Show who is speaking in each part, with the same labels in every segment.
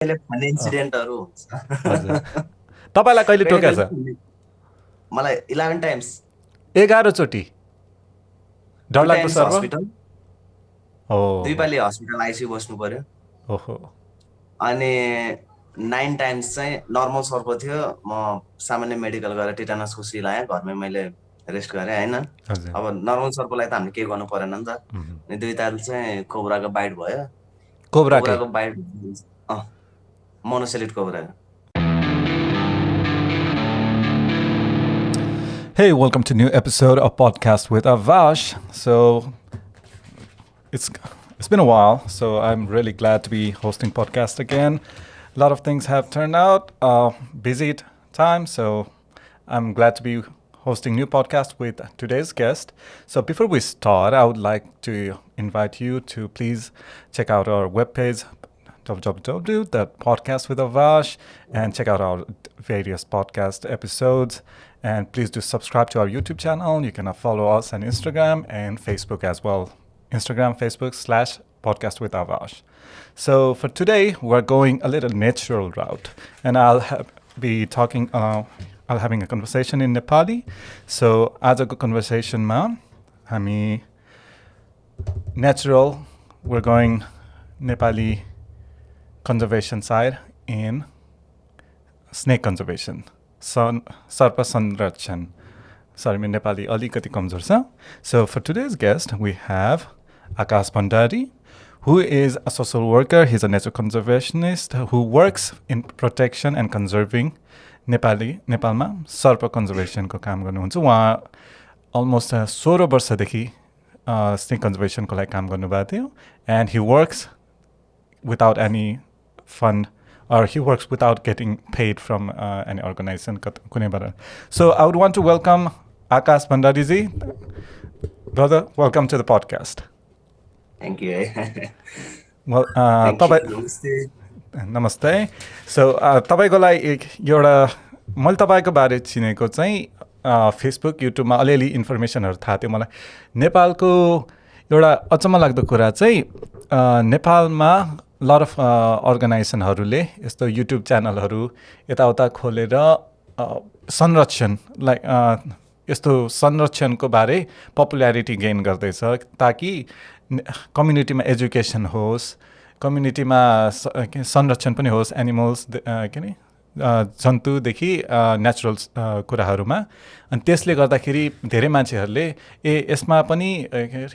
Speaker 1: मैले भन्ने
Speaker 2: अँ,
Speaker 1: इन्सिडेन्टहरू
Speaker 2: हजुर।
Speaker 1: हुन्छ
Speaker 2: तपाईँलाई कहिले
Speaker 1: कहिले
Speaker 2: टोकेछ?
Speaker 1: कहिले मलाई 11 टाइम्स
Speaker 2: 11 चोटि
Speaker 1: टु
Speaker 2: डरलाग्दो
Speaker 1: टाइम्स
Speaker 2: सर्प?
Speaker 1: हस्पिटल दुई
Speaker 2: हो।
Speaker 1: पालि हस्पिटल आइसियु बस्नु पर्यो
Speaker 2: ओहो।
Speaker 1: अनि 9 टाइम्स चाहिँ नर्मल सर्प थियो। म सामान्य मेडिकल गएर टिटानसको सुई लगाएँ, घरमै मैले रेस्ट गरेँ होइन।
Speaker 2: हजुर।
Speaker 1: अब नर्मल सर्पलाई त हामीले केही गर्नु परेन नि त। अनि 2 ताल चाहिँ कोब्राको बाइट भयो।
Speaker 2: कोब्राकै?
Speaker 1: कोब्राको बाइट अँ मोनोसेलिड कोब्राको।
Speaker 2: Hey, welcome to new episode of Podcast with Avash. So it's it's been a while, so I'm really glad to be hosting podcast again. A lot of things have turned out busy time, so I'm glad to be hosting new podcast with today's guest. So before we start, I would like to invite you to please check out our webpage www.podcastwithavash and check out our various podcast episodes. And please do subscribe to our YouTube channel. You can follow us on Instagram and Facebook as well. Instagram, Facebook /podcast with Avash. So for today, we're going a little natural route, and be talking. I'll having a conversation in Nepali. So आजको कन्भर्सेसनमा हामी natural. We're going Nepali conservation side in snake conservation. सर्प संरक्षण. Sorry, my Nepali alikati kamjor cha. So for today's guest, we have Akash Bhandari, who is a social worker. He's a nature conservationist who works in protection and conserving नेपालमा सर्प कन्जर्भेसनको काम गर्नुहुन्छ। उहाँ almost 16 वर्षदेखि snake कन्जर्भेसनको लागि काम गर्नुभएको थियो। And he works without any fund, or he works without getting paid from any organization. So I would want to welcome Akash Bhandari-ji. Brother, welcome to the podcast.
Speaker 1: Thank you है।
Speaker 2: Well,
Speaker 1: thank you,
Speaker 2: तपाईँ
Speaker 1: नमस्ते।
Speaker 2: नमस्ते। So तपाईँको लागि एउटा मैले तपाईँको बारे चिनेको चाहिँ फेसबुक युट्युबमा अलिअलि इन्फर्मेसनहरू थाहा थियो मलाई। नेपालको एउटा अचम्म लाग्दो कुरा चाहिँ नेपालमा लट अफ अर्गनाइजेसनहरूले यस्तो युट्युब च्यानलहरू यताउता खोलेर संरक्षण लाइक यस्तो संरक्षणको बारे पपुल्यारिटी गेन गर्दैछ, ताकि कम्युनिटीमा एजुकेसन होस्, कम्युनिटीमा संरक्षण पनि होस्, एनिमल्स के अरे जन्तुदेखि नेचुरल कुराहरूमा। अनि त्यसले गर्दाखेरि धेरै मान्छेहरूले यसमा पनि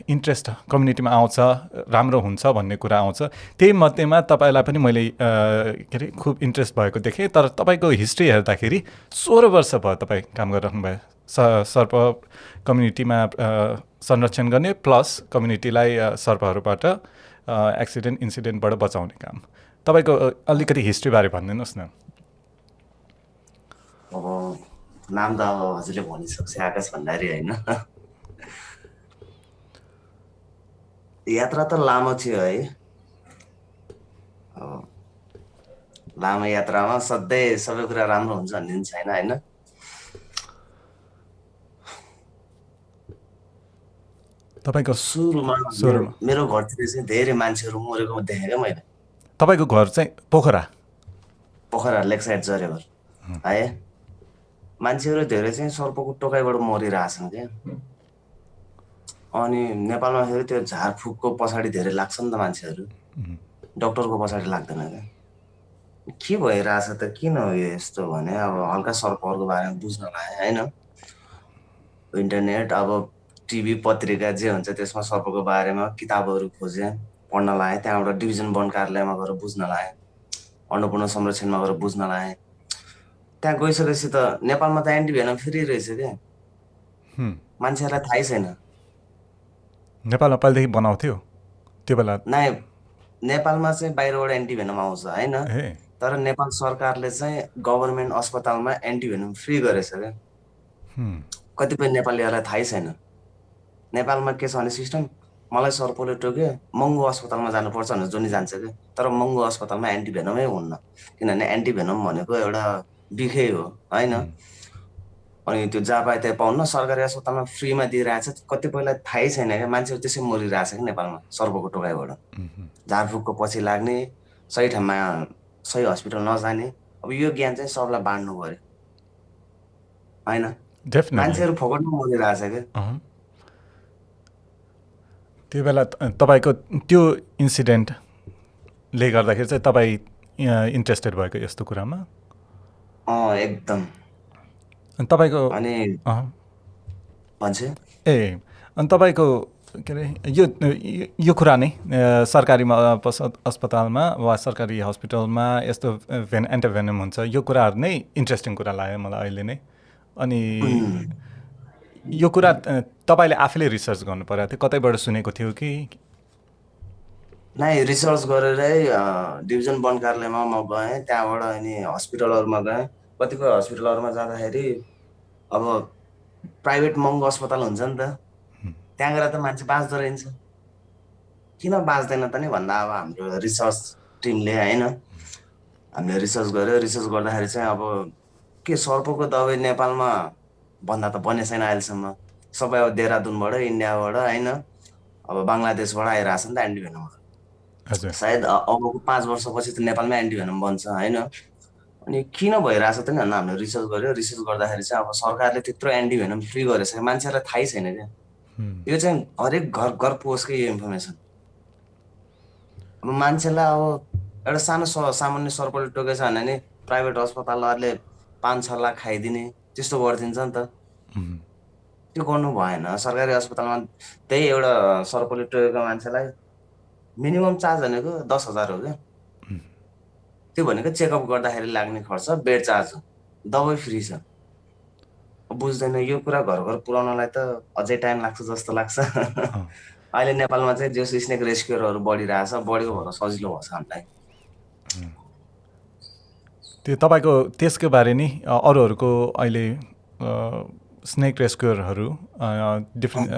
Speaker 2: इन्ट्रेस्ट कम्युनिटीमा आउँछ, राम्रो हुन्छ भन्ने कुरा आउँछ। त्यही मध्येमा तपाईँलाई पनि मैले के अरे खुब इन्ट्रेस्ट भएको देखेँ। तर तपाईँको हिस्ट्री हेर्दाखेरि 16 वर्ष भयो तपाईँ काम गरिराख्नु भयो सर्प कम्युनिटीमा संरक्षण गर्ने, प्लस कम्युनिटीलाई सर्पहरूबाट एक्सिडेन्ट इन्सिडेन्टबाट बचाउने काम। तपाईँको अलिकति हिस्ट्रीबारे भनिदिनुहोस् न।
Speaker 1: अब नाम त अब हजुरले भनिसक्छ, आकाश भण्डारी होइन। यात्रा त लामो थियो है। लामो यात्रामा सधैँ सबै कुरा राम्रो हुन्छ भन्ने पनि छैन होइन।
Speaker 2: तपाईँको
Speaker 1: सुरुमा मेरो घरतिर चाहिँ धेरै मान्छेहरू मरेको देखेँ क्या मैले।
Speaker 2: तपाईँको घर चाहिँ
Speaker 1: पोखरा लेक साइड जरेवर है। मान्छेहरू धेरै चाहिँ सर्पको टोकाइबाट मरिरहेछन् क्या। अनि नेपालमा फेरि त्यो झारफुकको पछाडि धेरै लाग्छ नि त मान्छेहरू, डक्टरको पछाडि लाग्दैन क्या। के भइरहेछ त, किन हो यस्तो भने अब हल्का सर्पहरूको बारेमा बुझ्न लाएँ होइन। इन्टरनेट अब टिभी पत्रिका जे हुन्छ त्यसमा सर्पको बारेमा किताबहरू खोजेँ, पढ्न लाएँ। त्यहाँबाट डिभिजन वन कार्यालयमा गएर बुझ्न लाएँ, अन्नपूर्ण संरक्षणमा गएर बुझ्न लाएँ। त्यहाँ गइसकेपछि त नेपालमा त एन्टिभेनम फ्री रहेछ क्या, मान्छेहरूलाई थाहै छैन।
Speaker 2: नेपालमा पहिलेदेखि बनाउँथ्यो त्यो बेला?
Speaker 1: नै नेपालमा चाहिँ बाहिरबाट एन्टिभेनम आउँछ होइन, तर नेपाल सरकारले चाहिँ गभर्मेन्ट अस्पतालमा एन्टिभेनम फ्री गरेछ क्या। कतिपय नेपालीहरूलाई थाहै छैन। नेपालमा के छ भने सिस्टम, मलाई सर्पले टोक्यो महँगो अस्पतालमा जानुपर्छ भनेर जोनी जान्छ क्या। तर महँगो अस्पतालमा एन्टिभेनमै हुन्न, किनभने एन्टिभेनम भनेको एउटा बिखै हो होइन। अनि त्यो जहाँ पाए त्यहाँ पाउन्न, सरकारी अस्पतालमा फ्रीमा दिइरहेछ। कतिपयलाई थाहै छैन क्या, मान्छेहरू त्यसै मरिरहेछ क्या नेपालमा सर्पको टोकाइबाट। झारफुकको पछि लाग्ने, सही ठाउँमा सही हस्पिटल नजाने, अब यो ज्ञान चाहिँ सबलाई बाँड्नु पर्यो होइन।
Speaker 2: डेफिनेटली।
Speaker 1: मान्छेहरू फोकटमा मरिरहेछ क्या।
Speaker 2: त्यो बेला तपाईँको त्यो इन्सिडेन्टले गर्दाखेरि चाहिँ तपाईँ इन्ट्रेस्टेड भएको यस्तो कुरामा?
Speaker 1: एकदम।
Speaker 2: अनि तपाईँको
Speaker 1: अनि भन्छु
Speaker 2: अनि तपाईँको के अरे यो कुरा नै सरकारी अस्पतालमा वा सरकारी हस्पिटलमा यस्तो एन्टिभेनम हुन्छ, यो कुराहरू नै इन्ट्रेस्टिङ कुरा लाग्यो मलाई अहिले नै। अनि यो कुरा तपाईँले आफैले रिसर्च गर्नु परेको थियो, कतैबाट सुनेको थियो कि?
Speaker 1: नै रिसर्च गरेरै डिभिजन 1 कार्यालयमा म गएँ, त्यहाँबाट अनि हस्पिटलहरूमा गएँ। कतिपय हस्पिटलहरूमा जाँदाखेरि अब प्राइभेट महँगो अस्पताल हुन्छ नि त, त्यहाँ गएर त मान्छे बाँच्दो रहेछ। किन बाँच्दैन त नि भन्दा अब हाम्रो रिसर्च टिमले होइन, हामीले रिसर्च गऱ्यो। रिसर्च गर्दाखेरि चाहिँ अब के सर्पको दबाई नेपालमा भन्दा त बने छैन अहिलेसम्म। सबै अब देहरादुनबाट, इन्डियाबाट होइन, अब बङ्गलादेशबाट आइरहेछ नि त एन्टिभेनमहरू। सायद अबको 5 वर्षपछि त नेपालमै एन्टिभेनम बन्छ होइन। अनि किन भइरहेछ त नि भन्दा हामीले रिसर्च गऱ्यो। रिसर्च गर्दाखेरि चाहिँ अब सरकारले त्यत्रो एन्टिभेनम फ्री गरेछ, मान्छेलाई थाहै छैन क्या। यो चाहिँ हरेक घर पोसकै यो इन्फर्मेसन। अब मान्छेलाई अब एउटा सानो सामान्य सर्पले टोकेछ भने नि प्राइभेट अस्पतालहरूले 5-6 लाख खाइदिने त्यस्तो गरिदिन्छ नि त। त्यो गर्नु भएन। सरकारी अस्पतालमा त्यही एउटा सर्पले टोकेको मान्छेलाई मिनिमम चार्ज भनेको 10,000 हो क्या। त्यो भनेको चेकअप गर्दाखेरि लाग्ने खर्च, बेड चार्ज हो, दबाई फ्री छ। बुझ्दैन यो कुरा, घर घर पुर्याउनलाई त अझै टाइम लाग्छ जस्तो लाग्छ। अहिले नेपालमा चाहिँ जो स्नेक रेस्क्युरहरू बढिरहेछ, बढेको भएर सजिलो भएको छ हामीलाई।
Speaker 2: त्यो तपाईँको त्यसको बारे नि अरूहरूको अहिले स्नेक रेस्क्युरहरू डिफ्रेन्ट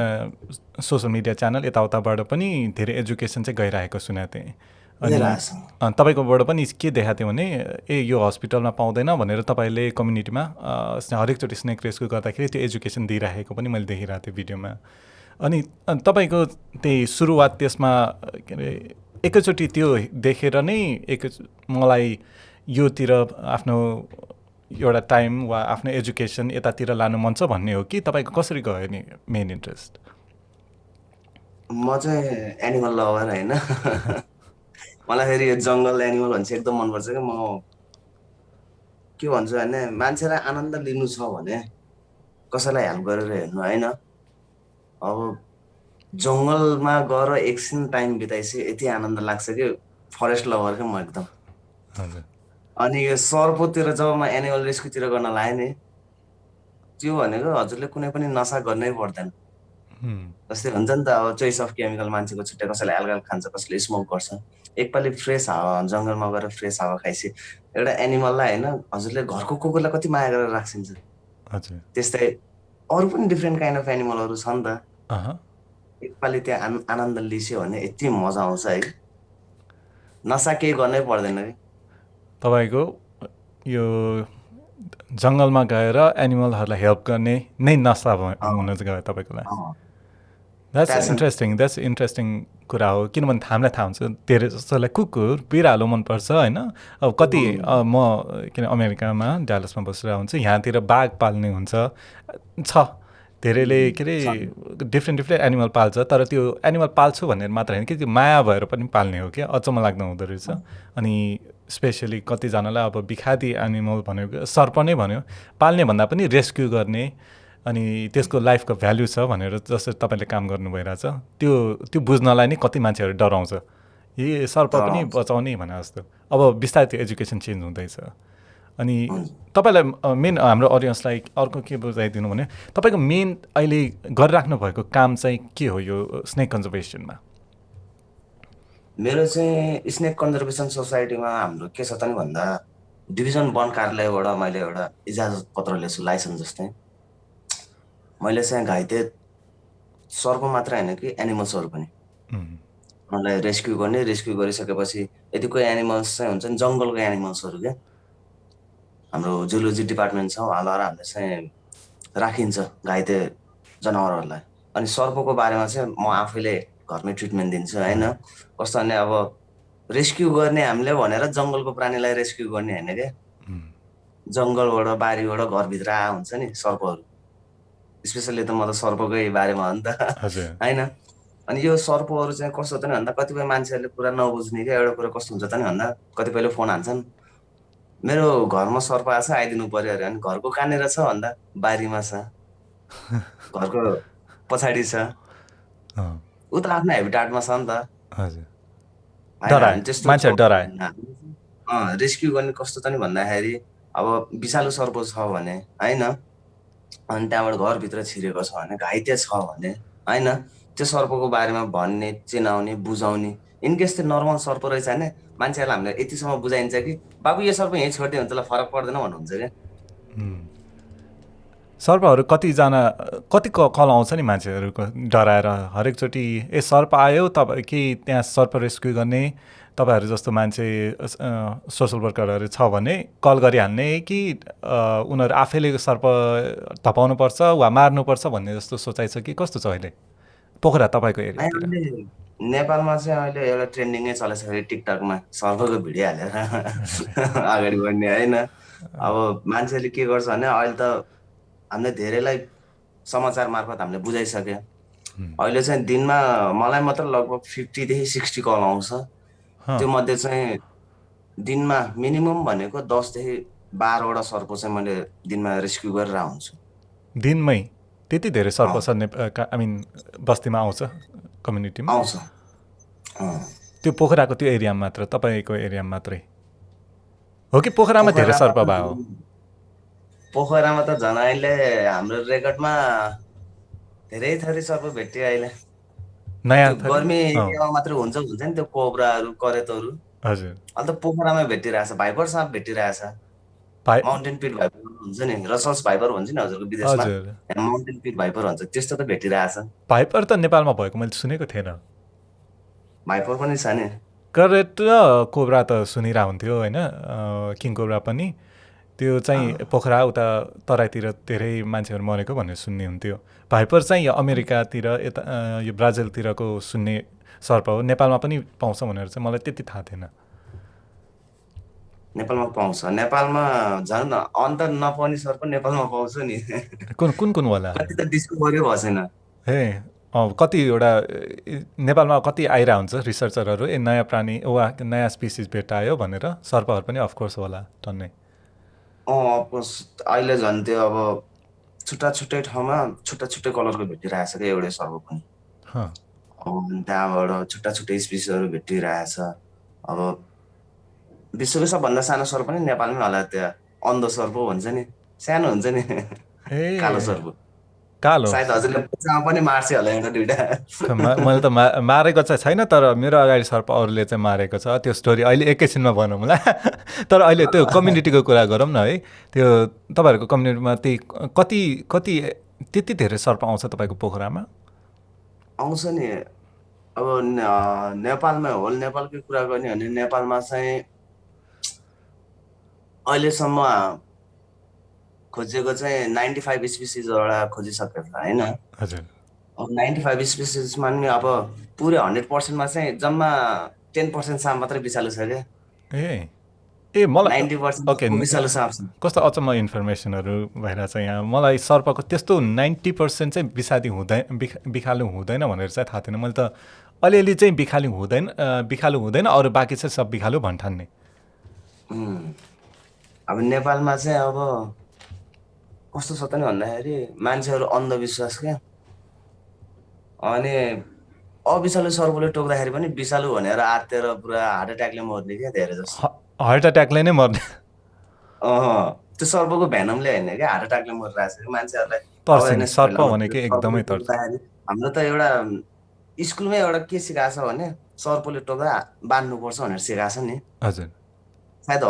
Speaker 2: सोसियल मिडिया च्यानल यताउताबाट पनि धेरै एजुकेसन चाहिँ गइरहेको सुनेको थिएँ। अनि तपाईँकोबाट पनि के देखाएको थियो भने यो हस्पिटलमा पाउँदैन भनेर तपाईँले कम्युनिटीमा हरेकचोटि स्नेक रेस्क्यु गर्दाखेरि त्यो एजुकेसन दिइरहेको पनि मैले देखिरहेको थिएँ भिडियोमा। अनि तपाईँको त्यही सुरुवात त्यसमा के अरे एकैचोटि त्यो देखेर नै मलाई योतिर आफ्नो एउटा टाइम वा आफ्नो एजुकेसन यतातिर लानु मन छ भन्ने हो कि तपाईँको कसरी गयो नि मेन इन्ट्रेस्ट?
Speaker 1: म चाहिँ एनिमल लभर होइन। मलाई फेरि यो जङ्गल एनिमल भन्छ एकदम मनपर्छ क्या। म के भन्छु भने मान्छेलाई आनन्द लिनु छ भने कसैलाई हेल्प गरेर हेर्नु होइन। अब जङ्गलमा गएर एकछिन टाइम बिताएपछि यति आनन्द लाग्छ कि फरेस्ट लभर क्या म एकदम। अनि यो सर्पतिर जब म एनिमल रेस्क्युतिर गर्न लागेँ नि, त्यो भनेको हजुरले कुनै पनि नसा गर्नै पर्दैन। जस्तै हुन्छ नि त अब चोइस अफ केमिकल मान्छेको छुट्टै, कसैले एल्कोहल खान्छ, कसैले स्मोक गर्छ। एकपालि फ्रेस हावा जङ्गलमा गएर फ्रेस हावा खाइसि एउटा एनिमललाई होइन हजुरले घरको कुकुरलाई कति माया गरेर राखिन्छ। त्यस्तै अरू पनि डिफ्रेन्ट काइन्ड अफ एनिमलहरू छ नि त। एकपालि त्यहाँ आनन्द लिस्यो भने यति मजा आउँछ है, नसा केही गर्नै पर्दैन कि।
Speaker 2: तपाईँको यो जङ्गलमा गएर एनिमलहरूलाई हेल्प गर्ने नै नसा हुन गयो तपाईँको लागि। द्याट्स इन्ट्रेस्टिङ कुरा हो। किनभने हामीलाई थाहा हुन्छ धेरै जस्तोलाई कुकुर बिरालो मनपर्छ होइन। अब कति म किन अमेरिकामा डालसमा बसिरहेको हुन्छ, यहाँतिर बाघ पाल्ने हुन्छ छ, धेरैले के अरे डिफ्रेन्ट एनिमल पाल्छ। तर त्यो एनिमल पाल्छु भनेर मात्र होइन कि त्यो माया भएर पनि पाल्ने हो क्या, अचम्म लाग्दो हुँदो रहेछ। अनि स्पेसली कतिजनालाई अब बिखादी एनिमल भनेको सर्प नै भन्यो, पाल्ने भन्दा पनि रेस्क्यु गर्ने अनि त्यसको लाइफको भ्याल्यु छ भनेर जसरी तपाईँले काम गर्नु भइरहेछ, त्यो बुझ्नलाई नै कति मान्छेहरू डराउँछ, यी सर्प पनि बचाउने भने जस्तो। अब बिस्तारै त्यो एजुकेसन चेन्ज हुँदैछ। अनि तपाईँलाई मेन हाम्रो अडियन्सलाई अर्को के बुझाइदिनु भने तपाईँको मेन अहिले गरिराख्नु भएको काम चाहिँ के हो यो स्नेक कन्जर्भेसनमा?
Speaker 1: मेरो चाहिँ स्नेक कन्जर्भेसन सोसाइटीमा हाम्रो के छ त नि भन्दा डिभिजन 1 कार्यालयबाट मैले एउटा इजाजत पत्र लिएछु, लाइसेन्स जस्तै। मैले चाहिँ घाइते सर्प मात्र होइन कि एनिमल्सहरू पनि उनीहरूलाई रेस्क्यु गर्ने। रेस्क्यु गरिसकेपछि यदि कोही एनिमल्स चाहिँ हुन्छ नि जङ्गलको एनिमल्सहरू क्या, हाम्रो जुलोजी डिपार्टमेन्ट छ, उहाँलाई हामीले चाहिँ राखिन्छ घाइते जनावरहरूलाई। अनि सर्पको बारेमा चाहिँ म आफैले घरमै ट्रिटमेन्ट दिन्छु होइन। कस्तो भने अब रेस्क्यु गर्ने हामीले भनेर जङ्गलको प्राणीलाई रेस्क्यु गर्ने होइन क्या, जङ्गलबाट बारीबाट घरभित्र हुन्छ नि सर्पहरू, स्पेसल्ली त म त सर्पकै बारेमा हो नि त
Speaker 2: हजुर
Speaker 1: होइन। अनि यो सर्पहरू चाहिँ कस्तो त नि भन्दा कतिपय मान्छेहरूले कुरा नबुझ्ने क्या, एउटा कुरा कस्तो हुन्छ त नि भन्दा कतिपयले फोन हान्छन्, मेरो घरमा सर्प आछ आइदिनु पर्यो अरे, अनि घरको कहाँनिर छ भन्दा बारीमा छ, घरको पछाडि छ, ऊ त आफ्नो हेबिटाटमा छ नि त
Speaker 2: हजुर
Speaker 1: होइन।
Speaker 2: डराए
Speaker 1: हामी त्यस्तो
Speaker 2: मान्छेहरू डराए
Speaker 1: रेस्क्यु गर्ने कस्तो त नि भन्दाखेरि अब विषालु सर्प छ भने होइन, अनि त्यहाँबाट घरभित्र छिरेको छ भने, घाइते छ भने होइन, त्यो सर्पको बारेमा भन्ने, चिनाउने, बुझाउने। इनकेस त्यो नर्मल सर्प रहेछ भने मान्छेहरूलाई हामीले यतिसम्म बुझाइन्छ कि बाबु यो सर्प यहीँ छोडिदियो भने त्यसलाई फरक पर्दैन भन्नुहुन्छ क्या।
Speaker 2: सर्पहरू कतिजना कति कल आउँछ नि मान्छेहरूको डराएर हरेकचोटि ए सर्प आयो तपाईँ कि त्यहाँ सर्प रेस्क्यु गर्ने तपाईँहरू जस्तो मान्छे सोसल वर्करहरू छ भने कल गरिहाल्ने कि उनीहरू आफैले सर्प धपाउनुपर्छ वा मार्नुपर्छ भन्ने जस्तो सोचाइ छ कि कस्तो छ अहिले पोखरा तपाईँको एरियातिर?
Speaker 1: अहिले नेपालमा चाहिँ अहिले एउटा ट्रेन्डिङै चलेछ टिकटकमा सर्पको भिडियो हालेर अगाडि बढ्ने होइन। अब मान्छेले के गर्छ भने अहिले त हामीले धेरैलाई समाचार मार्फत हामीले बुझाइसक्यो। अहिले चाहिँ दिनमा मलाई मात्र लगभग 50देखि 60 कल आउँछ। त्यो मध्ये चाहिँ दिनमा मिनिमम भनेको 10देखि 12वटा सर्प चाहिँ मैले दिनमा रेस्क्यु गरेर हुन्छु।
Speaker 2: दिनमै त्यति धेरै सर्प छ आई मिन बस्तीमा आउँछ कम्युनिटीमा
Speaker 1: आउँछ।
Speaker 2: त्यो पोखराको त्यो एरियामा मात्र तपाईँको एरियामा मात्रै हो कि पोखरामा धेरै सर्प भयो?
Speaker 1: पोखरामा त झन् अहिले हाम्रो रेकर्डमा धेरै थरी सर्प भेट्यो अहिले।
Speaker 2: नयाँ
Speaker 1: गर्मी एरियामा मात्रै हुन्छ नि त्यो कोब्राहरू करेतहरू।
Speaker 2: हजुर
Speaker 1: अहिले त पोखरामा भेटिरहेछ, भाइपर साँप भेटिरहेछ, माउन्टेन पिट भाइपर हुन्छ नि, रसल्स भाइपर भन्छ नि हजुरको विदेशमा, माउन्टेन पिट भाइपर भन्छ, त्यस्तो त भेटिरहेछ।
Speaker 2: भाइपर त नेपालमा भएको मैले सुनेको थिएन।
Speaker 1: भाइपर पनि छ नि,
Speaker 2: करेट र कोब्रा त सुनिरहेको हुन्थ्यो होइन, किङ कोब्रा पनि त्यो चाहिँ पोखरा उता तराईतिर धेरै मान्छेहरू मरेको भनेर सुन्ने हुन्थ्यो। भाइपर चाहिँ यो अमेरिकातिर यता यो ब्राजिलतिरको सुन्ने सर्प हो, नेपालमा पनि पाउँछ भनेर चाहिँ मलाई त्यति थाहा थिएन।
Speaker 1: नेपालमा पाउँछ, नेपालमा झन् अन्त नपाउने सर्प नेपालमा पाउँछ नि।
Speaker 2: कुन कुन कुन होला?
Speaker 1: कति त डिस्कभरै भएको छैन।
Speaker 2: ए कतिवटा नेपालमा कति आइरहेको हुन्छ रिसर्चरहरू, ए नयाँ प्राणी वा नयाँ स्पिसिस भेटायो भनेर, सर्पहरू पनि अफकोर्स होला टन्नै।
Speaker 1: अफकोर्स अहिले झन् त्यो अब छुट्टा छुट्टै ठाउँमा छुट्टा छुट्टै कलरको भेटिरहेछ क्या एउटै सर्प पनि। त्यहाँबाट छुट्टा छुट्टै स्पिसिसहरू भेटिरहेछ। अब विश्वकै सबभन्दा सानो सर्प पनि नेपालमै होला, त्यहाँ अन्ध सर्प भन्छ नि, सानो हुन्छ नि कालो सर्प।
Speaker 2: कालो
Speaker 1: सायद हजुरले बच्चामा पनि मार्छ होला एउटा दुइटा।
Speaker 2: मैले त मारेको चाहिँ छैन, तर मेरो अगाडि सर्प अरूले चाहिँ मारेको छ। त्यो स्टोरी अहिले एकैछिनमा भनौँ होला। तर अहिले त्यो कम्युनिटीको कुरा गरौँ न है, त्यो तपाईँहरूको कम्युनिटीमा त्यही कति कति त्यति धेरै सर्प आउँछ तपाईँको पोखरामा?
Speaker 1: आउँछ नि, अब नेपालमा होल नेपालकै कुरा गर्ने भने नेपालमा चाहिँ अहिलेसम्म खोजेको चाहिँ 95 स्पिसिसवटा खोजिसकेको छ होइन।
Speaker 2: हजुर।
Speaker 1: अब 95 स्पिसिसमा नि अब पुरै 100%मा चाहिँ जम्मा 10% साँप मात्रै विषालु छ क्या।
Speaker 2: ए मलाई
Speaker 1: 90% विषालु साँप छ।
Speaker 2: कस्तो अचम्म इन्फर्मेसनहरू भइरहेछ यहाँ। मलाई सर्पको त्यस्तो 90% चाहिँ बिखालु हुँदैन भनेर चाहिँ थाहा थिएन। मैले त अलिअलि चाहिँ बिखालु हुँदैन अरू बाँकी चाहिँ सब बिखालु भन्ठान्ने।
Speaker 1: अब नेपालमा चाहिँ अब कस्तो छ त नि भन्दाखेरि मान्छेहरू अन्धविश्वास क्या, अनि अविषालु सर्पले टोक्दाखेरि पनि विषालु भनेर आत्तेर पुरा हार्ट एट्याकले मर्ने क्या धेरै जस्तो।
Speaker 2: हार्ट एट्याकले नै मर्ने?
Speaker 1: त्यो सर्पको भेनमले होइन क्या, हार्ट एट्याकले मरिरहेछ कि मान्छेहरूलाई।
Speaker 2: सर्प भनेको एकदमै तर्छ।
Speaker 1: हाम्रो त एउटा स्कुलमै एउटा के सिकाएको छ भने सर्पले टोक्दा बाँध्नुपर्छ भनेर सिकाएको छ नि।
Speaker 2: हजुर।
Speaker 1: सायद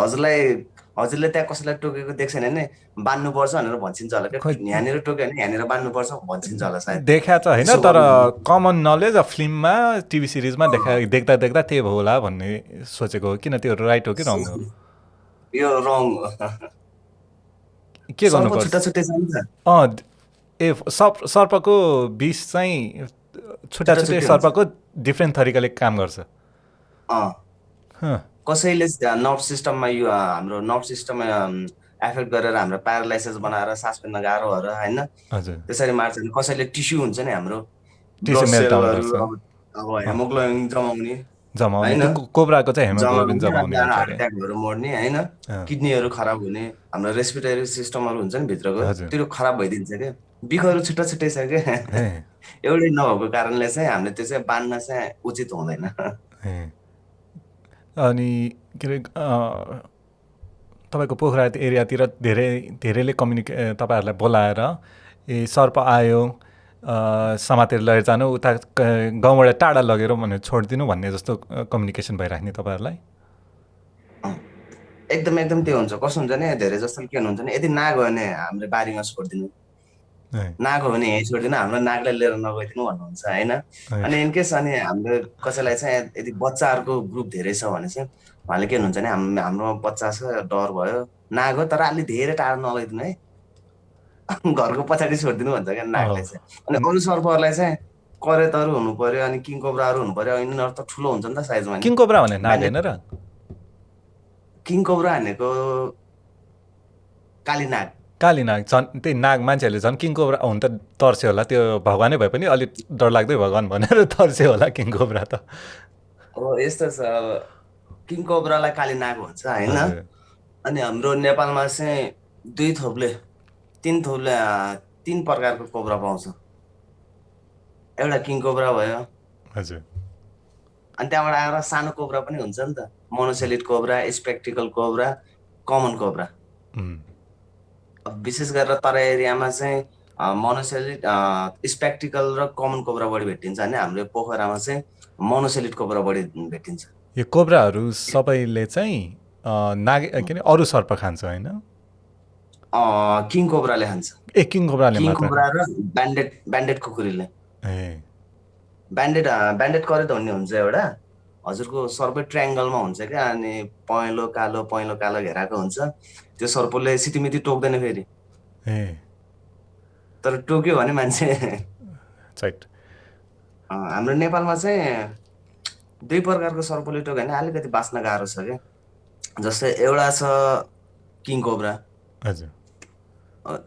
Speaker 1: हजुरले त्यहाँ कसैलाई टोकेको देख्छ भने बाँध्नुपर्छ भनेर भन्छिन्छ होला क्या, यहाँनिर टोक्यो भने यहाँनिर बाँध्नुपर्छ भन्छिन्छ होला सायद।
Speaker 2: देखा त होइन, तर कमन नलेज फिल्ममा टिभी सिरिजमा देख्दा त्यही होला भन्ने सोचेको हो। किन त्यो राइट हो कि रङ हो?
Speaker 1: यो रङ हो।
Speaker 2: के गर्नुपर्छ?
Speaker 1: छुट्टा छुट्टै छ
Speaker 2: ए सर्पको विष चाहिँ छुट्टा छुट्टै सर्पको डिफ्रेन्ट तरिकाले काम गर्छ।
Speaker 1: कसैले नर्भ सिस्टममा यो हाम्रो नर्भ सिस्टममा एफेक्ट गरेर हाम्रो प्यारालाइसिस बनाएर सास फेर्न गाह्रो भएर होइन
Speaker 2: हजुर
Speaker 1: त्यसरी मार्छ नि। कसैले टिस्यु हुन्छ नि हाम्रो ब्लड
Speaker 2: टिस्यु मेल्टडाउन
Speaker 1: सेलहरू
Speaker 2: गर्छ
Speaker 1: अब हेमोग्लोबिन जमाउने
Speaker 2: जमाउने
Speaker 1: होइन,
Speaker 2: त्यो कोब्राको चाहिँ हेमोग्लोबिन
Speaker 1: जमाउने
Speaker 2: जमाउने हुन्छ
Speaker 1: हार्ट
Speaker 2: अरे
Speaker 1: एट्याकहरू मर्ने होइन, किडनीहरू खराब हुने, हाम्रो रेस्पिरेटरी सिस्टमहरू हुन्छ नि भित्रको
Speaker 2: हजुर
Speaker 1: त्यो खराब भइदिन्छ क्या। बिखहरू छिट्टो छिट्टै छ क्या।
Speaker 2: ए
Speaker 1: एउटै नभएको कारणले चाहिँ हामीले त्यो चाहिँ बाँध्न चाहिँ उचित हुँदैन।
Speaker 2: ए अनि के अरे तपाईँको पोखरा एरियातिर धेरैले तपाईँहरूलाई बोलाएर सर्प आयो समातेर लगेर जानु उता गाउँबाट टाढा लगेर भनेर छोडिदिनु भन्ने जस्तो कम्युनिकेसन भइराख्ने तपाईँहरूलाई
Speaker 1: एकदम एकदम त्यो हुन्छ। कस्तो हुन्छ नि धेरै जस्तो के हुन्छ नि, यदि नाग हो भने हामीले बारीमा छोडिदिनु, नाग हो भने यहीँ छोडिदिनु, हाम्रो नागलाई लिएर नगइदिनु भन्नुहुन्छ होइन। अनि इनकेस अनि हामीले कसैलाई चाहिँ यदि बच्चाहरूको ग्रुप धेरै छ भने चाहिँ उहाँले के भन्नुहुन्छ नि, हाम्रो बच्चा छ डर भयो, नाग हो तर अलि धेरै टाढा नलैदिनु है, घरको पछाडि छोडिदिनु भन्छ क्या नागलाई चाहिँ। अनि अरू सर्पहरूलाई चाहिँ करेतहरू हुनु पर्यो अनि किङ कोब्राहरू हुनु पर्यो। यिनीहरू त ठुलो हुन्छ नि त साइजमा।
Speaker 2: किङ कोब्रा भने नाग होइन र?
Speaker 1: किङ कोब्रा भनेको काली नाग।
Speaker 2: काली नाग झन् त्यही नाग मान्छेहरूले झन् किङ कोब्रा हुन त तर्स्यो होला, त्यो भगवानै भए पनि अलिक डरलाग्दै भगवान् भनेर तर्स्यो होला किङ कोब्रा त।
Speaker 1: हो यस्तो छ, किङ कोब्रालाई काली नाग भन्छ होइन। अनि हाम्रो नेपालमा चाहिँ तीन प्रकारको कोब्रा पाउँछ। एउटा किङ कोब्रा भयो,
Speaker 2: हजुर,
Speaker 1: अनि त्यहाँबाट आएर सानो कोब्रा पनि हुन्छ नि त, monocled cobra, spectacled cobra, common cobra. विशेष गरेर तराई एरियामा चाहिँ मोनोसेलिड, स्पेक्टिकल र कमन कोब्रा बढी भेटिन्छ भने हाम्रो पोखरामा चाहिँ मोनोसेलिड कोब्रा बढी भेटिन्छ।
Speaker 2: यो कोब्राहरू सबैले चाहिँ नाग के अरे अरू सर्प खान्छ होइन?
Speaker 1: किङ कोब्राले खान्छ।
Speaker 2: किङ कोब्राले
Speaker 1: किङ
Speaker 2: मात्र?
Speaker 1: कोब्रा र ब्यान्डेड कुकुरीले। ब्यान्डेड करेत भन्ने हुन्छ एउटा, हजुरको सर्पै ट्रायङ्गलमा हुन्छ क्या, अनि पहेँलो कालो घेराको हुन्छ। त्यो सर्पले सिटिमिति टोक्दैन फेरि, तर टोक्यो भने मान्छे हाम्रो नेपालमा चाहिँ 2 प्रकारको सर्पले टोक्यो भने अलिकति बाँच्न गाह्रो छ क्या। जस्तै एउटा छ किङ कोब्रा,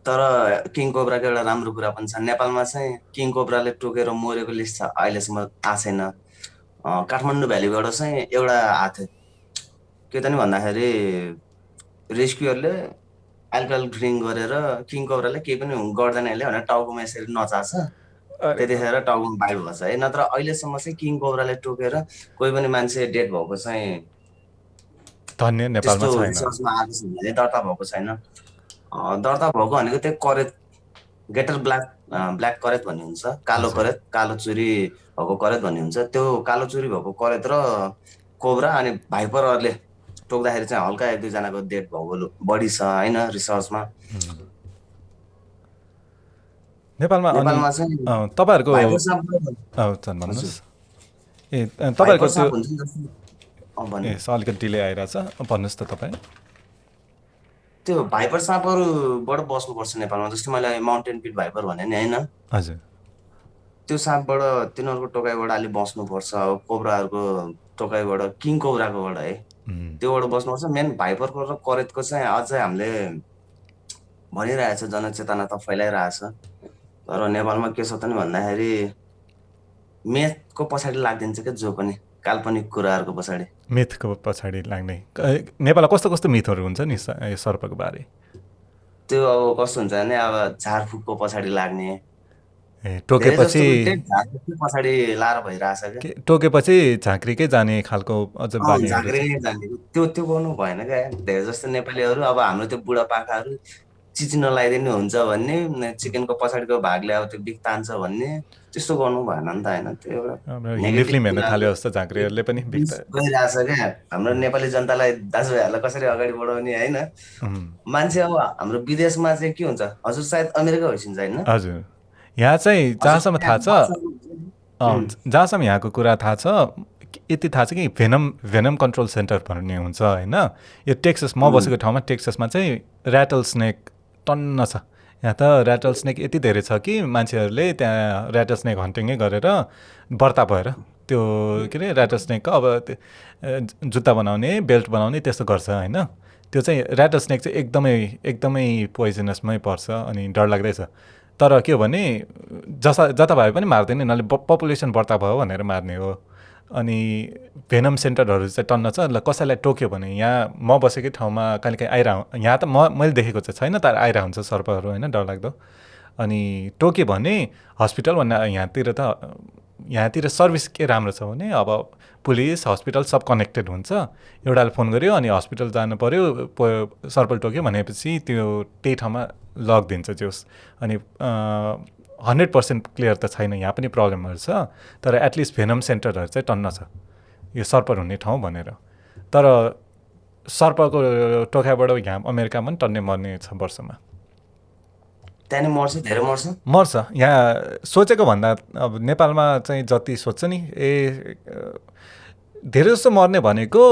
Speaker 1: तर किङ कोब्राको एउटा राम्रो कुरा पनि छ, नेपालमा चाहिँ किङ कोब्राले टोकेर मरेको लिस्ट छ अहिलेसम्म आएको छैन। काठमाडौँ भ्यालीबाट चाहिँ एउटा आएको थियो, के त नि भन्दाखेरि रेस्क्युअरले एल्कोहल ड्रिङ्क गरेर किङ कोब्राले केही पनि गर्दैन यसले भनेर टाउकोमा यसरी नचाछ, त्यतिखेर टाउकोमा बाइट भएछ है। नत्र अहिलेसम्म चाहिँ किङ कोब्राले टोकेर कोही पनि मान्छे डेड भएको चाहिँ
Speaker 2: नेपालमा छैन,
Speaker 1: रिसर्चमा आएको छैन, दर्ता भएको छैन। दर्ता भएको भनेको त्यो करेत गेटर ब्ल्याक करेत भन्ने हुन्छ, कालो करेत, कालो चुरी भएको करेत भन्ने हुन्छ। त्यो कालो चुरी भएको करेत र कोब्रा अनि भाइपरहरूले टोक्दाखेरि चाहिँ हल्का 1-2 जनाको डेथ भएको बढी छ होइन रिसर्चमा।
Speaker 2: नेपालमा
Speaker 1: चाहिँ
Speaker 2: तपाईँहरूको अलिकति डिले आइरहेछ, भन्नुहोस् त तपाईँ।
Speaker 1: त्यो भाइपर साँपहरूबाट बस्नुपर्छ नेपालमा। जस्तै मैले माउन्टेन पिट भाइपर भने नि होइन,
Speaker 2: हजुर, त्यो
Speaker 1: साँपबाट तिनीहरूको टोकाइबाट अलिक बस्नुपर्छ। अब कोब्राहरूको टोकाइबाट, किङ कोब्राकोबाट है, त्योबाट बस्नुपर्छ। मेन भाइपरको र करेतको चाहिँ अझै हामीले भनिरहेछ, जनचेतना त फैलाइरहेछ। तर नेपालमा के छ त नि भन्दाखेरि मेथको पछाडि लाग्दिन्छ क्या, जो पनि काल्पनिक कुराहरूको पछाडि,
Speaker 2: मिथको पछाडि लाग्ने। नेपालमा कस्तो कस्तो मिथहरू हुन्छ नि सर्पको बारे?
Speaker 1: त्यो अब कस्तो हुन्छ भने अब झारफुकको पछाडि लाग्ने,
Speaker 2: टोकेपछि
Speaker 1: पछाडि लाएर भइरहेछ क्या,
Speaker 2: टोकेपछि झाँक्रीकै जाने खालको अझ
Speaker 1: झाँक्रीकै जाने, त्यो गर्नु भएन क्या। धेरै जस्तो नेपालीहरू अब हाम्रो त्यो बुढापाकाहरू चिची नलाइदिनु हुन्छ भन्ने, चिकनको पछाडिको भागले अब त्यो बिग तान्छ भन्ने, त्यस्तो गर्नु भएन नि त होइन। त्यो
Speaker 2: हिन्दी फिल्म हेर्न थाल्यो जस्तो झाँक्रीहरूले पनि
Speaker 1: गइरहेछ क्या। हाम्रो नेपाली जनतालाई, दाजुभाइहरूलाई कसरी अगाडि बढाउने होइन। मान्छे अब हाम्रो विदेशमा चाहिँ के हुन्छ, हजुर सायद अमेरिका होइसिन्छ होइन?
Speaker 2: हजुर, यहाँ चाहिँ जहाँसम्म थाहा छ, जहाँसम्म यहाँको कुरा थाहा छ, यति थाहा छ कि भेनम कन्ट्रोल सेन्टर भन्ने हुन्छ होइन। यो टेक्सस, म बसेको ठाउँमा टेक्ससमा चाहिँ ऱ्याटल स्नेक टन्न छ। यहाँ त ऱ्याटल स्नेक यति धेरै छ कि मान्छेहरूले त्यहाँ ऱ्याटल स्नेक हन्टिङै गरेर व्रता भएर त्यो के अरे ऱ्याटर स्नेकको अब जुत्ता बनाउने बेल्ट बनाउने त्यस्तो गर्छ होइन त्यो चाहिँ ऱ्याटर स्नेक चाहिँ एकदमै पोइजनसमै पर्छ अनि डर लाग्दैछ तर के हो भने जता भए पनि मार्दैन यिनीहरूले पपुलेसन बढ्ता भयो भनेर मार्ने हो अनि भेनम सेन्टरहरू चाहिँ टन्न छ ल कसैलाई टोक्यो भने यहाँ म बसेकै ठाउँमा कहिलेकाहीँ यहाँ त मैले देखेको चाहिँ छैन तर आइरह हुन्छ सर्पहरू होइन डरलाग्दो अनि टोक्यो भने हस्पिटल भन्दा यहाँतिर सर्भिस के राम्रो छ भने अब पुलिस हस्पिटल सब कनेक्टेड हुन्छ एउटाले फोन गर्यो अनि हस्पिटल जानु पऱ्यो सर्पल टोक्यो भनेपछि त्यो त्यही ठाउँमा लगिदिन्छ जोस् अनि 100% क्लियर त छैन यहाँ पनि प्रब्लमहरू छ तर एटलिस्ट भेनम सेन्टरहरू चाहिँ टन्न छ यो सर्पर हुने ठाउँ भनेर तर सर्पको टोखाबाट यहाँ अमेरिकामा पनि टन्ने मर्ने छ वर्षमा
Speaker 1: त्यहाँ मर्छ धेरै
Speaker 2: मर्छ यहाँ सोचेको भन्दा अब नेपालमा चाहिँ जति सोध्छ नि धेरै जस्तो मर्ने भनेको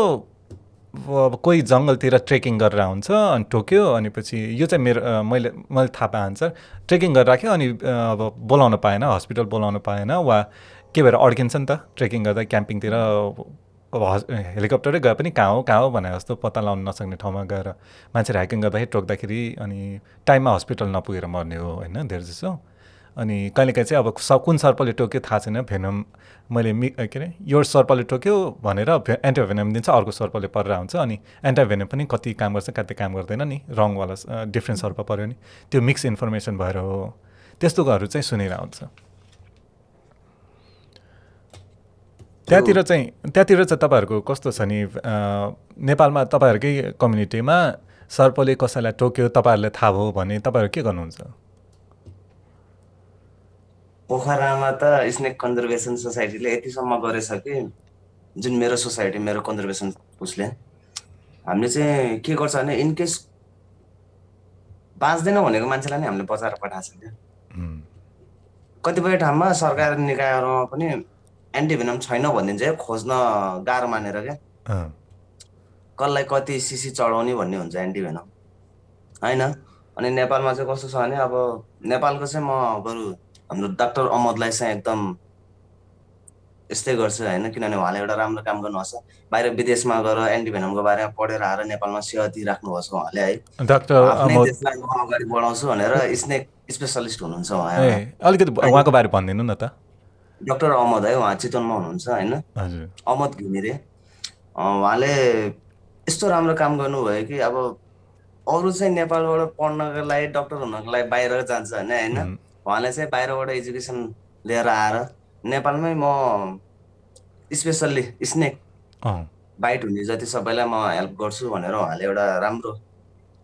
Speaker 2: अब कोही जङ्गलतिर ट्रेकिङ गरेर हुन्छ अनि टोक्यो अनि पछि यो चाहिँ मैले थाहा पाएँ आन्सर ट्रेकिङ गरेर राख्यो अनि अब बोलाउन पाएन हस्पिटल बोलाउन पाएन वा के भएर अड्किन्छ नि त ट्रेकिङ गर्दा क्याम्पिङतिर अब हेलिकप्टरै गए पनि कहाँ हो भने जस्तो पत्ता लगाउन नसक्ने ठाउँमा गएर मान्छेहरू हाइकिङ गर्दाखेरि टोक्दाखेरि अनि टाइममा हस्पिटल नपुगेर मर्ने हो होइन धेरै जसो अनि कहिलेकाहीँ चाहिँ अब कुन सर्पले टोक्यो थाहा छैन भेनम मैले के अरे यो सर्पले टोक्यो भनेर एन्टिभेनम दिन्छ अर्को सर्पले परेर हुन्छ अनि एन्टिभेनम पनि कति काम गर्छ कति काम गर्दैन नि रङवाला डिफ्रेन्ट सर्प पऱ्यो नि त्यो मिक्स इन्फर्मेसन भएर हो त्यस्तोहरू चाहिँ सुनेर आउँछ त्यहाँतिर चाहिँ तपाईँहरूको कस्तो छ नि नेपालमा तपाईँहरूकै कम्युनिटीमा सर्पले कसैलाई टोक्यो तपाईँहरूलाई थाहा भयो भने तपाईँहरू के गर्नुहुन्छ
Speaker 1: पोखरामा त स्नेक कन्जर्भेसन सोसाइटीले यतिसम्म गरेछ कि जुन मेरो सोसाइटी मेरो कन्जर्भेसन उसले हामीले चाहिँ के गर्छ भने इनकेस बाँच्दैन भनेको मान्छेलाई नै हामीले बचाएर पठाएको छ क्या कतिपय ठाउँमा सरकार निकायहरूमा पनि एन्टिभेनम छैन भनिदिन्छ खोज्न गाह्रो मानेर क्या कसलाई कति सिसी चढाउने भन्ने हुन्छ एन्टिभेनम होइन अनि नेपालमा चाहिँ कस्तो छ भने अब नेपालको चाहिँ म बरु हाम्रो डाक्टर अहमदलाई चाहिँ एकदम यस्तै गर्छु होइन किनभने उहाँले एउटा राम्रो काम गर्नुहुन्छ बाहिर विदेशमा गएर एन्टिभेनमको बारेमा पढेर आएर नेपालमा सेवा दिइराख्नु भएको छ उहाँले है
Speaker 2: डाक्टर
Speaker 1: देशलाई अगाडि बढाउँछु भनेर स्नेक स्पेसलिस्ट हुनुहुन्छ उहाँ
Speaker 2: अलिकति उहाँको बारे भनिदिनु न त
Speaker 1: डाक्टर अहमद है उहाँ चितवनमा हुनुहुन्छ होइन अहमद घिमिरे उहाँले यस्तो राम्रो काम गर्नुभयो कि अब अरू चाहिँ नेपालबाट पढ्नको लागि डाक्टर हुनको लागि बाहिर जान्छ होइन उहाँले चाहिँ बाहिरबाट एजुकेसन लिएर आएर नेपालमै म स्पेसल्ली स्नेक बाइट हुने जति सबैलाई म हेल्प गर्छु भनेर उहाँले एउटा राम्रो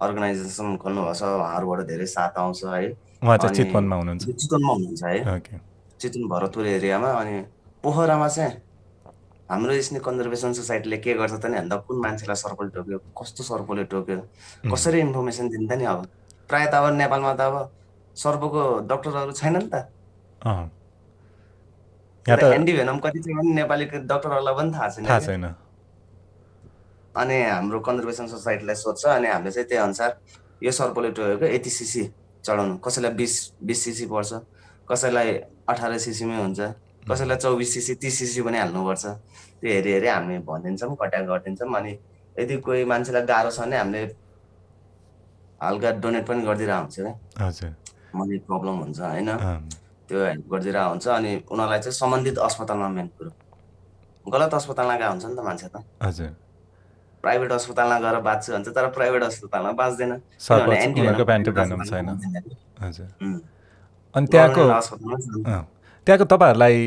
Speaker 1: अर्गनाइजेसन खोल्नुभएको छ उहाँहरूबाट धेरै साथ आउँछ है
Speaker 2: चितवनमा हुनुहुन्छ
Speaker 1: है चितवन भरतपुर एरियामा अनि पोखरामा चाहिँ हाम्रो स्नेक कन्जर्भेसन सोसाइटीले के गर्छ त नि भन्दा कुन मान्छेलाई सर्पले टोक्यो कस्तो सर्पले टोक्यो कसरी इन्फर्मेसन दिन्छ नि अब प्रायः त अब नेपालमा त अब सर्पको डक्टरहरू छैन नि त एन्टिभेनम कति छ भने नेपाली डक्टरहरूलाई पनि थाहा छैन अनि हाम्रो कन्जर्भेसन सोसाइटीलाई सोध्छ अनि हामीले चाहिँ त्यही अनुसार यो सर्पले टोकेको 80 सीसी चढाउनु कसैलाई 20 सीसी पर्छ कसैलाई 18 सीसीमै हुन्छ कसैलाई 24 सीसी 30 सीसी पनि हाल्नुपर्छ त्यो हेरी हामी भनिदिन्छौँ कट्याक गरिदिन्छौँ अनि यदि कोही मान्छेलाई गाह्रो छ भने हामीले हल्का डोनेट पनि गरिदिरहेको हुन्छ क्या
Speaker 2: हजुर
Speaker 1: मनी प्रब्लम हुन्छ होइन त्यो हेल्प गरिदिरहेको हुन्छ अनि उनीहरूलाई चाहिँ सम्बन्धित अस्पतालमा मेन कुरो गलत अस्पतालमा गएको हुन्छ नि त मान्छे त
Speaker 2: हजुर
Speaker 1: प्राइभेट अस्पतालमा गएर बाँच्छु भन्छ तर प्राइभेट अस्पतालमा बाँच्दैन
Speaker 2: अनि त्यहाँको तपाईँहरूलाई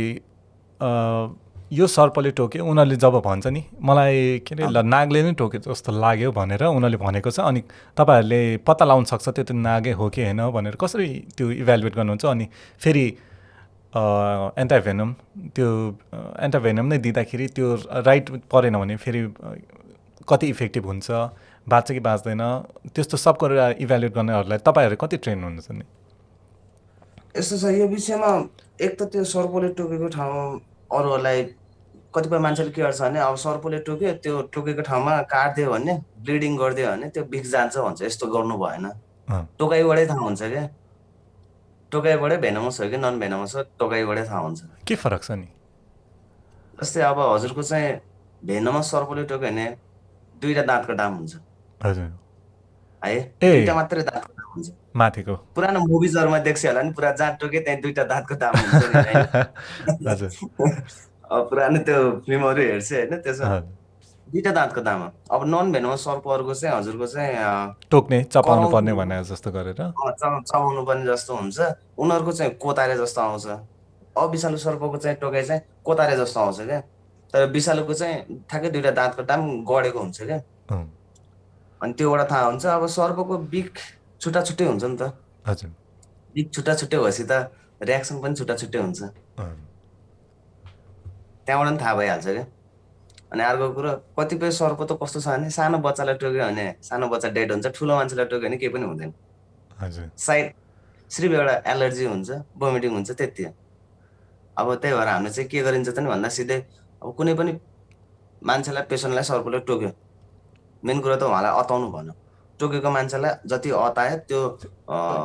Speaker 2: यो सर्पले टोक्यो उनीहरूले जब भन्छ नि मलाई के अरे ल नागले नै टोक्यो जस्तो लाग्यो भनेर उनीहरूले भनेको छ अनि तपाईँहरूले पत्ता लगाउन सक्छ त्यो नागै हो कि होइन भनेर कसरी त्यो इभ्यालुएट गर्नुहुन्छ अनि फेरि एन्टाभेनम नै दिँदाखेरि त्यो राइट परेन भने फेरि कति इफेक्टिभ हुन्छ बाँच्छ कि बाँच्दैन त्यस्तो सब गरेर इभ्यालुएट गर्नेहरूलाई तपाईँहरू कति ट्रेन हुनुहुन्छ नि
Speaker 1: यस्तो छ यो विषयमा एक त त्यो सर्पले टोकेको ठाउँ अरूहरूलाई कतिपय मान्छेले के गर्छ भने अब सर्पले टोक्यो त्यो टोकेको ठाउँमा काट्दियो भने ब्लिडिङ गरिदियो भने त्यो बिख जान्छ भन्छ यस्तो गर्नु भएन टोकाइबाटै थाहा हुन्छ क्या टोकाइबाटै भेनमस हो कि नन भेनमस हो टोकाइबाटै थाहा हुन्छ
Speaker 2: के फरक छ नि
Speaker 1: जस्तै अब हजुरको चाहिँ भेनमस सर्पले टोक्यो भने 2टा दाँतको डाम हुन्छ
Speaker 2: हजुर
Speaker 1: है,
Speaker 2: ए
Speaker 1: 2टा मात्रै दाँतको डाम हुन्छ।
Speaker 2: माथिको
Speaker 1: पुरानो मुभिजहरूमा देख्छ होला नि, पुरा जहाँ टोके त्यहाँ 2टा दाँतको डाम हुन्छ नि होइन।
Speaker 2: हजुर
Speaker 1: अब पुरानो त्यो फिल्महरू हेर्छ होइन, त्यसमा
Speaker 2: हजुर
Speaker 1: 2टा दाँतको दाम हो। अब नन भेनमस सर्पहरूको चाहिँ हजुरको चाहिँ
Speaker 2: टोक्ने चपाउनु
Speaker 1: कराउँदो
Speaker 2: पर्ने भने जस्तो गरेर
Speaker 1: चबाउनु पर्ने जस्तो हुन्छ, उनीहरूको चाहिँ कोतारे जस्तो आउँछ। अविषालु सर्पको चाहिँ टोकाइ चाहिँ कोतारे जस्तो आउँछ क्या, तर विषालुको चाहिँ ठ्याक्कै 2टा दाँतको डाम गडेको हुन्छ क्या।
Speaker 2: अँ,
Speaker 1: अनि त्योबाट थाहा हुन्छ। अब सर्पको बिक छुट्टा छुट्टै हुन्छ नि त,
Speaker 2: हजुर
Speaker 1: बिक छुट्टा छुट्टै भएपछि त रियाक्सन पनि छुट्टा छुट्टै हुन्छ,
Speaker 2: अँ,
Speaker 1: त्यहाँबाट पनि थाहा भइहाल्छ क्या। अनि अर्को कुरो, कतिपय सर्प त कस्तो छ भने सानो बच्चालाई टोक्यो भने सानो बच्चा डेड हुन्छ, ठुलो मान्छेलाई टोक्यो भने केही पनि हुँदैन,
Speaker 2: हजुर
Speaker 1: सायद सिर्फ एउटा एलर्जी हुन्छ, भोमिटिङ हुन्छ, त्यति हो। अब त्यही भएर हामीले चाहिँ के गरिन्छ त नि भन्दा सिधै अब कुनै पनि मान्छेलाई पेसेन्टलाई सर्पले टोक्यो, मेन कुरा त उहाँलाई अताउनु भएन। टोकेको मान्छेलाई जति अतायो त्यो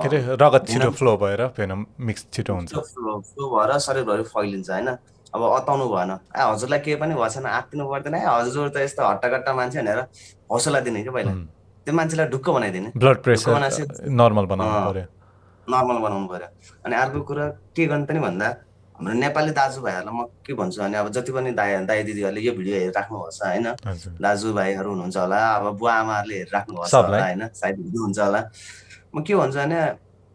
Speaker 2: के अरे रगत छिटो
Speaker 1: भेनम
Speaker 2: फ्लो भएर भेनम मिक्स छिटो हुन्छ
Speaker 1: फ्लो फ्लो भएर शरीरभरि फैलिन्छ होइन। अब अताउनु भएन, हजुरलाई केही पनि भएको छैन, आत्तिनु पर्दैन, हजुर त यस्तो हट्टाकट्टा मान्छे भनेर हौसला दिने क्या पहिला, त्यो मान्छेलाई ढुक्क बनाइदिने,
Speaker 2: ब्लड
Speaker 1: ढुक्क
Speaker 2: प्रेसर
Speaker 1: बनाएपछि
Speaker 2: नर्मल बनाउनु पर्यो
Speaker 1: नर्मल बनाउनु पर्यो। अनि अर्को कुरा के गर्नु त नि भन्दा, हाम्रो नेपाली दाजुभाइहरूलाई म के भन्छु भने, अब जति पनि दाइ दिदीहरूले यो भिडियो हेरिराख्नुहोस् होइन,
Speaker 2: हजुर
Speaker 1: दाजुभाइहरू हुनुहुन्छ होला, अब बुवा आमाहरूले हेरिराख्नुहोस् होला
Speaker 2: सबलाई
Speaker 1: होइन, सायद हुनुहुन्छ होला। म के भन्छु भने,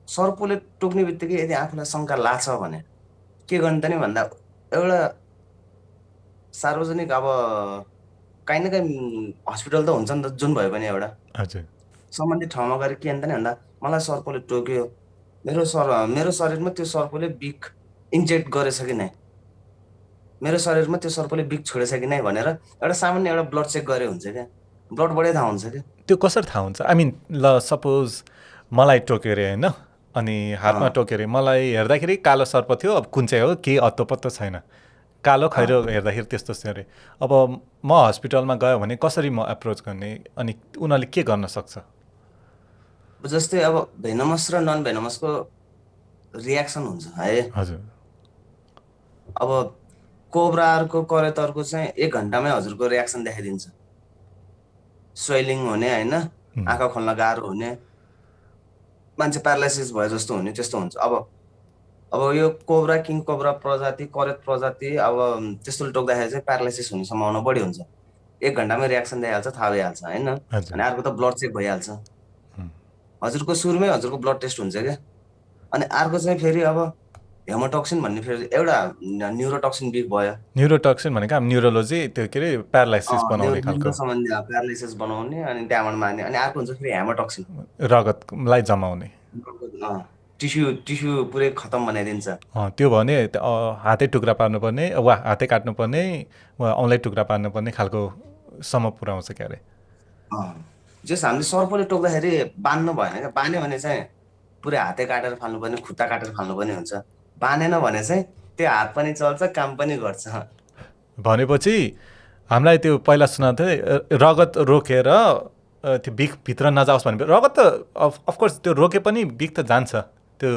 Speaker 1: सर्पले टोक्ने बित्तिकै यदि आफूलाई शङ्का लाग्छ भने के गर्नु त नि भन्दा, एउटा सार्वजनिक अब काहीँ न काहीँ हस्पिटल त हुन्छ नि त, जुन भयो भने एउटा
Speaker 2: हजुर
Speaker 1: सम्बन्धित ठाउँमा गएर के भन्दा नि भन्दा, मलाई सर्पले टोक्यो, मेरो शरीरमा त्यो सर्पले बिख इन्जेक्ट गरेछ कि नै, मेरो शरीरमा त्यो सर्पले बिख छोडेछ कि नै भनेर एउटा सामान्य एउटा ब्लड चेक गरे हुन्छ क्या, ब्लडबाटै थाहा हुन्छ क्या।
Speaker 2: त्यो कसरी थाहा हुन्छ? आई मिन ल सपोज मलाई टोक्यो अरे होइन, अनि हातमा टोक्यो अरे, मलाई हेर्दाखेरि कालो सर्प थियो, अब कुन चाहिँ हो केही अत्तो पत्तो छैन, कालो खैरो हेर्दाखेरि त्यस्तो थियो अरे। अब म हस्पिटलमा गयो भने कसरी म एप्रोच गर्ने, अनि उनीहरूले के गर्न सक्छ?
Speaker 1: जस्तै अब भेनमस र नन भेनमसको रियाक्सन हुन्छ है।
Speaker 2: हजुर
Speaker 1: अब कोब्राहरूको करेतहरूको चाहिँ 1 घन्टामै हजुरको रियाक्सन देखाइदिन्छ, स्वेलिङ हुने होइन, आँखा खोल्न गाह्रो हुने, मान्छे प्यारालाइसिस भयो जस्तो हुने, त्यस्तो हुन्छ। अब यो कोब्रा, किङ कोब्रा प्रजाति, करेत प्रजाति अब त्यस्तोले टोक्दाखेरि चाहिँ प्यारालाइसिस हुने सम्भावना बढी हुन्छ। 1 घन्टामै रियाक्सन देखाइहाल्छ, थाहा भइहाल्छ होइन।
Speaker 2: हजुर
Speaker 1: अनि अर्को त ब्लड चेक भइहाल्छ, हजुरको सुरुमै हजुरको ब्लड टेस्ट हुन्छ क्या। अनि अर्को चाहिँ फेरि अब हेमोटक्सिन भन्ने फेरि एउटा न्युरोटक्सिन बिग भयो,
Speaker 2: न्युरोटक्सिन भनेको अब न्युरोलोजी त्यो के अरे प्यारालाइसिस बनाउने खालको
Speaker 1: न्युरो सम्बन्धी प्यारालाइसिस बनाउने, अनि त्यहाँबाट मार्ने। अनि अर्को हुन्छ फेरि हेमोटक्सिन,
Speaker 2: रगतलाई जमाउने
Speaker 1: टिस्यु पुरै खतम बनाइदिन्छ।
Speaker 2: त्यो भने हातै टुक्रा पार्नुपर्ने वा हातै काट्नुपर्ने वा औँलाई टुक्रा पार्नुपर्ने खालको सम्म पुऱ्याउँछ क्या अरे।
Speaker 1: जस हामीले सर्पले टोक्दाखेरि बान्नु भएन क्या, बान्यो भने चाहिँ पुरै हातै काटेर फाल्नुपर्ने, खुट्टा काटेर फाल्नुपर्ने हुन्छ। बानेन भने चाहिँ त्यो हात पनि चल्छ, काम पनि गर्छ।
Speaker 2: भनेपछि हामीलाई त्यो पहिला सुनाएको थियो रगत रोकेर त्यो बिखभित्र नजाओस् भने, रगत त अफकोर्स त्यो रोके पनि बिख त जान्छ, त्यो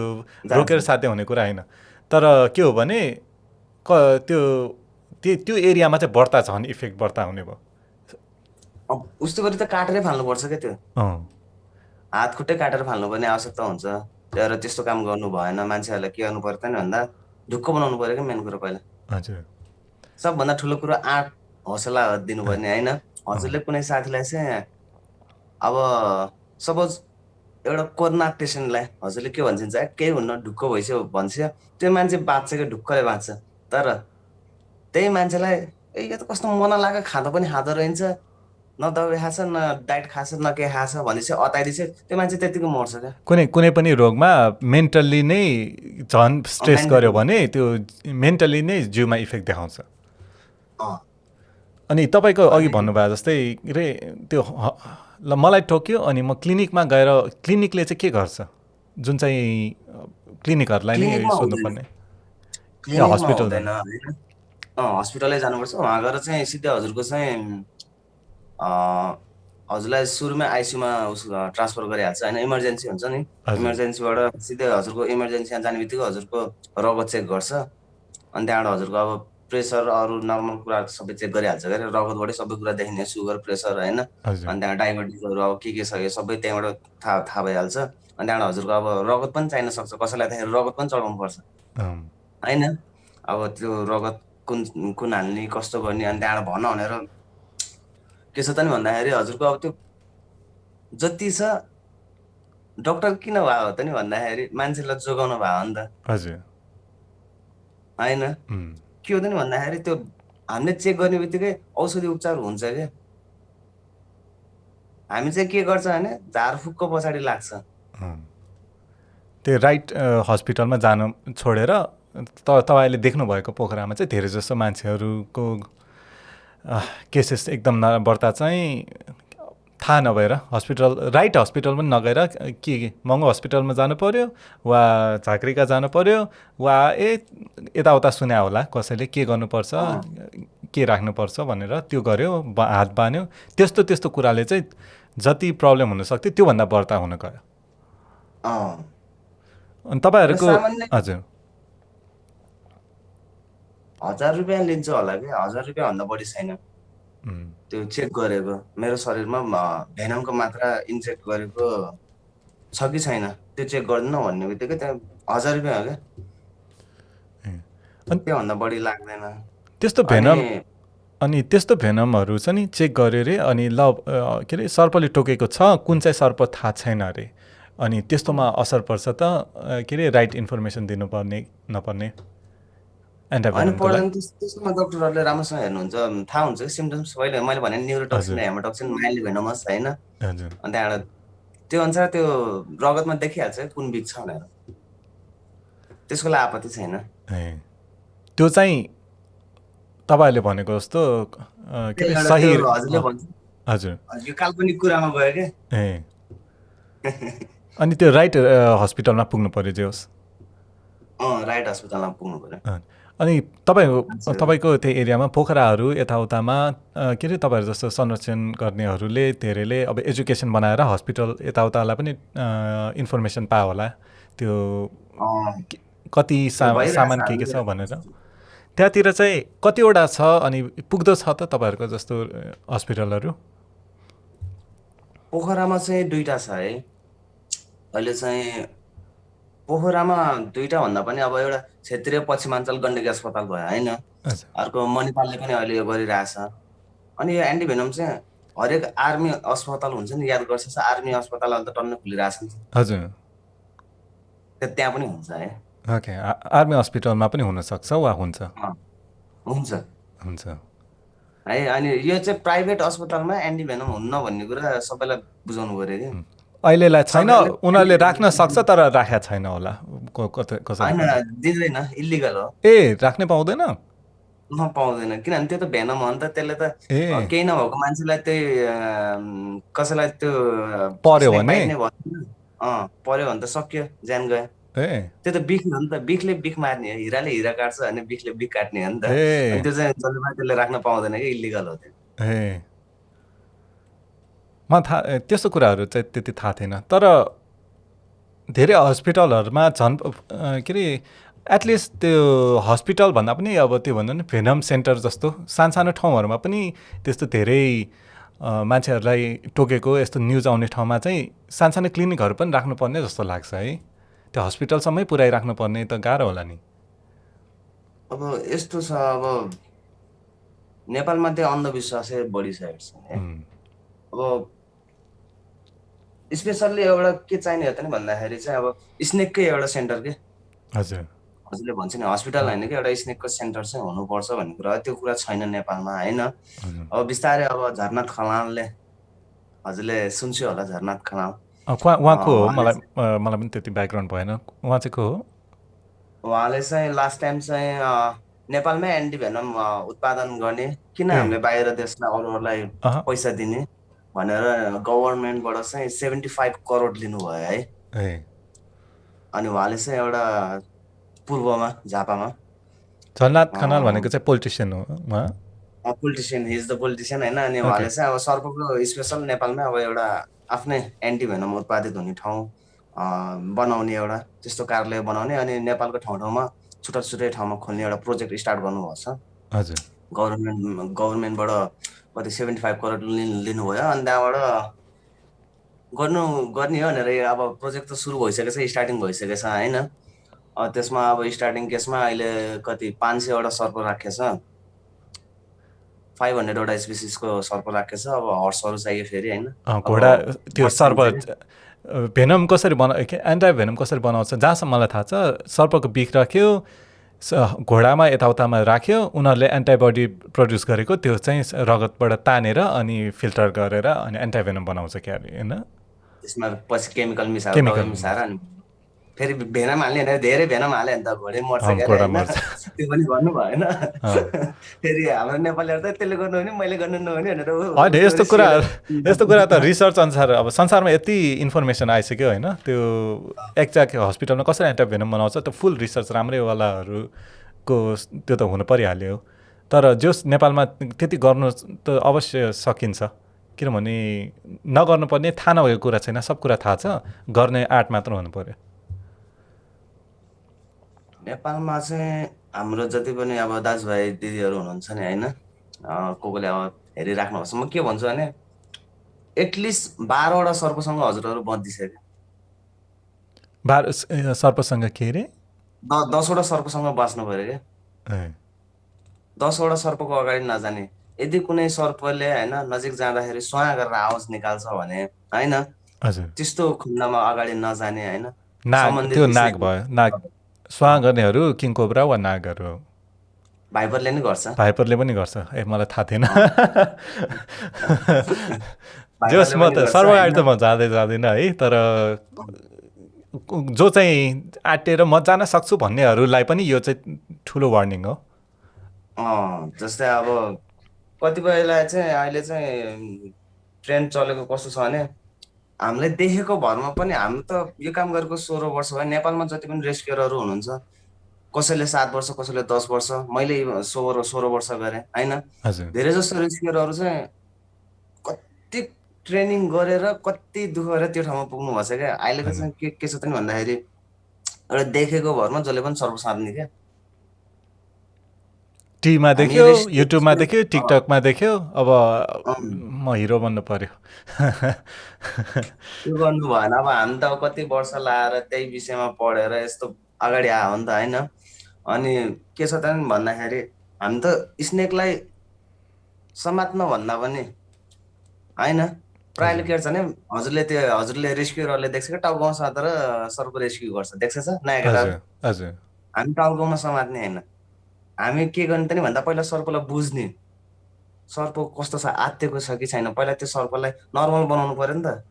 Speaker 2: रोकेर साध्य हुने कुरा होइन। तर के हो भने त्यो एरियामा चाहिँ बढ्ता छ भने इफेक्ट बढ्ता हुने भयो।
Speaker 1: अब उस्तो गरी त काटेरै फाल्नुपर्छ क्या, त्यो हात खुट्टै काटेर फाल्नुपर्ने आवश्यकता हुन्छ। तर त्यस्तो काम गर्नु भएन, मान्छेहरूलाई के गर्नु पर्यो त नि भन्दा ढुक्क बनाउनु पर्यो क्या मेन कुरो पहिला।
Speaker 2: हजुर
Speaker 1: सबभन्दा ठुलो कुरो आँट हौसला दिनुपर्ने होइन। हजुरले कुनै साथीलाई चाहिँ अब सपोज एउटा कोरोना पेसेन्टलाई हजुरले के भन्छिन्छ, केही हुन्न ढुक्क भइसक्यो भन्छ, त्यो मान्छे बाँच्छ क्या, ढुक्कले बाँच्छ। तर त्यही मान्छेलाई यो त कस्तो मना लाग्यो, खाँदा पनि खाँदो रहन्छ, न दबाई खान्छ न डाइट खान्छ न के खान्छ भनेपछि अताइदिन्छ, त्यो मान्छे त्यतिको मर्छ क्या।
Speaker 2: कुनै पनि रोगमा मेन्टल्ली नै झन् स्ट्रेस गर्यो भने त्यो मेन्टल्ली नै जिउमा इफेक्ट देखाउँछ। अनि तपाईँको अघि भन्नुभयो जस्तै रे त्यो ल मलाई टोक्यो अनि म क्लिनिकमा गएर, क्लिनिकले चाहिँ के गर्छ? जुन चाहिँ क्लिनिकहरूलाई नै सोध्नुपर्ने, हस्पिटल
Speaker 1: हस्पिटलै जानुपर्छ। उहाँ गएर चाहिँ सिधै हजुरको चाहिँ हजुरलाई सुरुमै आइसियुमा ट्रान्सफर गरिहाल्छ होइन, इमर्जेन्सी हुन्छ नि, इमर्जेन्सीबाट सिधै हजुरको इमर्जेन्सीमा जाने बित्तिकै हजुरको रगत चेक गर्छ। अनि त्यहाँबाट हजुरको अब प्रेसर अरू नर्मल कुरा सबै चेक गरिहाल्छ क्या रगतबाटै सबै कुरा देखिने सुगर प्रेसर होइन
Speaker 2: हजुर
Speaker 1: अनि त्यहाँ डायबिटिजहरू अब के छ यो सबै त्यहाँबाट थाहा भइहाल्छ अनि त्यहाँबाट हजुरको अब रगत पनि चाहिन सक्छ कसैलाई त रगत पनि चढाउनु पर्छ होइन अब त्यो रगत कुन कुन हाल्ने कस्तो गर्ने अनि त्यहाँबाट भन भनेर के छ त नि भन्दाखेरि हजुरको अब त्यो जति छ डक्टर किन भयो त नि भन्दाखेरि मान्छेलाई जोगाउनु भयो नि त
Speaker 2: हजुर
Speaker 1: होइन के हो त नि भन्दाखेरि त्यो हामीले चेक गर्ने बित्तिकै औषधि उपचार हुन्छ क्या हामी चाहिँ के गर्छ भने झारफुकको पछाडि लाग्छ
Speaker 2: त्यो राइट हस्पिटलमा जान छोडेर तपाईँले देख्नुभएको पोखरामा चाहिँ धेरै जसो मान्छेहरूको केसेस एकदम बढ्ता चाहिँ थाहा नभएर राइट हस्पिटल पनि नगएर के महँगो हस्पिटलमा जानु पर्यो वा झाँक्रीका जानु पर्यो वा यताउता सुन्या होला कसैले के गर्नुपर्छ के राख्नुपर्छ भनेर त्यो गर्यो हात बान्यो त्यस्तो कुराले चाहिँ जति प्रब्लम हुनसक्थ्यो त्योभन्दा बढ्ता हुन गयो अनि तपाईँहरूको हजुर
Speaker 1: 1000 रुपियाँ लिन्छ होला कि 1000 रुपियाँभन्दा बढी छैन त्यो चेक गरेको मेरो शरीरमा भेनमको मात्रा इन्जेक्ट गरेको छ कि छैन त्यो चेक गर्दैन भन्ने बित्तिकै त्यहाँ 1000 रुपियाँ हो क्या त्योभन्दा बढी लाग्दैन
Speaker 2: त्यस्तो भेनम अनि त्यस्तो भेनमहरू छ नि चेक गर्यो अरे अनि ल के अरे सर्पले टोकेको छ कुन चाहिँ सर्प थाहा छैन अरे अनि त्यस्तोमा असर पर्छ त के अरे राइट इन्फर्मेसन दिनुपर्ने नपर्ने
Speaker 1: त्यसमा डक्टरहरूले राम्रोसँग हेर्नुहुन्छ थाहा हुन्छ कि सिम्टम्स पहिला मैले भने न्युरोटक्सिन हेमाटक्सिन माइल्ड भेनमस होइन अनि त्यहाँबाट त्यो अनुसार त्यो रगतमा देखिहाल्छ कुन बिग छ भनेर त्यसको लागि आपत्ति छैन
Speaker 2: त्यो चाहिँ तपाईँहरूले भनेको जस्तो सही हजुर
Speaker 1: यो काल्पनिक कुरामा गयो के
Speaker 2: अनि त्यो राइट हस्पिटलमा पुग्नु पर्यो जे होस्
Speaker 1: राइट हस्पिटलमा पुग्नु पर्यो
Speaker 2: अनि तपाईँको त्यो एरियामा पोखराहरू यताउतामा के अरे तपाईँहरू जस्तो संरक्षण गर्नेहरूले धेरैले अब एजुकेसन बनाएर हस्पिटल यताउतालाई पनि इन्फर्मेसन पायो होला त्यो कति सामान के छ भनेर त्यहाँतिर चाहिँ कतिवटा छ अनि पुग्दो छ त तपाईँहरूको जस्तो हस्पिटलहरू
Speaker 1: पोखरामा चाहिँ 2टा छ है अहिले चाहिँ पोखरामा 2टा भन्दा पनि अब एउटा क्षेत्रीय पश्चिमाञ्चल गण्डकी अस्पताल भयो होइन अर्को मणिपालले पनि अहिले यो गरिरहेछ अनि यो एन्टिभेनम चाहिँ हरेक आर्मी अस्पताल हुन्छ नि याद गर्छ आर्मी अस्पताल अहिले त टन्न खुलिरहेछ नि
Speaker 2: हजुर
Speaker 1: त्यहाँ पनि हुन्छ है
Speaker 2: ओके आर्मी हस्पिटलमा पनि हुनसक्छ वा हुन्छ
Speaker 1: हुन्छ
Speaker 2: हुन्छ
Speaker 1: है अनि यो चाहिँ प्राइभेट अस्पतालमा एन्टिभेनम हुन्न भन्ने कुरा सबैलाई बुझाउनु पर्यो कि
Speaker 2: अहिलेलाई छैन उनीहरूले राख्न सक्छ तर राखेको छैन होला
Speaker 1: होइन दिँदैन इलिगल हो
Speaker 2: राख्नै पाउँदैन
Speaker 1: पाउँदैन किनभने त्यो त भेनम हो नि त त्यसले त केही नभएको मान्छेलाई त्यही कसैलाई त्यो
Speaker 2: पर्यो भने
Speaker 1: पर्यो भने त सक्यो ज्यान गयो त्यो त बिख हो नि त बिखले बिख मार्ने हो हिराले हिरा काट्छ भने बिखले बिख काट्ने हो नि त त्यो चाहिँ त्यसले राख्न पाउँदैन कि इलिगल हो त्यो
Speaker 2: म त्यस्तो कुराहरू चाहिँ त्यति थाहा थिएन तर धेरै हस्पिटलहरूमा झन् के अरे एटलिस्ट त्यो हस्पिटल भन्दा पनि अब त्यो भन्दा नि भेनम सेन्टर जस्तो सानो ठाउँहरूमा पनि त्यस्तो धेरै मान्छेहरूलाई टोकेको यस्तो न्युज आउने ठाउँमा चाहिँ सानो क्लिनिकहरू पनि राख्नुपर्ने जस्तो लाग्छ है त्यो हस्पिटलसम्मै पुऱ्याइराख्नुपर्ने त गाह्रो होला नि
Speaker 1: अब यस्तो छ अब नेपालमा त्यो अन्धविश्वासै बढिसकेको छ अब स्पेसल्ली एउटा के चाहिने हो त नि भन्दाखेरि चाहिँ अब स्नेककै एउटा सेन्टर के हजुरले भन्छ नि हस्पिटल होइन कि एउटा स्नेकको सेन्टर चाहिँ हुनुपर्छ भन्ने कुरा त्यो कुरा छैन नेपालमा होइन अब बिस्तारै अब झरनाथ खनालले हजुरले सुन्छु होला झरनाथ खनाल
Speaker 2: उहाँको हो मलाई पनि त्यति ब्याकग्राउन्ड भएन उहाँ चाहिँ को हो
Speaker 1: उहाँले चाहिँ लास्ट टाइम चाहिँ नेपालमै एन्टिभेनम उत्पादन गर्ने किन हामीले बाहिर देशलाई अरूहरूलाई पैसा दिने भनेर गभर्मेन्टबाट चाहिँ 75 करोड लिनुभयो है अनि उहाँले चाहिँ एउटा पूर्वमा झापामा
Speaker 2: झरनाथ खनाल भनेको चाहिँ पोलिटिसियन हो
Speaker 1: पोलिटिसियन हिज द पोलिटिसियन होइन अनि उहाँले चाहिँ अब सर्पको स्पेसल नेपालमै अब एउटा आफ्नै एन्टिभेनम उत्पादित हुने ठाउँ बनाउने एउटा त्यस्तो कार्यालय बनाउने अनि नेपालको ठाउँ ठाउँमा छुट्टै ठाउँमा खोल्ने एउटा प्रोजेक्ट स्टार्ट गर्नुभएको छ
Speaker 2: हजुर
Speaker 1: गभर्मेन्टबाट कति 75 करोड लिनुभयो अनि त्यहाँबाट गर्ने हो भनेर अब प्रोजेक्ट त सुरु भइसकेको छ, स्टार्टिङ भइसकेको छ होइन। त्यसमा अब स्टार्टिङ केसमा अहिले कति 500वटा सर्प राखेको छ, 500वटा स्पेसिसको सर्प राखेको छ। अब हर्सहरू चाहियो फेरि होइन।
Speaker 2: घोडा त्यो
Speaker 1: हर्स
Speaker 2: सर्प
Speaker 1: चाहिन्छ
Speaker 2: भेनम कसरी एन्टाई भेनम कसरी बनाउँछ जहाँसम्म मलाई थाहा छ, सर्पको बिख राख्यो, घोडामा यताउतामा राख्यो, उनीहरूले एन्टाइबडी प्रड्युस गरेको त्यो चाहिँ रगतबाट तानेर अनि फिल्टर गरेर अनि एन्टाई भेनम बनाउँछ क्या अरे होइन।
Speaker 1: त्यसमा पछि केमिकल मिसाएर दबाई मिसाएर अनि फेरि भेनम हाल्ने होइन, धेरै भेनम हाल्यो भने त घोडै मर्छ क्या
Speaker 2: घोडा
Speaker 1: होइन।
Speaker 2: मर्छ।
Speaker 1: त्यो पनि भन्नु भएन। फेरि हाम्रो नेपालीहरू त त्यसले गर्नु भने मैले गर्नु नहुने भनेर
Speaker 2: होइन यस्तो कुरा त रिसर्च अनुसार अब संसारमा यति इन्फर्मेसन आइसक्यो होइन। त्यो एक्ज्याक्ट हस्पिटलमा कसरी एन्टाई भेनम बनाउँछ त्यो फुल रिसर्च राम्रैवालाहरूको त्यो त हुनु परिहाल्यो। तर जोस् नेपालमा त्यति गर्नु त अवश्य सकिन्छ, किनभने नगर्नुपर्ने थाहा नभएको कुरा छैन, सब कुरा थाहा छ, गर्ने आँट मात्र हुनु पर्यो।
Speaker 1: नेपालमा चाहिँ हाम्रो जति पनि अब दाजुभाइ दिदीहरू हुनुहुन्छ नि होइन, कोले अब हेरिराख्नुहोस्। म के भन्छु भने एटलिस्ट 12वटा सर्पसँग हजुरहरू बन्दिसक्यो।
Speaker 2: 12 सर्पसँग के अरे
Speaker 1: 10वटा सर्पसँग बाँच्नु पऱ्यो क्या। 10वटा सर्पको अगाडि नजाने। यदि कुनै सर्पले होइन नजिक जाँदाखेरि स्वाहा गरेर आवाज निकाल्छ भने होइन, त्यस्तो खण्डमा अगाडि नजाने होइन।
Speaker 2: त्यो नाग भयो, नाग स्वाहा गर्नेहरू किङ कोब्रा वा नागहरू
Speaker 1: भाइपरले नि गर्छ,
Speaker 2: भाइपरले पनि गर्छ। मलाई थाहा थिएन। जस म त सर्वगाडी त म जाँदैन है, तर जो चाहिँ आँटेर म जान सक्छु भन्नेहरूलाई पनि यो चाहिँ ठुलो वार्निङ हो।
Speaker 1: जस्तै अब कतिपयलाई चाहिँ अहिले चाहिँ ट्रेन्ड चलेको कस्तो छ भने हामीले देखेको भरमा पनि हामी त यो काम गरेको 16 वर्ष भयो। नेपालमा जति पनि रेस्क्युरहरू हुनुहुन्छ कसैले 7 वर्ष कसैले 10 वर्ष, मैले 16 वर्ष गरेँ होइन। धेरै जस्तो रेस्क्युरहरू चाहिँ कति ट्रेनिङ गरेर कति दुःख गरेर त्यो ठाउँमा पुग्नु भएको छ क्या। अहिलेको चाहिँ के छ त नि भन्दाखेरि एउटा देखेको भरमा जसले पनि सर्वसाधारण क्या,
Speaker 2: टिभीमा देख्यो, युट्युबमा देख्यो, टिकटकमा देख्यो, अब म हिरो बन्नु पर्यो।
Speaker 1: त्यो गर्नु भएन। अब हामी त कति वर्ष लाएर त्यही विषयमा पढेर यस्तो अगाडि आयो नि त होइन। अनि के छ त भन्दाखेरि हामी त स्नेकलाई समात्न भन्दा पनि होइन, प्रायःले के गर्छ भने हजुरले रेस्क्युररले देख्छ क्या, टाउकोमा समातेर सर्प रेस्क्यु गर्छ, देख्छ नयाँ केटाहरू। हामी टाउकोमा समात्ने होइन, हामी के गर्ने त नि भन्दा पहिला सर्पलाई बुझ्ने, सर्प कस्तो छ, आत्तेको छ कि छैन, पहिला त्यो सर्पलाई नर्मल बनाउनु पर्यो नि त।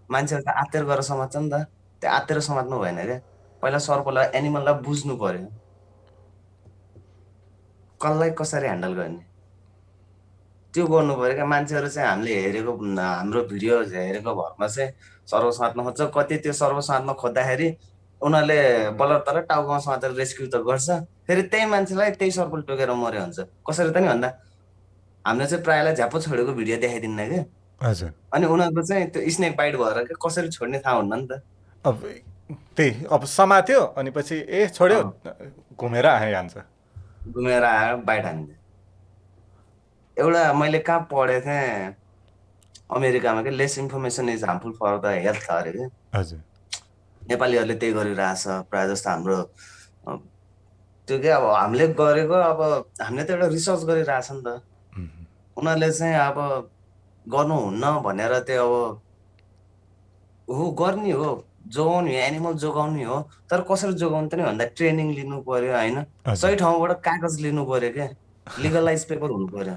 Speaker 1: मान्छेहरू त आत्तेर गरेर समात्छ नि त, त्यो आत्तेर समात्नु भएन क्या। पहिला सर्पलाई एनिमललाई बुझ्नु पर्यो, कसलाई कसरी ह्यान्डल गर्ने त्यो गर्नु पर्यो क्या। मान्छेहरू चाहिँ हामीले हेरेको हाम्रो भिडियो हेरेको भरमा चाहिँ सर्प समात्न खोज्छ। कति त्यो सर्प समात्न खोज्दाखेरि उनीहरूले बलर तर टाउकोमा समातेर रेस्क्यु त गर्छ, फेरि त्यही मान्छेलाई त्यही सर्पले टोकेर मर्यो हुन्छ। कसरी त नि भन्दा हामीले चाहिँ प्रायःलाई झ्याप्पो छोडेको भिडियो देखाइदिन्न क्या। अनि उनीहरूको चाहिँ त्यो स्नेक बाइट भएर क्या कसरी छोड्ने थाहा हुन्न नि त।
Speaker 2: अब त्यही अब समात्यो अनि पछि छोड्यो, घुमेर आइहाल्छ,
Speaker 1: घुमेर आएर बाइट हान्थ्यो। एउटा मैले कहाँ पढेको थिएँ अमेरिकामा क्या, less information is harmful for the health अरे क्या। नेपालीहरूले त्यही गरिरहेछ प्रायः जस्तो। हाम्रो त्यो के अब हामीले गरेको, अब हामीले त एउटा रिसर्च गरिरहेछ नि त। उनीहरूले चाहिँ अब गर्नुहुन्न भनेर त्यो अब हो गर्ने हो, जोगाउने एनिमल जोगाउने हो, तर कसरी जोगाउनु त नि भन्दा ट्रेनिङ लिनु पर्यो होइन, सही ठाउँबाट कागज लिनु पर्यो क्या, लिगलाइज पेपर हुनु पर्यो।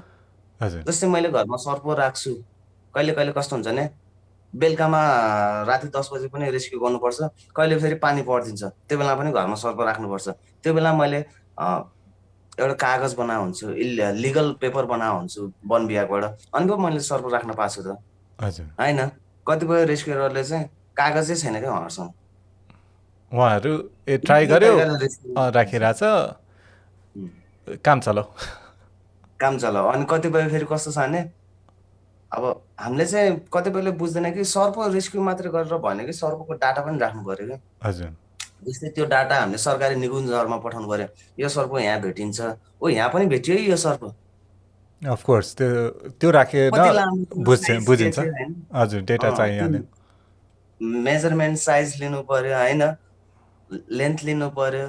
Speaker 1: जस्तै मैले घरमा सर्प राख्छु, कहिले कहिले कस्तो हुन्छ भने बेलुकामा राति 10 बजे पनि रेस्क्यु गर्नुपर्छ, कहिले फेरि पानी परिदिन्छ, त्यो बेला पनि घरमा सर्प राख्नुपर्छ। त्यो बेला मैले एउटा कागज बनाएको हुन्छु, लिगल पेपर बनाएको हुन्छु वन विभागबाट, अनि पो मैले सर्प राख्न पाएको छु त होइन। कतिपय रेस्क्युररले चाहिँ कागजै छैन क्या उहाँहरूसँग,
Speaker 2: उहाँहरू ट्राई गर्यो राखिरहेछ, काम चलाऊ। अनि कतिपय फेरि कस्तो छ भने अब हामीले चाहिँ कतिपयले बुझ्दैन कि सर्प रेस्क्यु मात्रै गरेर भने कि सर्पको डाटा पनि राख्नु पर्यो क्या।
Speaker 1: जस्तै त्यो डाटा हामीले सरकारी निकुञ्जहरूमा पठाउनु पर्यो, यो सर्प यहाँ भेटिन्छ, ओ यहाँ पनि भेटियो है यो सर्प,
Speaker 2: अफकोर्स त्यो राखेर
Speaker 1: कति लामो त्यो साइज के
Speaker 2: बुझिन्छ।
Speaker 1: थियो होइन।
Speaker 2: हजुर, डेटा
Speaker 1: त्यो
Speaker 2: चाहिहाल्यो।
Speaker 1: मेजरमेन्ट साइज लिनु पर्यो होइन, लेन्थ लिनु पर्यो,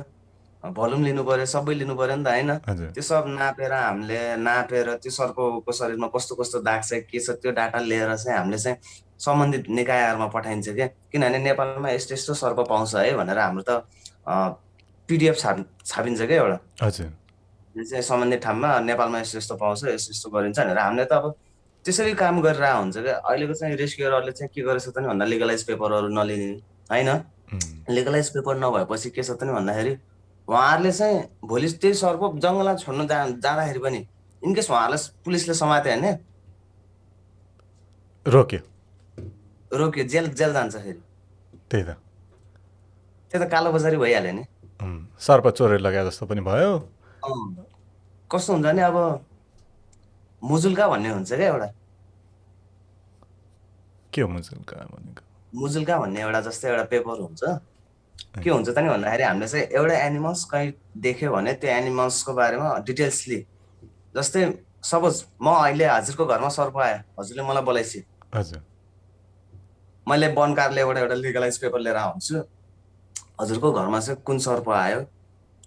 Speaker 1: भोल्युम लिनु पर्यो, सबै लिनु पर्यो नि त होइन।
Speaker 2: हजुर
Speaker 1: त्यो सब नापेर हामीले नापेर त्यो सर्पको शरीरमा कस्तो कस्तो दाग छ के छ त्यो डाटा लिएर चाहिँ हामीले चाहिँ सम्बन्धित निकायहरूमा पठाइन्छ क्या। किनभने नेपालमा यस्तो यस्तो सर्प पाउँछ है भनेर हाम्रो त पिडिएफ छापिन्छ क्या एउटा,
Speaker 2: हजुर
Speaker 1: यो चाहिँ सम्बन्धित ठाउँमा नेपालमा यस्तो यस्तो पाउँछ, यस्तो यस्तो गरिन्छ भनेर। हामीले त अब त्यसरी काम गरिरहेको हुन्छ क्या। अहिलेको चाहिँ रेस्क्युरहरूले चाहिँ के गरेछ त नि भन्दा लिगलाइज पेपरहरू नलिने होइन। लिगलाइज पेपर नभएपछि के छ त नि भन्दाखेरि उहाँहरूले चाहिँ भोलि त्यही सर्प जङ्गलमा छोड्नु जाँदाखेरि पनि इनकेस उहाँहरूलाई पुलिसले समात्यो भने रोक्यो, जेल जेल जान्छ फेरि।
Speaker 2: त्यही त
Speaker 1: त्यो त कालो बजारी भइहाल्यो नि।
Speaker 2: सर्प चोरेर लगाए जस्तो पनि भयो।
Speaker 1: कस्तो हुन्छ नि अब मुजुल्का भन्ने हुन्छ क्या एउटा,
Speaker 2: के हो मुजुल्का भनेको?
Speaker 1: मुजुल्का भन्ने एउटा जस्तै एउटा पेपर हुन्छ। के हुन्छ त नि भन्दाखेरि हामीले चाहिँ एउटा एनिमल्स कहीँ देख्यो भने त्यो एनिमल्सको बारेमा डिटेल्सली, जस्तै सपोज म अहिले हजुरको घरमा सर्प आयो, हजुरले मलाई बोलाइसी,
Speaker 2: हजुर
Speaker 1: मैले वन कार्यालयबाट एउटा लिगलाइज पेपर लिएर आउँछु, हजुरको घरमा चाहिँ कुन सर्प आयो,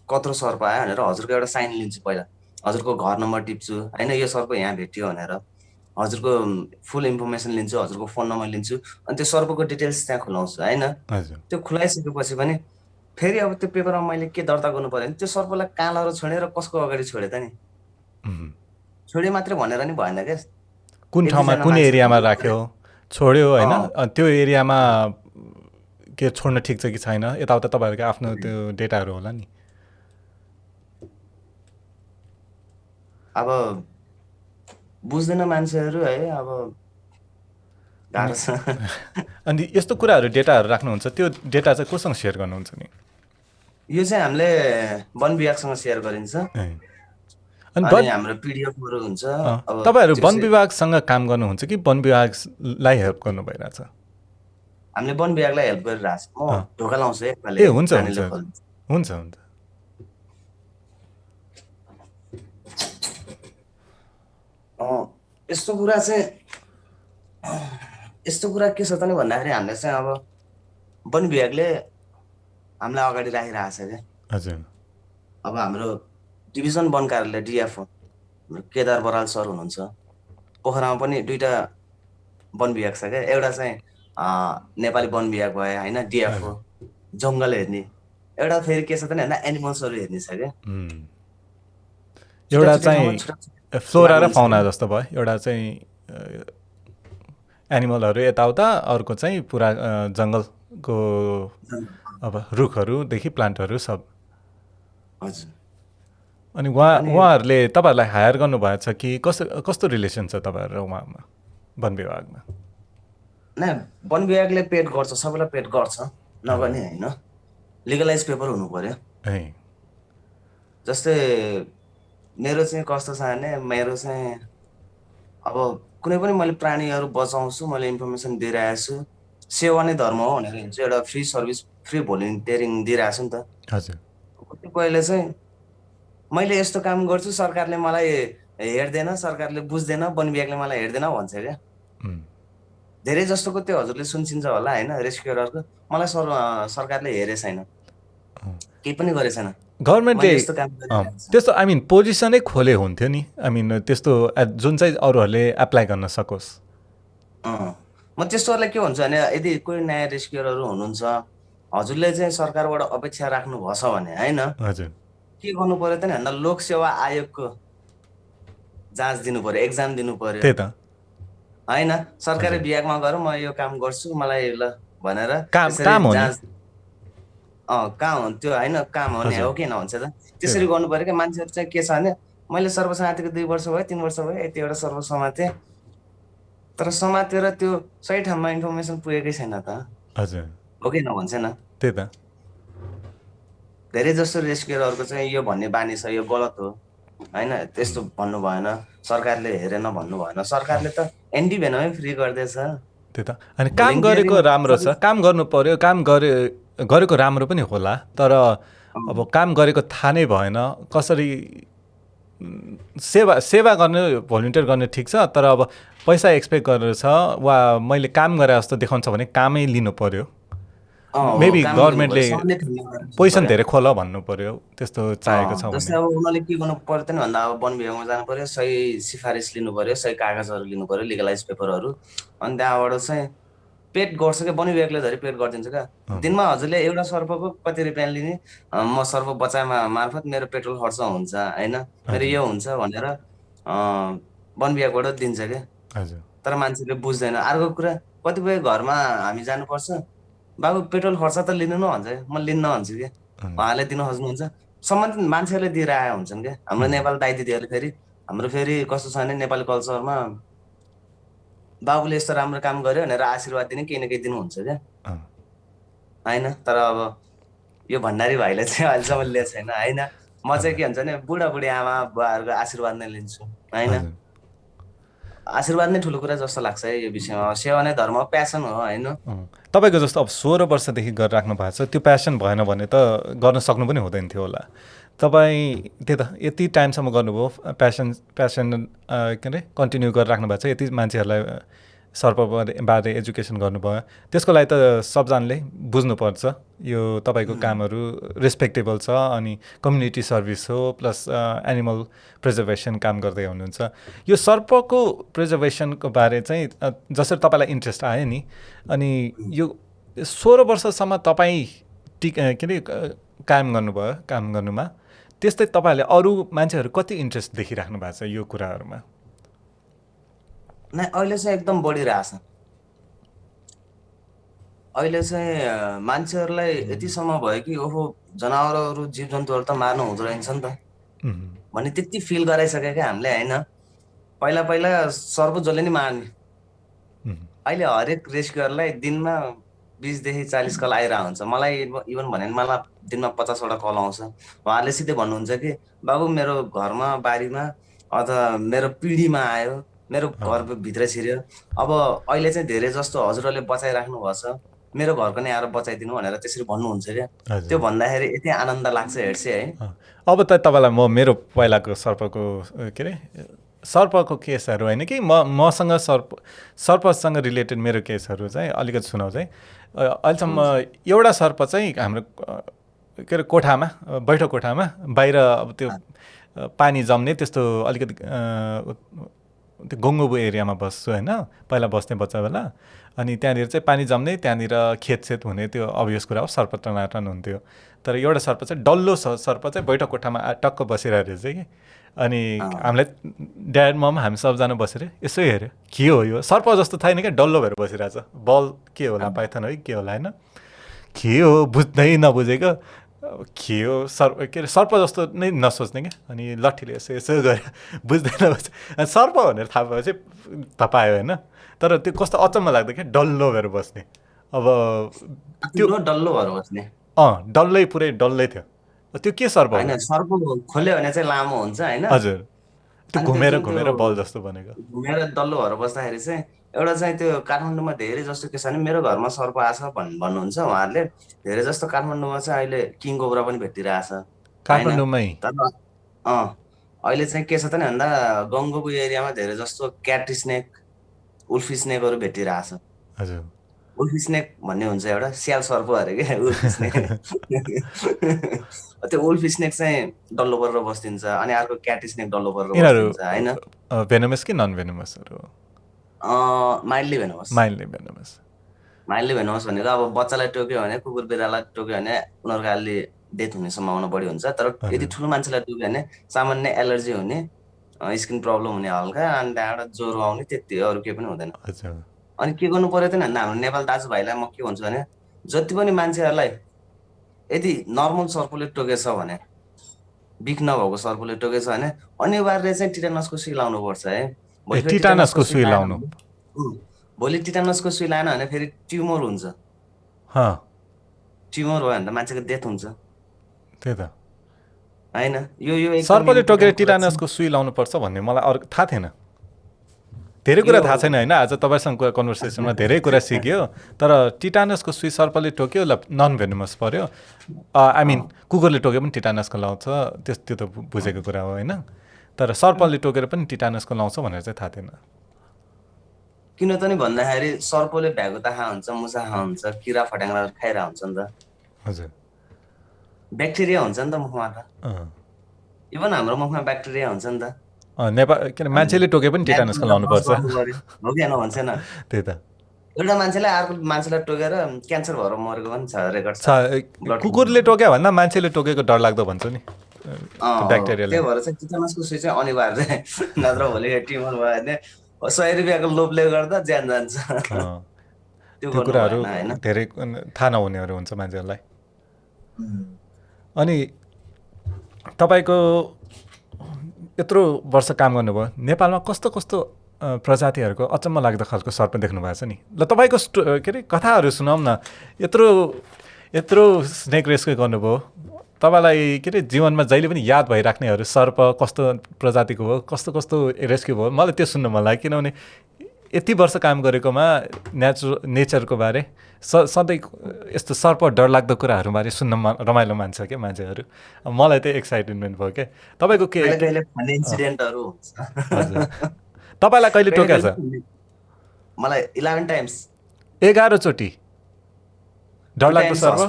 Speaker 1: कत्रो सर्प आयो भनेर हजुरको एउटा साइन लिन्छु पहिला, हजुरको घर नम्बर टिप्छु होइन, यो सर्प यहाँ भेटियो भनेर हजुरको फुल इन्फर्मेसन लिन्छु, हजुरको फोन नम्बर लिन्छु, अनि त्यो सर्पको डिटेल्स त्यहाँ खुलाउँछु होइन। त्यो खुलाइसकेपछि पनि फेरि अब त्यो पेपरमा मैले के दर्ता गर्नु पर्यो भने त्यो सर्पलाई कहाँ लगेर छोडेर कसको अगाडि छोडे त नि, छोडे मात्रै भनेर नि भएन क्या।
Speaker 2: कुन ठाउँमा कुन एरियामा राख्यो छोड्यो होइन, त्यो एरियामा के छोड्न ठिक छ कि छैन, यताउता तपाईँहरूको आफ्नो त्यो डेटाहरू होला नि।
Speaker 1: अब बुझ्दैन मान्छेहरू है, अब गाह्रो छ।
Speaker 2: अनि यस्तो कुराहरू डेटाहरू राख्नुहुन्छ, त्यो डेटा चाहिँ कोसँग सेयर गर्नुहुन्छ नि?
Speaker 1: यो चाहिँ हामीले वन विभागसँग सेयर गरिन्छ,
Speaker 2: अनि
Speaker 1: हाम्रो पिडिएफहरू हुन्छ।
Speaker 2: तपाईँहरू वन विभागसँग काम गर्नुहुन्छ कि वन विभागलाई हेल्प गर्नु भइरहेछ?
Speaker 1: हामीले वन विभागलाई हेल्प गरिरहेछ। म ढोका लाउँछु एकपालि।
Speaker 2: ए हुन्छ हुन्छ हुन्छ हुन्छ।
Speaker 1: यस्तो कुरा के छ त नि भन्दाखेरि हामीले चाहिँ अब वन विभागले हामीलाई अगाडि राखिरहेछ क्या।
Speaker 2: हजुर
Speaker 1: अब हाम्रो डिभिजन वन कार्यालय डिएफओ केदार बराल सर हुनुहुन्छ, पोखरामा पनि 2टा वन विभाग छ क्या। एउटा चाहिँ नेपाली वन विभाग भयो होइन, डिएफओ जङ्गल हेर्ने, एउटा फेरि के छ त नि भन्दा एनिमल्सहरू हेर्ने छ क्या।
Speaker 2: एउटा चाहिँ फ्लोरा र फाउना जस्तो भयो, एउटा चाहिँ एनिमलहरू यताउता, अर्को चाहिँ पुरा जङ्गलको अब रुखहरूदेखि प्लान्टहरू सब।
Speaker 1: हजुर।
Speaker 2: अनि उहाँहरूले तपाईँहरूलाई हायर गर्नुभएको छ कि कस्तो रिलेसन छ तपाईँहरू उहाँमा वन विभागमा?
Speaker 1: न वन विभागले पेड गर्छ, सबैलाई पेड गर्छ, नगर्ने होइन, लिगलाइज पेपर हुनु पर्यो। जस्तै मेरो चाहिँ कस्तो छ भने मेरो चाहिँ अब कुनै पनि मैले प्राणीहरू बचाउँछु, मैले इन्फर्मेसन दिइरहेको छु, सेवा नै धर्म हो भनेर हिँड्छु, एउटा फ्री सर्भिस फ्री भोलिन्टियरिङ दिइरहेको छु नि त।
Speaker 2: हजुर।
Speaker 1: कहिले चाहिँ मैले यस्तो काम गर्छु सरकारले मलाई हेर्दैन, सरकारले बुझ्दैन, वन विभागले मलाई हेर्दैन भन्छ क्या। धेरै जस्तोको त्यो हजुरले सुनिन्छ होला होइन, रेस्क्युररको मलाई सरकारले हेरे छैन, केही पनि गरे छैन।
Speaker 2: गभर्मेन्टले त्यस्तो आई मिन पोजिसनै खोले हुन्थ्यो नि, आई मिन त्यस्तो जुन चाहिँ अरूहरूले एप्लाई गर्न सकोस्।
Speaker 1: म त्यस्तोहरूलाई के भन्छु भने यदि कोही नयाँ रेस्क्युररहरू हुनुहुन्छ, हजुरले चाहिँ सरकारबाट अपेक्षा राख्नु भएछ भने होइन,
Speaker 2: हजुर
Speaker 1: के गर्नु पर्यो त नि भन्दा लोक सेवा आयोगको जाँच दिनु पर्यो, एक्जाम दिनु पर्यो।
Speaker 2: त्यही त
Speaker 1: होइन, सरकारी विभागमा गएर म यो काम गर्छु मलाई ल भनेर
Speaker 2: काम हो नि,
Speaker 1: कहाँ हो त्यो होइन, काम हो नि, हो कि नभन्छ त त्यसरी गर्नु पर्यो क्या। मान्छेहरू चाहिँ के छ भने मैले सर्व समातेको 2 वर्ष भयो 3 वर्ष भयो यति एउटा सर्व समाते, तर समातेर त्यो सही ठाउँमा इन्फर्मेसन पुगेकै छैन त।
Speaker 2: हजुर
Speaker 1: हो कि नभन्छ न।
Speaker 2: त्यही त
Speaker 1: धेरै जस्तो रेस्क्युररहरूको चाहिँ यो भन्ने बानी छ, यो गलत हो होइन, त्यस्तो भन्नु भएन, सरकारले हेरेन भन्नु भएन, सरकारले त एन्टी भेनमै फ्री गर्दैछ।
Speaker 2: त्यही त। अनि काम गरेको राम्रो छ, काम गर्नु पर्यो, काम गरेको राम्रो पनि होला, तर अब काम गरेको थाहा नै भएन कसरी सेवा गर्ने भोलिन्टियर गर्ने ठिक छ, तर अब पैसा एक्सपेक्ट गरेर छ वा मैले काम गरे जस्तो देखाउँछ भने कामै लिनु पर्यो। मेबी गभर्मेन्टले पैसा धेरै खोल भन्नु पर्यो, त्यस्तो चाहेको छ
Speaker 1: जस्तै अब उनीहरूले के गर्नु पर्यो त भन्दा अब वन विभागमा जानु पर्यो, सही सिफारिस लिनु पर्यो, सही कागजहरू लिनु पर्यो, लिगलाइज पेपरहरू, अनि त्यहाँबाट चाहिँ पेड गर्छ क्या, वन विभागले धरि पेड गरिदिन्छ क्या। दिनमा हजुरले एउटा सर्पको कति रुपियाँ लिने, म सर्प बचाइमा मार्फत मेरो पेट्रोल खर्च हुन्छ होइन, मेरो यो हुन्छ भनेर वन विभागबाट दिन्छ क्या। तर मान्छेले बुझ्दैन। अर्को कुरा, कतिपय घरमा हामी जानुपर्छ, बाबु पेट्रोल खर्च त लिनु न भन्छ, म लिन्न भन्छु क्या। उहाँले दिन खोज्नुहुन्छ, सम्बन्धित मान्छेहरूले दिएर आएका हुन्छन् क्या। हाम्रो नेपाल दाइ दिदीहरूले फेरि कस्तो छ भने नेपाली कल्चरमा बाबुले यस्तो राम्रो काम गर्यो भनेर आशीर्वाद दिने केही न केही दिनुहुन्छ क्या होइन। तर अब यो भण्डारी भाइले चाहिँ अहिलेसम्म लिएको छैन होइन। म चाहिँ के हुन्छ भने बुढाबुढी आमा बुवाहरूको आशीर्वाद नै लिन्छु होइन। आशीर्वाद नै ठुलो कुरा जस्तो लाग्छ है यो विषयमा। सेवा नै धर्म, प्यासन हो होइन।
Speaker 2: तपाईँको जस्तो अब 16 वर्षदेखि गरिराख्नु भएको छ, त्यो प्यासन भएन भने त गर्न सक्नु पनि हुँदैन थियो होला। तपाईँ त्यही त यति टाइमसम्म गर्नुभयो, प्यासन के अरे कन्टिन्यू गरिराख्नु भएको छ, यति मान्छेहरूलाई सर्पबारे एजुकेसन गर्नुभयो, त्यसको लागि त सबजनाले बुझ्नुपर्छ यो तपाईँको कामहरू रेस्पेक्टेबल छ, अनि कम्युनिटी सर्भिस हो, प्लस एनिमल प्रिजर्भेसन काम गर्दै हुनुहुन्छ। यो सर्पको प्रिजर्भेसनको बारे चाहिँ जसरी तपाईँलाई इन्ट्रेस्ट आयो नि, अनि यो 16 वर्षसम्म तपाईँ के अरे काम गर्नुभयो, काम गर्नुमा त्यस्तै तपाईँहरूले अरू मान्छेहरू कति इन्ट्रेस्ट देखिराख्नु भएको छ यो कुराहरूमा?
Speaker 1: नै अहिले चाहिँ एकदम बढिरहेछ। अहिले चाहिँ मान्छेहरूलाई यतिसम्म भयो कि ओहो जनावरहरू जीव जन्तुहरू त मार्नु हुँदो रहेछ नि त भन्ने त्यति फिल गराइसक्यो क्या हामीले होइन। पहिला पहिला सर्प जसले नि मार्ने, अहिले हरेक रेस्क्युअरलाई दिनमा 20 देखि 40 कल आइरहेको हुन्छ। मलाई इभन भने मलाई दिनमा 50वटा कल आउँछ। उहाँहरूले सिधै भन्नुहुन्छ कि बाबु मेरो घरमा बारीमा अथवा मेरो पिँढीमा आयो, मेरो घरभित्र छिर्यो, अब अहिले चाहिँ धेरै जस्तो हजुरहरूले बचाइराख्नु भएको छ, मेरो घरको नै आएर बचाइदिनु भनेर त्यसरी भन्नुहुन्छ क्या। त्यो भन्दाखेरि यति आनन्द लाग्छ हेर्छ है।
Speaker 2: अब त तपाईँलाई म मेरो पहिलाको सर्पको के अरे सर्पको केसहरू होइन कि मसँग सर्पसँग रिलेटेड मेरो केसहरू चाहिँ अलिकति सुनाउँछ है। अहिलेसम्म एउटा सर्प चाहिँ हाम्रो के अरे कोठामा, बैठक कोठामा बाहिर अब त्यो पानी जम्ने त्यस्तो अलिकति त्यो गङ्गोबु एरियामा बस्छु होइन, पहिला बस्ने बच्चा बेला। अनि त्यहाँनिर चाहिँ पानी जम्ने, त्यहाँनिर खेतसेत हुने, त्यो अभियस कुरा हो, सर्प टनाटन हुन्थ्यो। तर एउटा सर्प चाहिँ डल्लो सर्प चाहिँ बैठक कोठामा टक्क बसिरहेको रहेछ कि। अनि हामीलाई ड्याड मम हामी सबजना बसेर यसो हेऱ्यो, के हो यो सर्प जस्तो छैन क्या, डल्लो भएर बसिरहेछ, बल के होला, पाइथन हो कि के होला होइन, के हो बुझ्दै नबुझेको, के हो सर्प, के अरे सर्प जस्तो नै नसोच्ने क्या। अनि लट्ठीले यसो यसो गरेर बुझ्दै नबुझ्छ, सर्प भनेर थाहा भएपछि थाहा पायो होइन। तर त्यो कस्तो अचम्म लाग्दो क्या, डल्लो भएर बस्ने। अब
Speaker 1: त्यो डल्लो भएर बस्ने,
Speaker 2: डल्लै पुरै डल्लै थियो। त्यो के सर्प
Speaker 1: होइन? सर्प खोल्यो भने चाहिँ लामो हुन्छ होइन।
Speaker 2: हजुर, त्यो घुमेर घुमेर बल जस्तो बनेको,
Speaker 1: घुमेर डल्लो भएर बस्दाखेरि चाहिँ एउटा चाहिँ त्यो काठमाडौँमा धेरै जस्तो के छ भने मेरो घरमा सर्प आछ भन्नुहुन्छ उहाँहरूले। धेरै जस्तो काठमाडौँमा चाहिँ अहिले किङ कोब्रा पनि भेटिरहेछ
Speaker 2: काठमाडौँमै।
Speaker 1: तर अहिले चाहिँ के छ त नि भन्दा गङ्गोबु एरियामा धेरै जस्तो क्याट स्नेक, उल्फ स्नेकहरू भेटिरहेछ।
Speaker 2: हजुर,
Speaker 1: उल्फ स्नेक भन्ने हुन्छ एउटा स्याल सर्प अरे क्या उल्फ स्नेक। त्यो उल्फ स्नेक चाहिँ डल्लो परेर बस्दिन्छ, अनि अर्को क्याट स्नेक डल्लो परेर बस्दिन्छ होइन।
Speaker 2: भेनमस कि नन भेनमसहरू?
Speaker 1: माइल्डली भेनमस। माइल्डली भेनमस भनेको अब बच्चालाई टोक्यो भने, कुकुर बिरालाई टोक्यो भने उनीहरूको अलि डेथ हुने सम्भावना बढी हुन्छ। तर यदि ठुलो मान्छेलाई टोक्यो भने सामान्य एलर्जी हुने, स्किन प्रब्लम हुने हल्का, अनि त्यहाँबाट ज्वरो आउने, त्यति, अरू केही पनि हुँदैन। अनि के गर्नु पर्यो त भन्दा हाम्रो नेपाल दाजुभाइलाई म के भन्छु भने जति पनि मान्छेहरूलाई यदि नर्मल सर्पले टोकेछ भने, बिख नभएको सर्पले टोकेछ भने अनिवार्य चाहिँ टिटानसको सुई लाउनु पर्छ है।
Speaker 2: टिटानसको सुई लाउनु,
Speaker 1: भोलि टिटानसको सुई लाएन भने फेरि ट्युमर हुन्छ। ट्युमर भयो भने त मान्छेको डेथ हुन्छ।
Speaker 2: त्यही त
Speaker 1: होइन, यो
Speaker 2: सर्पले टोकेर टिटानसको सुई लाउनु पर्छ भन्ने मलाई अरू थाहा थिएन। धेरै कुरा
Speaker 1: यो
Speaker 2: थाहा छैन होइन, आज तपाईँसँग कन्भर्सेसनमा धेरै कुरा सिक्यो। तर टिटानसको सुई सर्पले टोक्यो ल नन भेनमस पर्यो, आई मिन कुकुरले टोक्यो पनि टिटानसको लाउँछ, त्यो त बुझेको कुरा हो होइन। तर सर्पले टोकेर पनि टिटानसको लाउँछ भनेर चाहिँ थाहा थिएन।
Speaker 1: किन त नि भन्दाखेरि सर्पले भ्यागुता खा हुन्छ, मुसा खा हुन्छ, किरा फट्याङ्ग्रा खाइरहेको हुन्छ नि त।
Speaker 2: हजुर,
Speaker 1: ब्याक्टेरिया हुन्छ नि त मुखमा त, इभन हाम्रो मुखमा ब्याक्टेरिया हुन्छ नि त।
Speaker 2: नेपाल किन मान्छेले टोके पनि टिटानसको लाउनु पर्छ,
Speaker 1: हो कि होइन भन्छ न।
Speaker 2: त्यही त।
Speaker 1: एउटा मान्छेलाई अर्को मान्छेलाई टोकेर क्यान्सर भएर मरेको पनि छ, रेकर्ड छ।
Speaker 2: कुकुरले टोक्यो भन्दा मान्छेले टोकेको डर लाग्दो भन्छु नि ब्याक्टेरियाले।
Speaker 1: त्यही भएर चाहिँ टिटानसको सुई चाहिँ अनिवार्य, नत्र भोलि ट्युमर भयो भने 100 रुपियाँको लोभले गर्दा ज्यान जान्छ।
Speaker 2: त्यो कुराहरू धेरै थाहा नहुनेहरू हुन्छ मान्छेहरूलाई। अनि तपाईँको यत्रो वर्ष काम गर्नुभयो, नेपालमा कस्तो कस्तो प्रजातिहरूको अचम्म लाग्दो खालको सर्प देख्नु भएको छ नि? ल तपाईँको के अरे कथाहरू सुनाउँ न। यत्रो स्नेक रेस्क्यु गर्नुभयो, तपाईँलाई के अरे जीवनमा जहिले पनि याद भइराख्नेहरू सर्प कस्तो प्रजातिको हो, कस्तो कस्तो रेस्क्यु भयो, मलाई त्यो सुन्नु मन लाग्यो। किनभने यति वर्ष काम गरेकोमा नेचरको बारे सधैँ यस्तो सर्प डरलाग्दो कुराहरूबारे सुन्न रमाइलो मान्छ क्या मान्छेहरू। मलाई चाहिँ एक्साइटेडमेन्ट भयो क्या। तपाईँको के
Speaker 1: इन्सिडेन्टहरू
Speaker 2: तपाईँलाई कहिले टोकेको छ?
Speaker 1: मलाई 11 टाइम्स,
Speaker 2: 11 चोटि डरलाग्दो सर्प।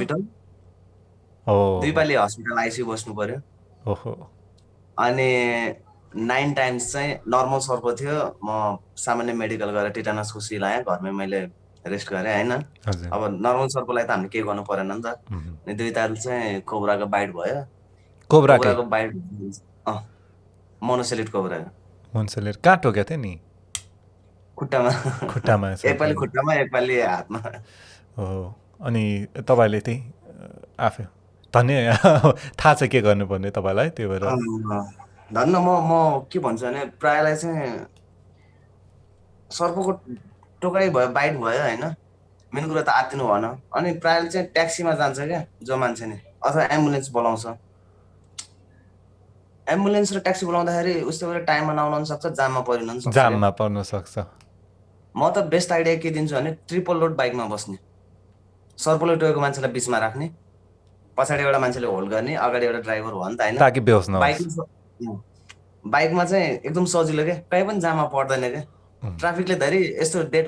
Speaker 1: हो, 2 पालि हस्पिटल आइसियु बस्नु पर्यो।
Speaker 2: ओहो।
Speaker 1: अनि 9 टाइम्स चाहिँ नर्मल सर्प थियो, म सामान्य मेडिकल गएर टिटानसको सुई लाएँ, घरमै मैले रेस्ट गरेँ होइन। अब नर्मल सर्पलाई त हामीले केही गर्नु परेन नि त। अनि 2 ताल चाहिँ कोब्राको बाइट भयो। कोब्राको बाइट मोनोसेलिड कोब्रा।
Speaker 2: मोनोसेलिड कहाँ टोकेको थियो नि?
Speaker 1: खुट्टामा। एक पालि खुट्टामा, एक पालि हातमा।
Speaker 2: हो, अनि तपाईँले त्यही आफै थाहा छ के गर्नुपर्ने तपाईँलाई, त्यो भएर
Speaker 1: धन्न म के भन्छु भने प्रायलाई चाहिँ सर्पको टोकाइ भयो, बाइट भयो होइन, मेन कुरा त आत्तिनु भएन। अनि प्रायले चाहिँ ट्याक्सीमा जान्छ क्या जो मान्छे नि, अथवा एम्बुलेन्स बोलाउँछ। एम्बुलेन्स र ट्याक्सी बोलाउँदाखेरि उस्तो बेला टाइममा नआउन सक्छ, जाममा पर्न सक्छ। म त बेस्ट आइडिया के दिन्छु भने ट्रिपल लोड बाइकमा बस्ने, सर्पले टोकेको मान्छेलाई बिचमा राख्ने, पछाडि एउटा मान्छेले होल्ड गर्ने, अगाडि एउटा ड्राइभर भयो नि त होइन।
Speaker 2: ताकि बेहोस नहोस्।
Speaker 1: बाइकमा चाहिँ एकदम सजिलो क्या, कहीँ पनि जाममा पर्दैन क्या। ट्राफिकले धरि यस्तो डेट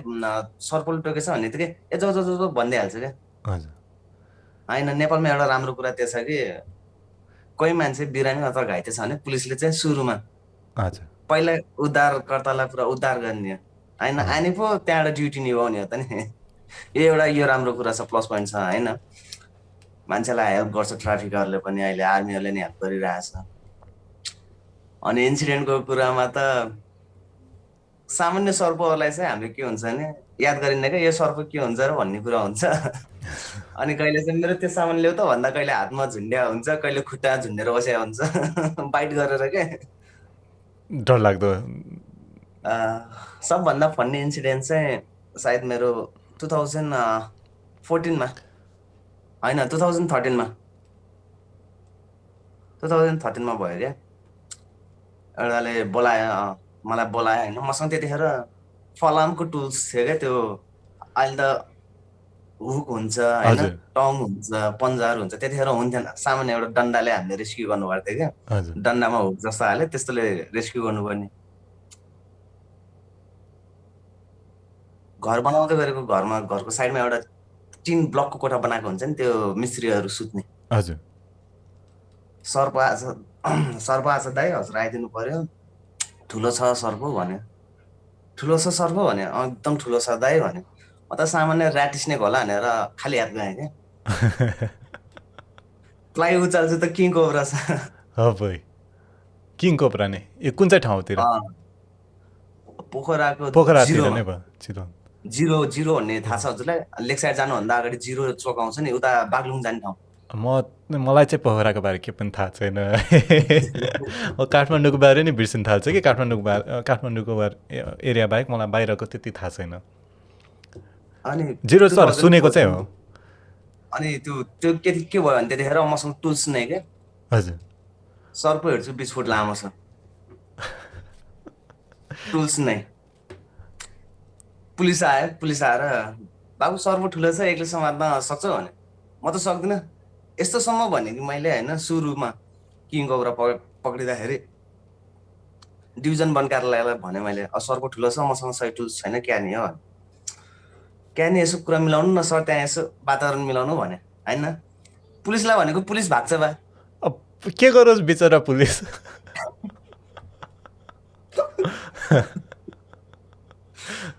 Speaker 1: सर्पले टोकेछ भन्ने त के ए जो जो जो भनिदिइहाल्छ क्या होइन। नेपालमा एउटा राम्रो कुरा त्यो छ कि कोही मान्छे बिरामी अथवा घाइते छ भने पुलिसले चाहिँ सुरुमा पहिला उद्धारकर्तालाई पुरा उद्धार गर्ने होइन, आनी पो त्यहाँबाट ड्युटी निभाउने हो त नि। यो राम्रो कुरा छ, प्लस पोइन्ट छ होइन। मान्छेलाई हेल्प गर्छ ट्राफिकरले पनि, अहिले आर्मीहरूले नि हेल्प गरिरहेछ। अनि इन्सिडेन्टको कुरामा त सामान्य सर्पहरूलाई चाहिँ हामीले के हुन्छ भने याद गरिन्न क्या, यो सर्प के हुन्छ र भन्ने कुरा हुन्छ। अनि कहिले चाहिँ मेरो त्यो सामान ल्याउ त भन्दा कहिले हातमा झुन्ड्या हुन्छ, कहिले खुट्टा झुन्डेर बसेको हुन्छ बाइट गरेर क्या।
Speaker 2: डरलाग्दो
Speaker 1: सबभन्दा फन्नी इन्सिडेन्ट चाहिँ सायद मेरो 2014मा होइन 2013मा भयो क्या। एउटाले मलाई बोलायो होइन, मसँग त्यतिखेर फलामको टुल्स थियो क्या। त्यो अहिले त हुक हुन्छ होइन, टङ हुन्छ, पन्जाहरू हुन्छ, त्यतिखेर हुन्थेन। सामान्य एउटा डन्डाले हामीले रेस्क्यु गर्नु पर्थ्यो क्या, डन्डामा हुक जस्तो हाल्यो त्यस्तोले रेस्क्यु गर्नुपर्ने। घर बनाउँदै गरेको घरको साइडमा एउटा टिन ब्लकको कोठा बनाएको हुन्छ नि, त्यो मिस्त्रीहरू सुत्ने।
Speaker 2: हजुर,
Speaker 1: सर्प आछ दाइ, हजुर आइदिनु पर्यो, ठुलो छ सर्प भन्यो। ठुलो छ सर्प भन्यो, एकदम ठुलो छ दाइ भन्यो। म त सामान्य ऱ्याट स्नेक होला भनेर खाली हात गएँ क्या। प्लाइ उचाल्छु त किङ कोब्रा छ।
Speaker 2: किङ कोब्रा नै कुन चाहिँ ठाउँतिर?
Speaker 1: पोखराको जिरो भन्ने थाहा छ हजुरलाई? लेक साइड जानुभन्दा अगाडि जिरो चोक आउँछ नि, उता बागलुङ जाने ठाउँ।
Speaker 2: मलाई चाहिँ पोखराको बारे के पनि थाहा छैन। काठमाडौँको बारे नै बिर्सिन थाल्छ कि काठमाडौँको एरिया बाहेक मलाई बाहिरको त्यति थाहा छैन।
Speaker 1: अनि
Speaker 2: जिरो सर सुनेको चाहिँ हो।
Speaker 1: अनि त्यो के भयो भने त्यतिखेर मसँग टुल्स नै क्या।
Speaker 2: हजुर,
Speaker 1: सर्प हेर्छु 20 फुट लामो छ, टुल्स नै। पुलिस आएर बाबु सर्प ठुलो छ एक्लै समात्न सक्छौ भने म त सक्दिनँ यस्तोसम्म भने कि मैले होइन सुरुमा किङ कोब्रा पक्रिँदाखेरि डिभिजन वन कार्यालयलाई भने मैले सर्प ठुलो छ मसँग सही टुल्स छैन क्या नि हो क्या नि यसो कुरा मिलाउनु न सर त्यहाँ यसो वातावरण मिलाउनु भने होइन पुलिसलाई भनेको पुलिस भाग्छ बा
Speaker 2: अब के गरोस् बिचरा पुलिस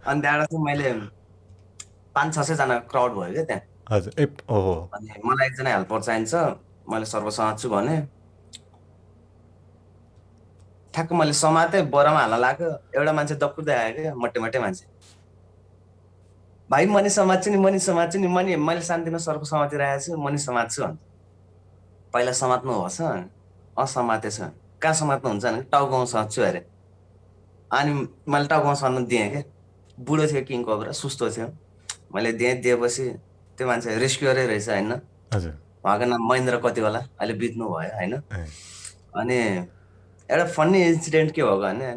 Speaker 1: अनि त्यहाँबाट चाहिँ मैले 500-600 जना क्राउड भयो क्या त्यहाँ
Speaker 2: हजुर ओहो
Speaker 1: अनि मलाई एकजना हेल्पर चाहिन्छ मैले सर्व समात्छु भने ठ्याक्क मैले समातेँ बोरामा हाल्न लाग्यो एउटा मान्छे दपुर्दै आयो क्या मट्टे मान्छे भाइ मनी समात्छु नि मैले शान्तिमा सर्प समातिरहेको छु मनी समात्छु भन्छ पहिला समात्नु पर्छ समातेछ कहाँ समात्नु हुन्छ भने टाउकोमा समात्छु अरे अनि मैले टाउकोमा समात्नु दिएँ क्या बुढो थियो किङ कोब्रा सुस्तो थियो मैले दिएपछि त्यो मान्छे रेस्क्युरै रहेछ होइन
Speaker 2: हजुर
Speaker 1: उहाँको नाम महेन्द्र कति होला अहिले बित्नु भयो होइन अनि एउटा फन्नी इन्सिडेन्ट के भएको भने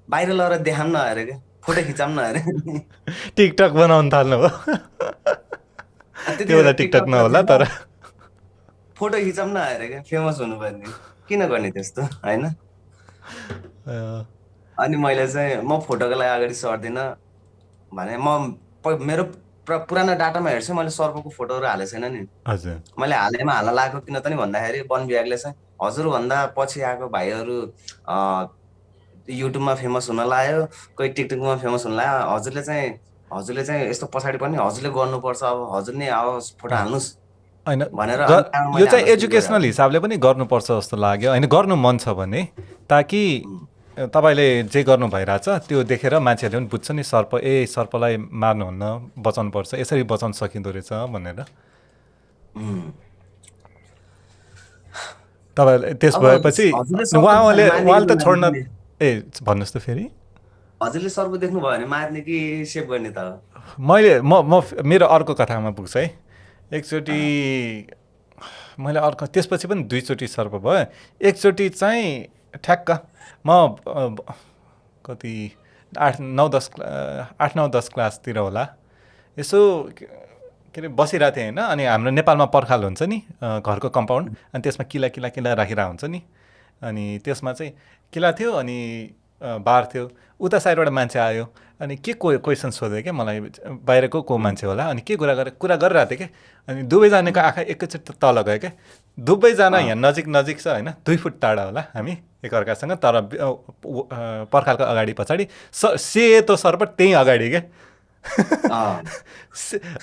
Speaker 1: बाहिर लगेर देखाउँ न अरे क्या फोटो खिचाउँ न अरे
Speaker 2: टिकटक बनाउनु थाल्नु हो त्यो बेला टिकटक नहोला तर
Speaker 1: फोटो खिचाउँ न अरे क्या फेमस हुनुपर्ने किन गर्ने त्यस्तो होइन अनि मैले चाहिँ म फोटोको लागि अगाडि सर्दिनँ भने म मेरो पुरानो डाटामा हेर्छु मैले सर्पको फोटोहरू हालेको छैन नि
Speaker 2: हजुर
Speaker 1: मैले हालैमा हाल्न लागेको किन त नि भन्दाखेरि वन विभागले चाहिँ हजुरभन्दा पछि आएको भाइहरू युट्युबमा फेमस हुन लाग्यो कोही टिकटकमा फेमस हुन लाग्यो हजुरले चाहिँ यस्तो पछाडि पनि हजुरले गर्नुपर्छ अब हजुर नै आओस् फोटो हाल्नुहोस्
Speaker 2: होइन
Speaker 1: भनेर
Speaker 2: यो चाहिँ एजुकेसनल हिसाबले पनि गर्नुपर्छ जस्तो लाग्यो होइन गर्नु मन छ भने ताकि तपाईँले जे गर्नु भइरहेछ त्यो देखेर मान्छेहरूले पनि बुझ्छ नि सर्पलाई मार्नुहुन्न बचाउनुपर्छ यसरी बचाउन सकिँदो रहेछ भनेर तपाईँले त्यस भएपछि उहाँले त छोड्न भन्नुहोस् त फेरि
Speaker 1: हजुरले सर्प देख्नु भयो भने मार्ने कि सेभ गर्ने त
Speaker 2: मैले मेरो अर्को कथामा पुग्छ है एकचोटि मैले अर्को त्यसपछि पनि 2 चोटि सर्प भयो एकचोटि चाहिँ ठ्याक्क म कति 8-9-10 क्लासतिर होला यसो के अरे बसिरहेको थिएँ होइन अनि हाम्रो नेपालमा पर्खाल हुन्छ नि घरको कम्पाउन्ड अनि त्यसमा किला राखिरहेको हुन्छ नि अनि त्यसमा चाहिँ किला थियो अनि बार थियो उता साइडबाट मान्छे आयो अनि के क्वेसन सोध्यो क्या मलाई बाहिरको को मान्छे होला अनि के कुरा गरिरहेको थिएँ क्या अनि दुवैजनाको आँखा एकैचोटि तल गयो क्या दुवैजना यहाँ नजिक छ होइन 2 फुट टाढा होला हामी एकअर्कासँग तर पर्खालको अगाडि पछाडि सेतो सर्प त्यहीँ अगाडि क्या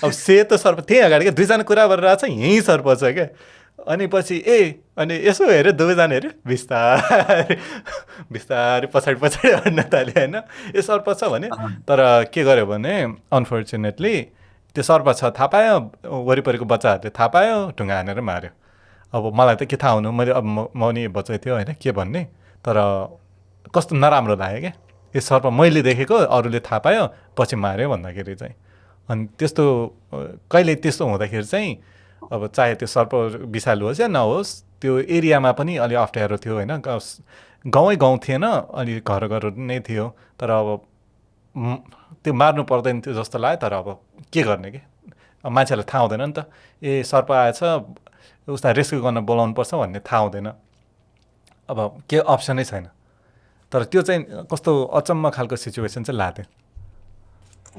Speaker 2: अब सेतो सर्प त्यहीँ अगाडि क्या दुईजना कुरा गरिरहेको छ यहीँ सर्प छ क्या अनि पछि अनि यसो हेऱ्यो दुवैजना हेऱ्यो बिस्तारै पछाडि हट्न थाल्यो होइन यो सर्प छ भने तर के गर्यो भने अनफर्चुनेटली त्यो सर्प छ थाहा पायो वरिपरिको बच्चाहरूले थाहा पायो ढुङ्गा हानेर मार्यो अब मलाई त के थाहा हुनु मैले अब म नि बच्चा थियो होइन के भन्ने तर कस्तो नराम्रो लाग्यो क्या यो सर्प मैले देखेको अरूले थाहा पायो पछि मार्यो भन्दाखेरि चाहिँ अनि त्यस्तो कहिले त्यस्तो हुँदाखेरि चाहिँ अब चाहे त्यो सर्प विषालु होस् या नहोस् त्यो एरियामा पनि अलि अप्ठ्यारो थियो होइन गाउँ थिएन अलि घर नै थियो तर अब त्यो मार्नु पर्दैन थियो जस्तो लाग्यो तर अब के गर्ने कि अब मान्छेहरूलाई थाहा हुँदैन नि त सर्प आएछ उसलाई रेस्क्यु गर्न बोलाउनुपर्छ भन्ने थाहा हुँदैन अब के अप्सनै छैन तर त्यो चाहिँ कस्तो अचम्म खालको सिचुएसन चाहिँ लाग्यो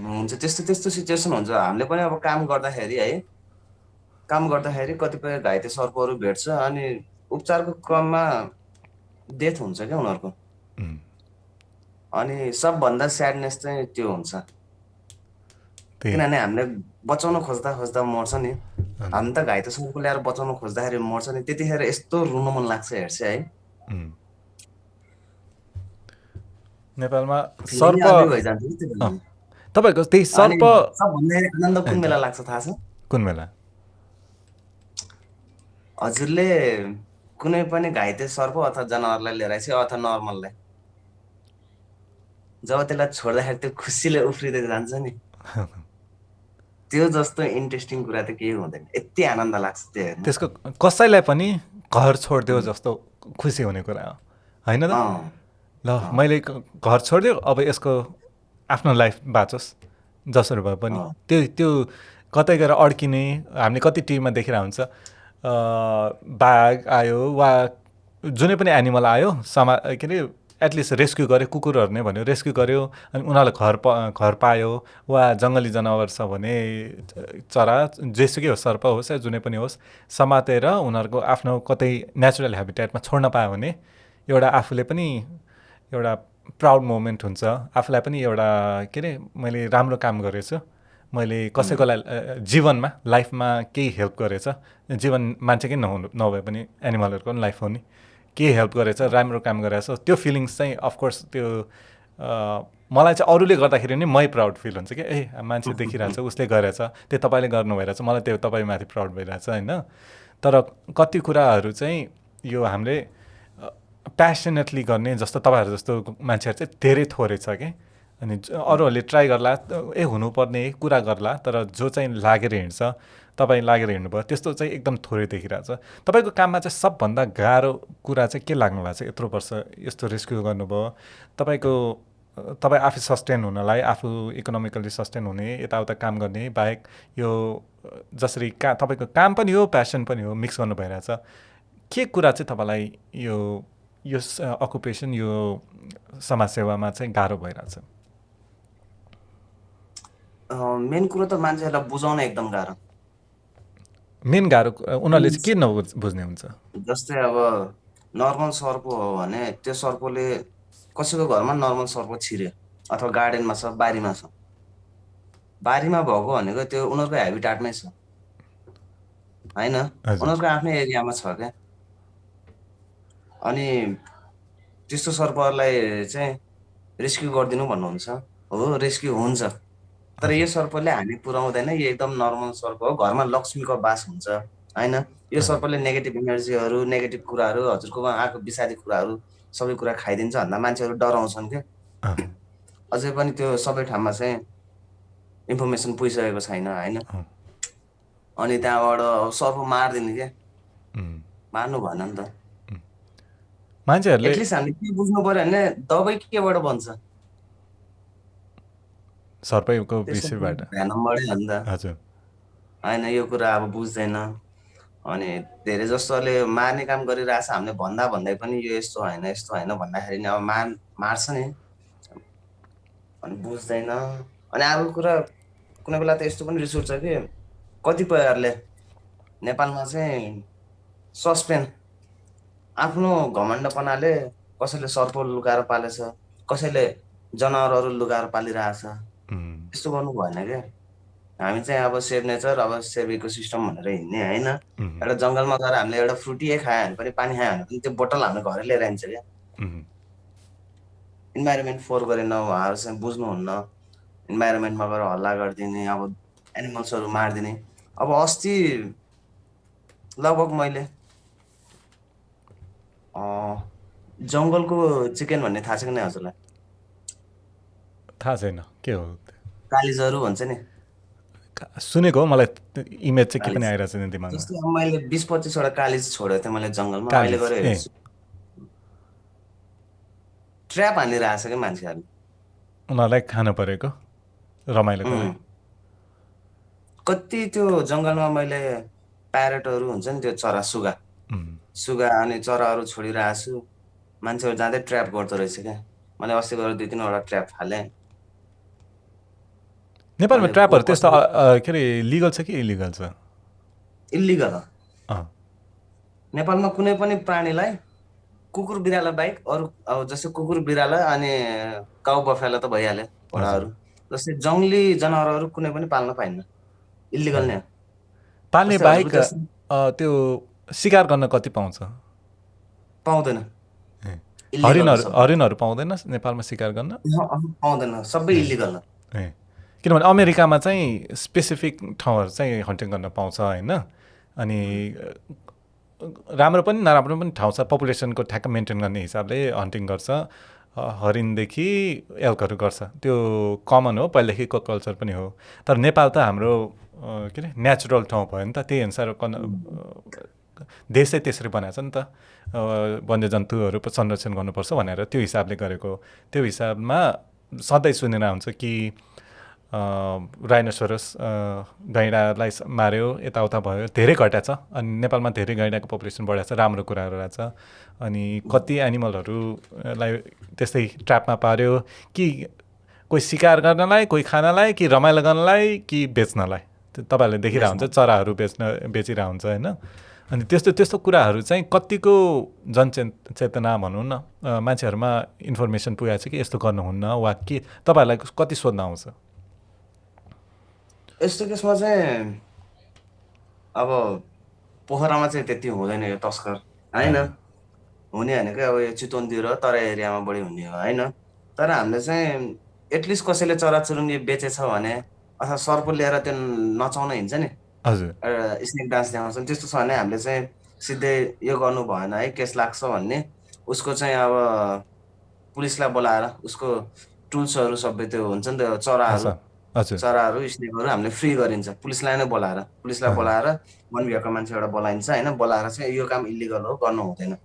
Speaker 1: हुन्छ त्यस्तो सिचुएसन हुन्छ हामीले पनि अब काम गर्दाखेरि कतिपय घाइते सर्पहरू भेट्छ अनि उपचारको क्रममा डेथ हुन्छ क्या उनीहरूको अनि सबभन्दा स्याडनेस चाहिँ त्यो हुन्छ किनभने हामीले बचाउन खोज्दा मर्छ नि हामी त घाइते सर्प ल्याएर बचाउन खोज्दाखेरि मर्छ नि त्यतिखेर यस्तो रुन मन लाग्छ हेर्छ है
Speaker 2: नेपालमा सर्प तपाईँको त्यही सर्प
Speaker 1: सबभन्दा आनन्द कुन बेला लाग्छ थाहा छ
Speaker 2: कुन बेला
Speaker 1: हजुरले कुनै पनि घाइते सर्प अथवा जनावरलाई लिएर आएछ अथवा नर्मललाई जब त्यसलाई छोड्दाखेरि त्यो खुसीले उफ्रिँदै जान्छ नि त्यो जस्तो इन्ट्रेस्टिङ कुरा त केही हुँदैन यति आनन्द लाग्छ त्यो
Speaker 2: त्यसको कसैलाई पनि घर छोडिदियो जस्तो खुसी हुने कुरा हो होइन त ल मैले घर छोडिदियो अब यसको आफ्नो लाइफ बाँचोस् जसरी भए पनि
Speaker 1: अँ,
Speaker 2: त्यो कतै गएर अड्किने हामीले कति टिभीमा देखिरहेको हुन्छ। बाघ आयो वा जुनै पनि एनिमल आयो के अरे एटलिस्ट रेस्क्यु गर्यो, कुकुरहरू नै भन्यो रेस्क्यु गर्यो, अनि उनीहरूलाई घर पायो, वा जङ्गली जनावर छ भने चरा जेसुकै होस्, सर्प होस् या जुनै पनि होस्, समातेर उनीहरूको आफ्नो कतै नेचुरल ह्याबिटेटमा छोड्न पायो भने एउटा आफूले पनि एउटा प्राउड मोमेन्ट हुन्छ, आफूलाई पनि एउटा के अरे मैले राम्रो काम गरेछु, मैले कसैकोलाई जीवनमा लाइफमा केही हेल्प गरेछ, जीवन मान्छेकै नभए पनि एनिमलहरूको पनि लाइफ हो नि, के हेल्प गरेछ, राम्रो काम गरेछ, त्यो फिलिङ्स चाहिँ अफकोर्स त्यो मलाई चाहिँ अरूले गर्दाखेरि नि मै प्राउड फिल हुन्छ कि मान्छे देखिरहेछ उसले गरेछ, त्यो तपाईँले गर्नु भइरहेछ, मलाई त्यो तपाईँमाथि प्राउड भइरहेछ होइन। तर कति कुराहरू चाहिँ यो हामीले प्यासनेटली गर्ने जस्तो तपाईँहरू जस्तो मान्छेहरू चाहिँ धेरै थोरै छ कि, अनि अरूहरूले ट्राई गर्ला हुनुपर्ने कुरा गर्ला, तर जो चाहिँ लागेर हिँड्छ, तपाईँ लागेर हिँड्नुभयो त्यस्तो चाहिँ एकदम थोरै देखिरहेछ। तपाईँको काममा चाहिँ सबभन्दा गाह्रो कुरा चाहिँ के लाग्नु भएको छ? यत्रो वर्ष यस्तो रेस्क्यु गर्नुभयो, तपाईँ आफै सस्टेन हुनलाई, आफू इकोनोमिकली सस्टेन हुने, यताउता काम गर्ने बाहेक यो जसरी तपाईँको काम पनि हो प्यासन पनि हो मिक्स गर्नु भइरहेछ, के कुरा चाहिँ तपाईँलाई यो अकुपेसन यो समाजसेवामा चाहिँ गाह्रो भइरहेछ?
Speaker 1: मेन कुरो त मान्छेहरूलाई बुझाउन एकदम गाह्रो।
Speaker 2: मेन गाह्रो उनीहरूले चाहिँ के नबुझ्ने हुन्छ?
Speaker 1: जस्तै अब नर्मल सर्पो हो भने त्यो सर्पोले कसैको घरमा नर्मल सर्पो छिर्यो अथवा गार्डनमा छ, बारीमा छ, बारीमा भएको भनेको त्यो उनीहरूको हेबिटाटमै छ होइन, उनीहरूको आफ्नै एरियामा छ क्या। अनि त्यस्तो सर्पहरूलाई चाहिँ रेस्क्यु गरिदिनु भन्नुहुन्छ, हो रेस्क्यु हुन्छ, तर यो सर्पले हानि पुर्याउँदैन, यो एकदम नर्मल सर्प हो, घरमा लक्ष्मीको बास हुन्छ होइन। यो सर्पले नेगेटिभ इनर्जीहरू, नेगेटिभ कुराहरू, हजुरकोमा आएको विषादी कुराहरू सबै कुरा खाइदिन्छ भन्दा मान्छेहरू डराउँछन् क्या। अझै पनि त्यो सबै ठाउँमा चाहिँ इन्फर्मेसन पुगिसकेको छैन होइन। अनि त्यहाँबाट सर्प मारिदिने क्या, मार्नु भएन नि त।
Speaker 2: मान्छेहरूले
Speaker 1: एटलिस्ट हामीले के बुझ्नु पर्यो भने दबाई केबाट बन्छ,
Speaker 2: सर्पैको विषयबाट
Speaker 1: भेनमबाटै हो नि त
Speaker 2: हजुर
Speaker 1: होइन। यो कुरा अब बुझ्दैन, अनि धेरै जस्तोले मार्ने काम गरिरहेछ, हामीले भन्दै पनि यो यस्तो होइन भन्दाखेरि नि अब मार्छ नि, अनि बुझ्दैन। अनि अर्को कुरा कुनै बेला त यस्तो पनि रिस उठ्छ कि कतिपयहरूले नेपालमा चाहिँ सस्पेन्ड आफ्नो घमण्डपनाले कसैले सर्प लुकाएर पालेछ, कसैले जनावरहरू लुकाएर पालिरहेछ, त्यस्तो गर्नु भएन क्या। हामी चाहिँ अब सेभ नेचर, अब सेभ इकोसिस्टम भनेर हिँड्ने होइन। एउटा जङ्गलमा गएर हामीले एउटा फ्रुटी खायो भने पनि, पानी खायो भने पनि त्यो बोतल हामीले घरै लिएर आइन्छ क्या। इन्भाइरोमेन्ट फोहोर गरेन उहाँहरू चाहिँ बुझ्नुहुन्न, इन्भाइरोमेन्टमा गएर हल्ला गरिदिने, अब एनिमल्सहरू मारिदिने। अब अस्ति लगभग मैले जङ्गलको चिकन भन्ने थाहा छ कि नै हजुरलाई?
Speaker 2: थाहा छैन के हो?
Speaker 1: कालिजहरू भन्छ नि,
Speaker 2: सुनेको हो, मलाई इमेज चाहिँ के पनि आइरहेको छैन दिमागमा।
Speaker 1: जस्तै अब मैले 20-25 वटा कालिज छोडेको थिएँ मैले जङ्गलमा, अहिले गएर हेर्छु ट्र्याप हानिरहेछ क्या मान्छेहरूले,
Speaker 2: उनीहरूलाई खानु परेको रमाइलो गरे।
Speaker 1: कति त्यो जङ्गलमा मैले प्यारेटहरू हुन्छ नि, त्यो चरा सुगा अनि चराहरू छोडिरहेको छु, मान्छेहरू जाँदै ट्र्याप गर्दो रहेछ क्या। मैले अस्ति गएर 2-3 वटा ट्र्याप फालेँ।
Speaker 2: नेपालमा ट्र्यापहरू त्यस्तो के अरे लिगल छ कि इलिगल छ?
Speaker 1: इलिगल हो। नेपालमा कुनै पनि प्राणीलाई, कुकुर बिरालो बाहेक अरू, अब जस्तै कुकुर बिरालो अनि काउ बफेलो त भइहाल्यो वडाहरू, जस्तै जङ्गली जनावरहरू कुनै पनि पाल्न पाइन्न, इलिगल नै हो।
Speaker 2: पाल्ने बाहेक त्यो शिकार गर्न कति पाउँछ?
Speaker 1: पाउँदैन।
Speaker 2: हरिणहरू पाउँदैन नेपालमा शिकार गर्न?
Speaker 1: पाउँदैन, सबै इलिगल हो।
Speaker 2: किनभने अमेरिकामा चाहिँ स्पेसिफिक ठाउँहरू चाहिँ हन्टिङ गर्न पाउँछ होइन। अनि राम्रो पनि नराम्रो पनि ठाउँ छ, पपुलेसनको ठ्याक्क मेन्टेन गर्ने हिसाबले हन्टिङ गर्छ, हरिणदेखि एल्कहरू गर्छ, त्यो कमन हो, पहिलेदेखिको कल्चर पनि हो। तर नेपाल त हाम्रो के अरे नेचुरल ठाउँ भयो नि त, त्यही अनुसार देशै त्यसरी बनाएको छ नि त, वन्यजन्तुहरू संरक्षण गर्नुपर्छ भनेर त्यो हिसाबले गरेको। त्यो हिसाबमा सधैँ सुनेर हुन्छ कि राइनोसोरस गैँडालाई मार्यो, यताउता भयो, धेरै घटेको छ। अनि नेपालमा धेरै गैँडाको पपुलेसन बढेको छ, राम्रो कुराहरू रहेछ। अनि कति एनिमलहरूलाई त्यस्तै ट्र्यापमा पार्यो, कि कोही शिकार गर्नलाई, कोही खानलाई, कि रमाइलो गर्नलाई, कि बेच्नलाई। तपाईँहरूले देखिरहेको हुन्छ चराहरू बेचिरहेको हुन्छ होइन। अनि त्यस्तो कुराहरू चाहिँ कतिको जनचेतना भनौँ न मान्छेहरूमा इन्फर्मेसन पुगेको छ कि यस्तो गर्नुहुन्न, वा के तपाईँहरूलाई कति सोध्न आउँछ?
Speaker 1: यस्तो केसमा चाहिँ अब पोखरामा चाहिँ त्यति हुँदैन यो तस्कर होइन, हुने भनेकै अब यो चितवनतिर तराई एरियामा बढी हुने हो होइन। तर हामीले चाहिँ एटलिस्ट कसैले चराचुरुङ्गी बेचेछ भने अथवा सर्प लिएर त्यो नचाउन हिँड्छ नि,
Speaker 2: हजुर,
Speaker 1: स्नेक डान्स देखाउँछन्, त्यस्तो छ भने हामीले चाहिँ सिधै यो गर्नु भएन है, केस लाग्छ भन्ने उसको चाहिँ अब पुलिसलाई बोलाएर उसको टुल्सहरू सबै त्यो हुन्छ नि त चराहरू स्नेकहरू हामीले फ्री गरिन्छ। पुलिसलाई नै बोलाएर वन विभागको मान्छे एउटा बोलाइन्छ होइन, बोलाएर चाहिँ यो काम इलिगल हो, गर्नु हुँदैन।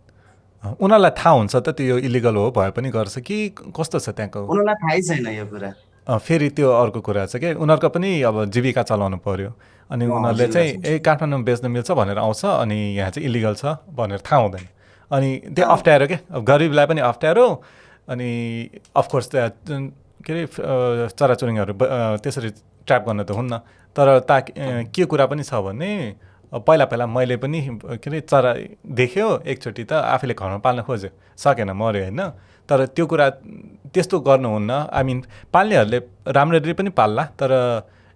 Speaker 2: उनीहरूलाई थाहा हुन्छ त त्यो इलिगल हो भए पनि गर्छ कि कस्तो छ त्यहाँको?
Speaker 1: उनीहरूलाई थाहै छैन यो कुरा।
Speaker 2: फेरि त्यो अर्को कुरा छ कि उनीहरूको पनि अब जीविका चलाउनु पर्यो। अनि उनीहरूले चाहिँ काठमाडौँमा बेच्न मिल्छ भनेर आउँछ, अनि यहाँ चाहिँ इलिगल छ भनेर थाहा हुँदैन। अनि त्यो अप्ठ्यारो के, अब गरिबलाई पनि अप्ठ्यारो। अनि अफकोर्स के अरे चराचुरुङ्गीहरू त्यसरी ट्र्याप गर्न त हुन्न। तर के कुरा पनि छ भने पहिला मैले पनि के अरे चरा देख्यो एकचोटि, त आफूले घरमा पाल्न खोज्यो, सकेन, मऱ्यो होइन। तर त्यो कुरा त्यस्तो गर्नुहुन्न। आई मिन पाल्नेहरूले राम्ररी पनि पाल्ला, तर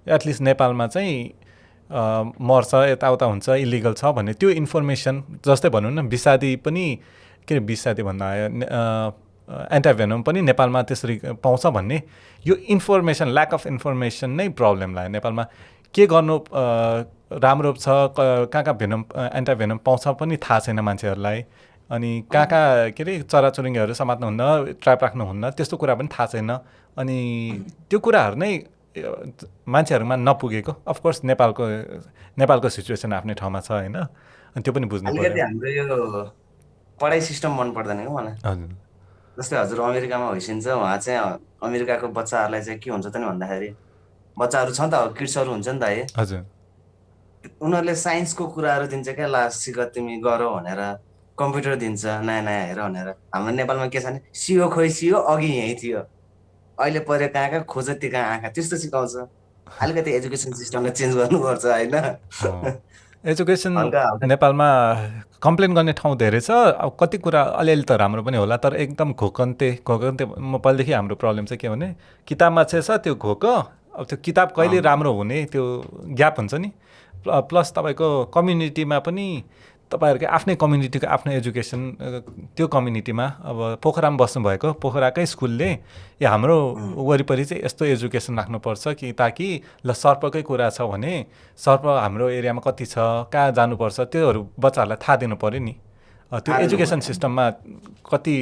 Speaker 2: एटलिस्ट नेपालमा चाहिँ मर्छ, यताउता हुन्छ, इलिगल छ भन्ने त्यो इन्फर्मेसन, जस्तै भनौँ न विषादी पनि, के अरे विषादी भन्दा आयो एन्टाभेनम पनि नेपालमा त्यसरी पाउँछ भन्ने यो इन्फर्मेसन, ल्याक अफ इन्फर्मेसन नै प्रब्लम लाग्यो नेपालमा। के गर्नु राम्रो छ, कहाँ भेनम एन्टाभेनम पाउँछ पनि थाहा छैन मान्छेहरूलाई। अनि कहाँ के अरे चराचुरुङ्गीहरू समात्नुहुन्न, ट्र्याप राख्नुहुन्न, त्यस्तो कुरा पनि थाहा छैन। अनि त्यो कुराहरू नै मान्छेहरूमा नपुगेको। अफकोर्स नेपालको सिचुएसन आफ्नै ठाउँमा छ होइन, अनि त्यो पनि बुझ्नु पर्यो।
Speaker 1: हाम्रो यो पढाइ सिस्टम मन पर्दैन कि मलाई।
Speaker 2: हजुर,
Speaker 1: जस्तै हजुर अमेरिकामा होइसिन्छ, उहाँ चाहिँ अमेरिकाको बच्चाहरूलाई चाहिँ के हुन्छ त नि भन्दाखेरि, बच्चाहरू छ नि त, किड्सहरू हुन्छ नि त है,
Speaker 2: हजुर,
Speaker 1: उनीहरूले साइन्सको कुराहरू दिन्छ क्या, ला सिक तिमी गर भनेर, कम्प्युटर दिन्छ नयाँ नयाँ हेर भनेर। हाम्रो नेपालमा के छ भने सियो खोइ सियो अघि यहीँ थियो, अहिले पऱ्यो कहाँ खोज त्यो कहाँ आँखा, त्यस्तो सिकाउँछ। अलिकति एजुकेसन सिस्टमलाई चेन्ज गर्नुपर्छ होइन।
Speaker 2: एजुकेसन नेपालमा कम्प्लेन गर्ने ठाउँ धेरै छ। अब कति कुरा अलिअलि त राम्रो पनि होला, तर एकदम घोकन्ते म पहिलेदेखि हाम्रो प्रब्लम चाहिँ के भने किताबमा चाहिँ छ त्यो घोक, अब त्यो किताब कहिले राम्रो हुने त्यो ग्याप हुन्छ नि। प्लस तपाईँको कम्युनिटीमा पनि तपाईँहरूको आफ्नै कम्युनिटीको आफ्नो एजुकेसन, त्यो कम्युनिटीमा अब पोखरामा बस्नुभएको पोखराकै स्कुलले यो हाम्रो वरिपरि चाहिँ यस्तो एजुकेसन राख्नुपर्छ कि ताकि ल सर्पकै कुरा छ भने सर्प हाम्रो एरियामा कति छ, कहाँ जानुपर्छ, त्योहरू बच्चाहरूलाई थाहा दिनु पऱ्यो नि। त्यो एजुकेसन सिस्टममा कति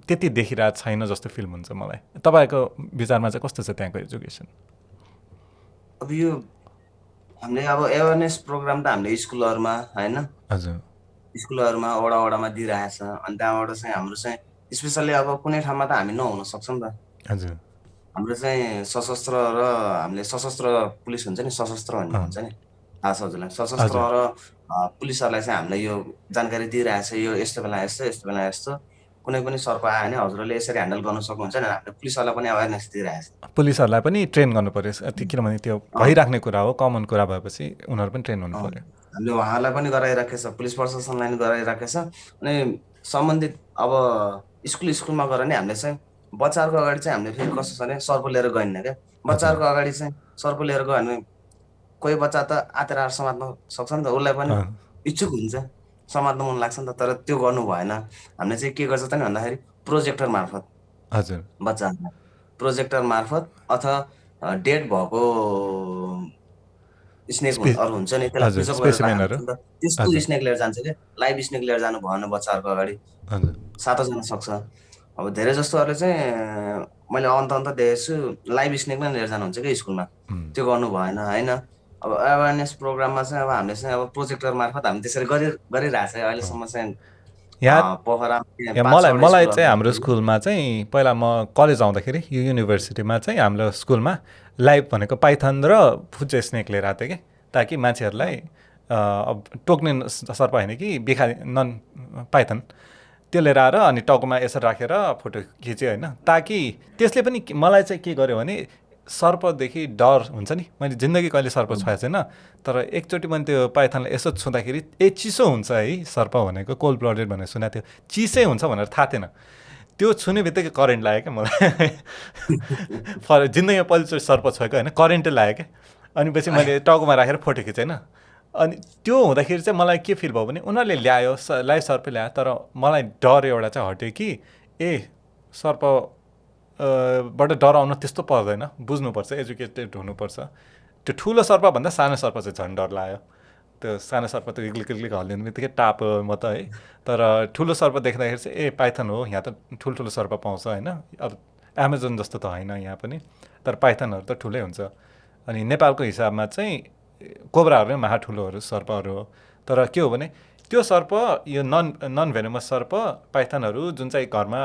Speaker 2: त्यति देखिरहेको छैन जस्तो फिल हुन्छ मलाई। तपाईँको विचारमा चाहिँ कस्तो छ त्यहाँको एजुकेसन?
Speaker 1: अब यो हामीले अब एवेरनेस प्रोग्राम त हामीले स्कुलहरूमा होइन,
Speaker 2: हजुर,
Speaker 1: स्कुलहरूमा वडामा दिइरहेछ। अनि त्यहाँबाट चाहिँ हाम्रो चाहिँ स्पेसल्ली अब कुनै ठाउँमा त हामी नहुन सक्छ नि त।
Speaker 2: हजुर,
Speaker 1: हाम्रो चाहिँ सशस्त्र र हामीले सशस्त्र पुलिस हुन्छ नि, सशस्त्र भन्ने हुन्छ नि, थाहा छ हजुरलाई? सशस्त्र र पुलिसहरूलाई चाहिँ हामीलाई यो जानकारी दिइरहेछ, यो यस्तो बेला यस्तो, यस्तो बेला यस्तो, कुनै पनि सर्प आयो भने हजुरहरूले यसरी ह्यान्डल गर्नु सक्नुहुन्छ नि। हामीले पुलिसहरूलाई पनि अवेरनेस दिइरहेछ।
Speaker 2: पुलिसहरूलाई पनि ट्रेन गर्नु पर्यो, किनभने त्यो भइराख्ने कुरा हो, कमन कुरा भएपछि उनीहरू पनि ट्रेन हुनु पर्यो।
Speaker 1: हामीले उहाँहरूलाई पनि गराइराखेको छ, पुलिस प्रशासनलाई पनि गराइराखेको छ। अनि सम्बन्धित अब स्कुलमा गएर नि हामीले चाहिँ बच्चाहरूको अगाडि चाहिँ हामीले फेरि कस्तो छ भने सर्प लिएर गइन्न क्या। बच्चाहरूको अगाडि चाहिँ सर्प लिएर गयो भने कोही बच्चा त आतेर समात्न सक्छ नि त, उसलाई पनि इच्छुक हुन्छ, समात्न मन लाग्छ नि त। तर त्यो गर्नु भएन। हामीले चाहिँ के गर्छ त नि भन्दाखेरि प्रोजेक्टर मार्फत,
Speaker 2: हजुर,
Speaker 1: बच्चाहरूलाई प्रोजेक्टर मार्फत अथवा डेड भएको स्नेकहरू हुन्छ नि, त्यसलाई प्रिजर्भ गरेर त्यस्तो स्नेक लिएर जान्छ क्या। लाइभ स्नेक लिएर जानु भएन बच्चाहरूको अगाडि, सातो जान सक्छ। अब धेरै जस्तोहरूले चाहिँ मैले अन्त देखेको छु लाइभ स्नेक नै लिएर जानुहुन्छ क्या स्कुलमा, त्यो गर्नु भएन होइन। अब अवेरनेस प्रोग्राममा चाहिँ अब हामीले चाहिँ अब प्रोजेक्टर मार्फत हामी त्यसरी गरिरहेछ अहिलेसम्म चाहिँ
Speaker 2: यहाँ
Speaker 1: पोखरामा
Speaker 2: यहाँ
Speaker 1: 5 वटा
Speaker 2: मलाई चाहिँ हाम्रो
Speaker 1: स्कुलहरू।
Speaker 2: स्कुलमा चाहिँ पहिला म कलेज आउँदाखेरि यो युनिभर्सिटीमा चाहिँ हाम्रो स्कुलमा लाइभ भनेको पाइथन र फुच्चे स्नेक लिएर आएको थियो कि ताकि मान्छेहरूलाई अब टोक्ने सर्प होइन कि बिखारी नन पाइथन त्यो लिएर आएर अनि टाउकोमा यसरी राखेर फोटो खिच्यो होइन, ताकि त्यसले पनि मलाई चाहिँ के गर्यो भने सर्पदेखि डर हुन्छ नि, मैले जिन्दगी कहिले सर्प छुएको छैन, तर एकचोटि मैले त्यो पाइथनलाई यसो छुँदाखेरि चिसो हुन्छ है सर्प भनेको, कोल्ड ब्लडेड भनेर सुनेको थियो, चिसै हुन्छ भनेर थाहा थिएन। त्यो छुने बित्तिकै करेन्ट लाग्यो क्या मलाई जिन्दगीमा पहिलोचोटि सर्प छोएको होइन, करेन्टै लाग्यो क्या। अनि पछि मैले टाउकोमा राखेर फोटो खिचेँ होइन। अनि त्यो हुँदाखेरि चाहिँ मलाई के फिल भयो भने उनीहरूले ल्यायो लाइभ सर्पै ल्यायो, तर मलाई डर एउटा चाहिँ हट्यो कि सर्प बाट डराउन त्यस्तो पर्दैन, बुझ्नुपर्छ, एजुकेटेड हुनुपर्छ। त्यो ठुलो सर्पभन्दा सानो सर्प चाहिँ झन् डर लाग्यो। त्यो सानो सर्प त क्लिक हल्लिने बित्तिकै टाप म त है, तर ठुलो सर्प देख्दाखेरि चाहिँ पाइथन हो, यहाँ त ठुल्ठुलो सर्प पाउँछ होइन। अब एमाजोन जस्तो त होइन यहाँ पनि, तर पाइथनहरू त ठुलै हुन्छ। अनि नेपालको हिसाबमा चाहिँ कोब्राहरू नै महा ठुलोहरू सर्पहरू हो। तर के हो भने त्यो सर्प यो नन भेनमस सर्प पाइथनहरू जुन चाहिँ घरमा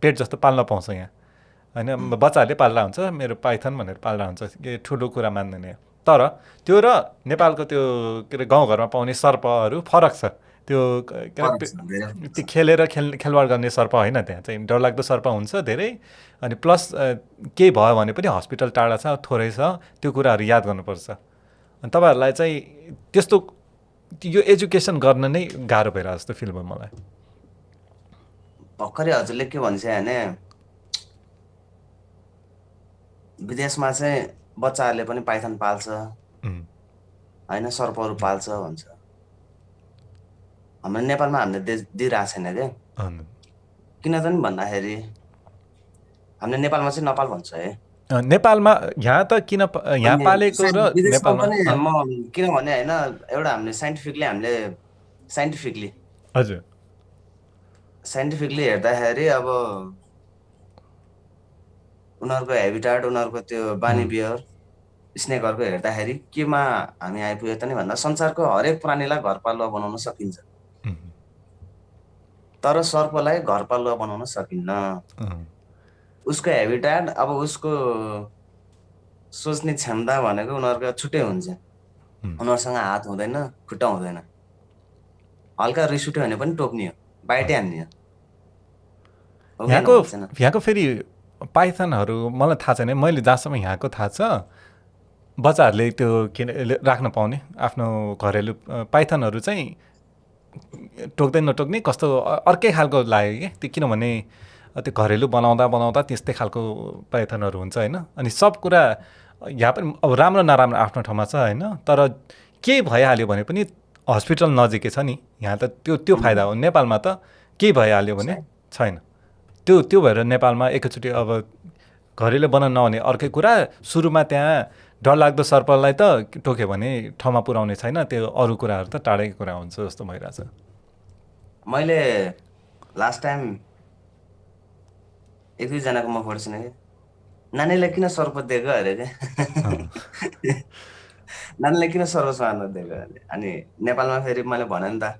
Speaker 2: पेट जस्तो पाल्न पाउँछ यहाँ होइन, बच्चाहरूले पाल्दा हुन्छ, मेरो पाइथन भनेर पाल्दा हुन्छ, यो ठुलो कुरा मान्दैन। तर त्यो र नेपालको त्यो के अरे गाउँघरमा पाउने सर्पहरू फरक छ। त्यो के अरे त्यो खेलेर खेलवाड गर्ने सर्प होइन, त्यहाँ चाहिँ डरलाग्दो सर्प हुन्छ धेरै। अनि प्लस केही भयो भने पनि हस्पिटल टाढा छ, थोरै छ, त्यो कुराहरू याद गर्नुपर्छ। अनि तपाईँहरूलाई चाहिँ त्यस्तो यो एजुकेसन गर्न नै गाह्रो भइरहेको जस्तो फिल भयो मलाई।
Speaker 1: भर्खरै हजुरले के भन्छ भने विदेशमा चाहिँ बच्चाहरूले पनि पाइथन पाल्छ होइन, सर्पहरू पाल्छ भन्छ। हाम्रो नेपालमा हामीले दिइरहेको छैन क्या। किन त नि भन्दाखेरि हामीले नेपालमा चाहिँ नेपाल भन्छ है,
Speaker 2: नेपालमा यहाँ त किन यहाँ पालेको र
Speaker 1: विदेशमा
Speaker 2: नेपालमा
Speaker 1: पनि किनभने होइन एउटा हामीले साइन्टिफिकली
Speaker 2: हजुर
Speaker 1: हेर्दाखेरि अब उनीहरूको हेबिटाट, उनीहरूको त्यो बानी बिहेयर स्नेकहरूको हेर्दाखेरि केमा हामी आइपुग्यो त नि भन्दा संसारको हरेक प्राणीलाई घरपालुवा बनाउन सकिन्छ, तर सर्पलाई घरपालुवा बनाउन सकिन्न। उसको हेबिटाट अब उसको सोच्ने क्षमता भनेको उनीहरूको छुट्टै हुन्छ। उनीहरूसँग हात हुँदैन, खुट्टा हुँदैन, हल्का रिस उठ्यो भने पनि टोक्ने हो, बाइटै हान्ने हो।
Speaker 2: यहाँको फेरि पाइथनहरू मलाई थाहा छैन, मैले जहाँसम्म यहाँको थाहा छ बच्चाहरूले त्यो के राख्न पाउने आफ्नो घरेलु पाइथनहरू चाहिँ टोक्दै नटोक्ने कस्तो अर्कै खालको लाग्यो कि त्यो, किनभने त्यो घरेलु बनाउँदा त्यस्तै खालको पाइथनहरू हुन्छ होइन। अनि सब कुरा यहाँ पनि अब राम्रो नराम्रो आफ्नो ठाउँमा छ होइन, तर केही भइहाल्यो भने पनि हस्पिटल नजिकै छ नि, यहाँ त त्यो फाइदा हो। नेपालमा त केही भइहाल्यो भने छैन। त्यो भएर नेपालमा एकैचोटि अब घरेलु बनाउन नहुने अर्कै कुरा, सुरुमा त्यहाँ डरलाग्दो सर्पलाई त टोक्यो भने ठाउँमा पुर्याउने छैन, त्यो अरू कुराहरू त टाढैको कुरा हुन्छ जस्तो भइरहेछ।
Speaker 1: मैले लास्ट टाइम एक दुईजनाको म पढ्छु कि नानीलाई किन सर्प दिएको अरे क्या नानीलाई किन सर्प सुहार्न दिएको अरे। अनि नेपालमा फेरि मैले भने नि त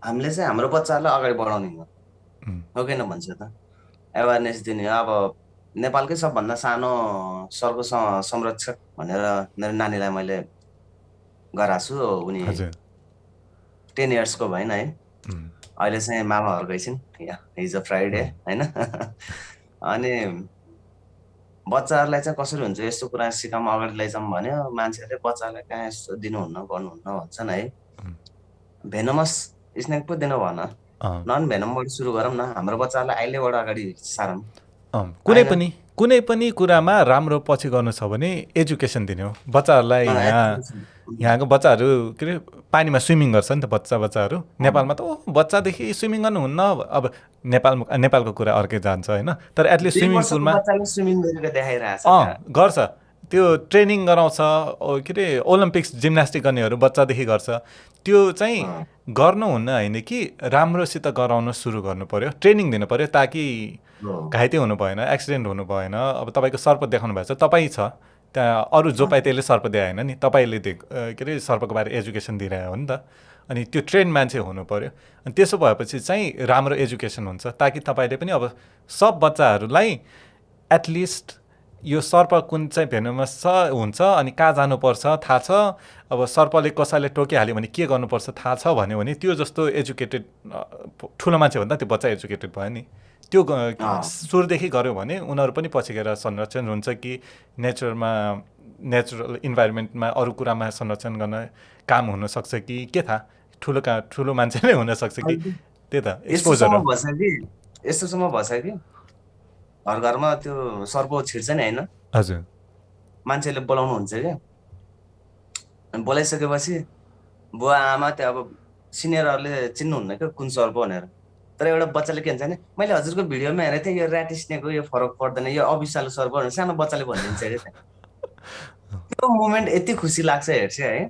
Speaker 1: हामीले चाहिँ हाम्रो बच्चाहरूलाई अगाडि बढाउने हो किन भन्छ त, एवेरनेस दिने। अब नेपालकै सबभन्दा सानो सर्प संरक्षक भनेर मेरो नानीलाई मैले गराएको छु। उनी 10 इयर्सको भएन है, अहिले चाहिँ मामाहरूकै छिन्, हिजो फ्राइडे होइन। अनि बच्चाहरूलाई चाहिँ कसरी हुन्छ यस्तो कुरा सिकाउँ अगाडि लैजाउँ भन्यो, मान्छेहरूले बच्चाहरूलाई कहाँ यस्तो दिनुहुन्न गर्नुहुन्न भन्छन् है। भेनमस स्नेक पो दिनु भन, नन भेनमबाट सुरु गरौँ न, हाम्रो बच्चाहरूलाई अहिलेबाट अगाडि सारौँ।
Speaker 2: कुनै पनि कुरामा राम्रो पछि गर्नु छ भने एजुकेसन दिने हो बच्चाहरूलाई। यहाँको बच्चाहरू के अरे पानीमा स्विमिङ गर्छ नि त बच्चाहरू, नेपालमा त बच्चादेखि स्विमिङ गर्नुहुन्न। अब नेपालको कुरा अर्कै जान्छ होइन, तर एटलिस्ट स्विमिङ पुलमा गर्छ, त्यो ट्रेनिङ गराउँछ। के अरे ओलम्पिक्स जिम्नास्टिक गर्नेहरू बच्चादेखि गर्छ। त्यो चाहिँ गर्नुहुन्न होइन कि राम्रोसित गराउन सुरु गर्नु पर्यो, ट्रेनिङ दिनु पर्यो, ताकि घाइते हुनु भएन, एक्सिडेन्ट हुनु भएन। अब तपाईँको सर्प देखाउनु भएको छ, तपाईँ छ त्यहाँ, अरू जो पाए त्यसले सर्प दिए होइन नि, तपाईँले के अरे सर्पको बारे एजुकेसन दिइरह्यो हो नि त। अनि त्यो ट्रेन मान्छे हुनु पर्यो। अनि त्यसो भएपछि चाहिँ राम्रो एजुकेसन हुन्छ, ताकि तपाईँले पनि अब सब बच्चाहरूलाई एटलिस्ट यो सर्प कुन चाहिँ भेनोमस हुन्छ अनि कहाँ जानुपर्छ थाहा छ, अब सर्पले कसैले टोकिहाल्यो भने के गर्नुपर्छ थाहा छ भन्यो भने त्यो जस्तो एजुकेटेड ठुलो मान्छे भन्दा त्यो बच्चा एजुकेटेड भयो नि। त्यो सुरुदेखि गऱ्यो भने उनीहरू पनि पछि गएर संरक्षण हुन्छ कि नेचुरल इन्भाइरोमेन्टमा अरू कुरामा संरक्षण गर्न काम हुनसक्छ कि के थाहा, ठुलो मान्छे नै हुनसक्छ कि। त्यही त एक्सपोजर
Speaker 1: यस्तोसम्म भएछ कि घर घरमा त्यो सर्प छिर्छ नि होइन,
Speaker 2: हजुर
Speaker 1: मान्छेले बोलाउनु हुन्छ क्या। बोलाइसकेपछि बुवा आमा त्यो अब सिनियरहरूले चिन्नुहुन्न क्या कुन सर्प भनेर। तर एउटा बच्चाले के भन्छ भने मैले हजुरको भिडियोमा हेरेको थिएँ यो ऱ्याट स्नेक हो, यो फरक पर्दैन, यो अविषालु सर्प भनेर सानो बच्चाले भनिदिन्छ क्या। त्यो मोमेन्ट यति खुसी लाग्छ हेर्छ है,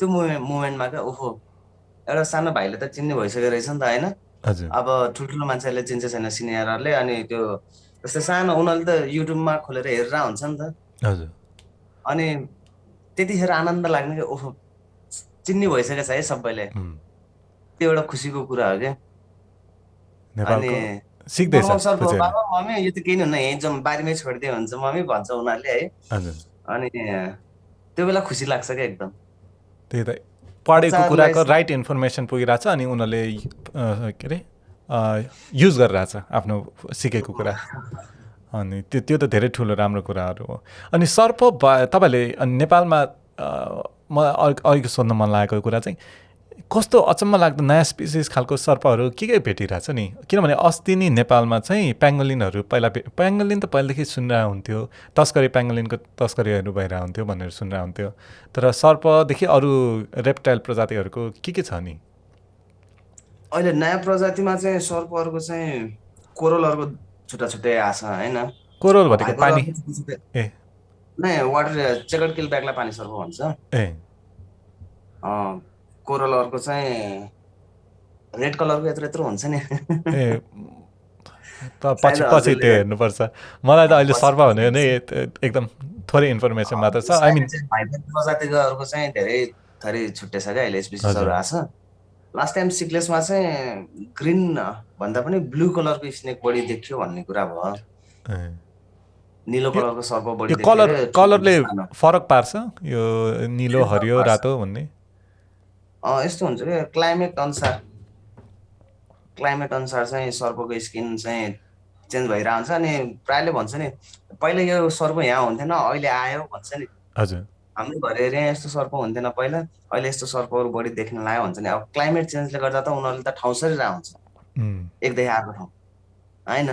Speaker 1: त्यो मोमेन्टमा क्या ओहो एउटा सानो भाइले त चिन्ने भइसकेको रहेछ नि त होइन। अब ठुल्ठुलो मान्छेहरूले चिन्छ छैन सिनियरहरूले, अनि त्यो जस्तै सानो उनीहरूले त युट्युबमा खोलेर हेरेर हुन्छ नि त। अनि त्यतिखेर आनन्द लाग्ने कि ओहो चिन्ने भइसकेको छ है सबैले, त्यो एउटा खुसीको कुरा हो क्या। अनि बाबा मम्मी यो त केही हुन्न यहीँ जाउँ बारीमै छोडिदियो हुन्छ मम्मी भन्छ उनीहरूले है। अनि त्यो बेला खुसी लाग्छ क्या एकदम।
Speaker 2: त्यही त पढेको कुराको राइट इन्फर्मेसन पुगिरहेछ अनि उनीहरूले के अरे युज गरिरहेछ आफ्नो सिकेको कुरा। अनि त्यो त धेरै ठुलो राम्रो कुराहरू हो। अनि सर्प तपाईँले नेपालमा म अघि सोध्न मन लागेको कुरा चाहिँ कस्तो अचम्म लाग्दो नयाँ स्पिसिस खालको सर्पहरू के भेटिरहेछ नि। किनभने अस्ति नै नेपालमा चाहिँ पेङ्गोलिनहरू पेङ्गोलिन त पहिलेदेखि सुनिरहेको हुन्थ्यो, तस्करी पेङ्गोलिनको तस्करीहरू भइरहेको हुन्थ्यो भनेर सुनिरहेको हुन्थ्यो। तर सर्पदेखि अरू रेप्टाइल प्रजातिहरूको के छ नि
Speaker 1: अहिले नयाँ प्रजातिमा चाहिँ सर्पहरूको चाहिँ कोरलहरूको छुट्टा छुट्टै आछ होइन।
Speaker 2: कोरल भनेको पानी
Speaker 1: नै वाटर चेकर्ड किल ब्यागलाई पानी सर्प भन्छ। कोरलहरूको चाहिँ रेड कलरको यत्रो हुन्छ नि।
Speaker 2: पछि त्यो हेर्नुपर्छ। मलाई त अहिले सर्प भनेको नै एकदम थोरै इन्फर्मेसन मात्र छ। आई मिन
Speaker 1: प्रजातिहरूको चाहिँ धेरै थरी छुट्टै छ क्या अहिले स्पिसिसहरू आछ। लास्ट टाइम सिक्लेसमा चाहिँ ग्रिन भन्दा पनि ब्लू कलरको स्नेक बढी देखियो भन्ने कुरा भयो। निलो कलरको सर्प बढी देखियो।
Speaker 2: कलरले फरक पार्छ यो निलो हरियो रातो भन्ने।
Speaker 1: यस्तो हुन्छ कि क्लाइमेट अनुसार चाहिँ सर्पको स्किन चाहिँ चेन्ज भइरहेको हुन्छ। अनि प्रायःले भन्छ नि पहिला यो सर्प यहाँ हुन्थेन अहिले आयो भन्छ नि।
Speaker 2: हजुर
Speaker 1: हाम्रो घर एरिया यस्तो सर्प हुन्थेन पहिला, अहिले यस्तो सर्पहरू बढी देख्न लाग्यो भन्छ नि। अब क्लाइमेट चेन्जले गर्दा त उनीहरूले त ठाउँ सरिरहेको हुन्छ एकदेखि अर्को ठाउँ होइन।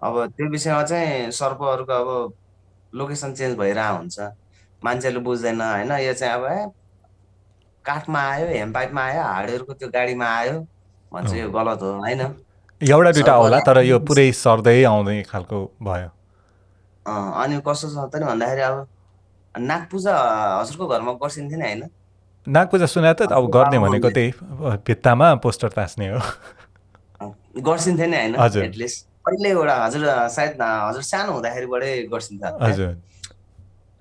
Speaker 1: अब त्यो विषयमा चाहिँ सर्पहरूको अब लोकेसन चेन्ज भइरहेको हुन्छ, मान्छेले बुझ्दैन होइन। यो चाहिँ अब काठमा आयो हेमपाइपमा आयो हाडहरूको त्यो गाडीमा आयो भन्छ, यो गलत हो होइन।
Speaker 2: एउटा दुइटा होला तर यो पुरै सर्दै आउँदै खालको भयो।
Speaker 1: अनि कस्तो छ त नि भन्दाखेरि अब नाग पूजा हजुरको घरमा गर्छिन्थ्यो नि होइन।
Speaker 2: नाग पूजा सुने त अब गर्ने भनेको त्यही भित्तामा पोस्टर तास्ने हो
Speaker 1: गर्छिन्थ्यो नि होइन। एटलिस्ट पहिले एउटा हजुर सायद हजुर सानो हुँदाखेरिबाटै गर्छिन्थ्यो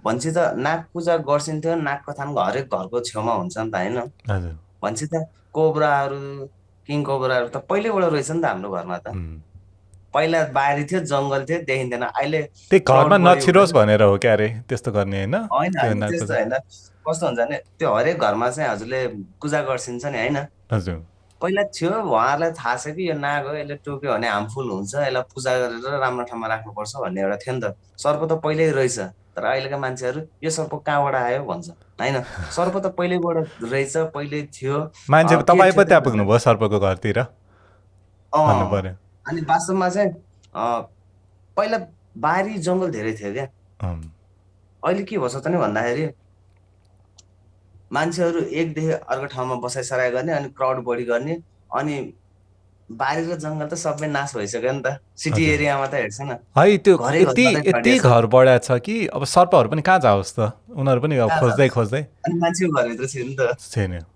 Speaker 1: भन्छ त। नाग पूजा गर्छिन्थ्यो, नाग कथान हरेक घरको छेउमा हुन्छ नि त होइन। भन्छ त कोब्राहरू किङ कोब्राहरू त पहिल्यैबाट रहेछ नि त हाम्रो घरमा त। पहिला बारी थियो जङ्गल थियो देखिन्थेन, अहिले
Speaker 2: त्यही घरमा नछिरोस् भनेर हो क्या अरे त्यस्तो गर्ने
Speaker 1: होइन। त्यस्तो होइन, कस्तो हुन्छ भने त्यो हरेक घरमा चाहिँ हजुरले पूजा गर्छिन्छ नि होइन। पहिला थियो उहाँहरूलाई थाहा छ कि यो नाग हो, यसले टोक्यो भने हार्मफुल हुन्छ, यसलाई पूजा गरेर राम्रो ठाउँमा राख्नुपर्छ भन्ने एउटा थियो नि त। सर्प त पहिल्यै रहेछ तर अहिलेका मान्छेहरू यो सर्प कहाँबाट आयो भन्छ होइन। सर्प त पहिल्यैबाट रहेछ, पहिल्यै थियो
Speaker 2: मान्छे। तपाईँ पो त्यहाँ पुग्नुभयो सर्पको घरतिर भन्नु पर्यो।
Speaker 1: अनि वास्तवमा चाहिँ पहिला बारी जङ्गल धेरै थियो क्या। अहिले के भन्छ त नि भन्दाखेरि मान्छेहरू एकदेखि अर्को ठाउँमा बसाइसराइ गर्ने अनि क्राउड बढी गर्ने, अनि बारी र जङ्गल त सबै नाश भइसक्यो नि त। सिटी एरियामा त हेर्छ न
Speaker 2: है त्यो यति घर बढा छ कि अब सर्पहरू पनि कहाँ जाओस् त, उनीहरू पनि अब खोज्दै
Speaker 1: अनि मान्छेको घरभित्र छैन त।
Speaker 2: छैन।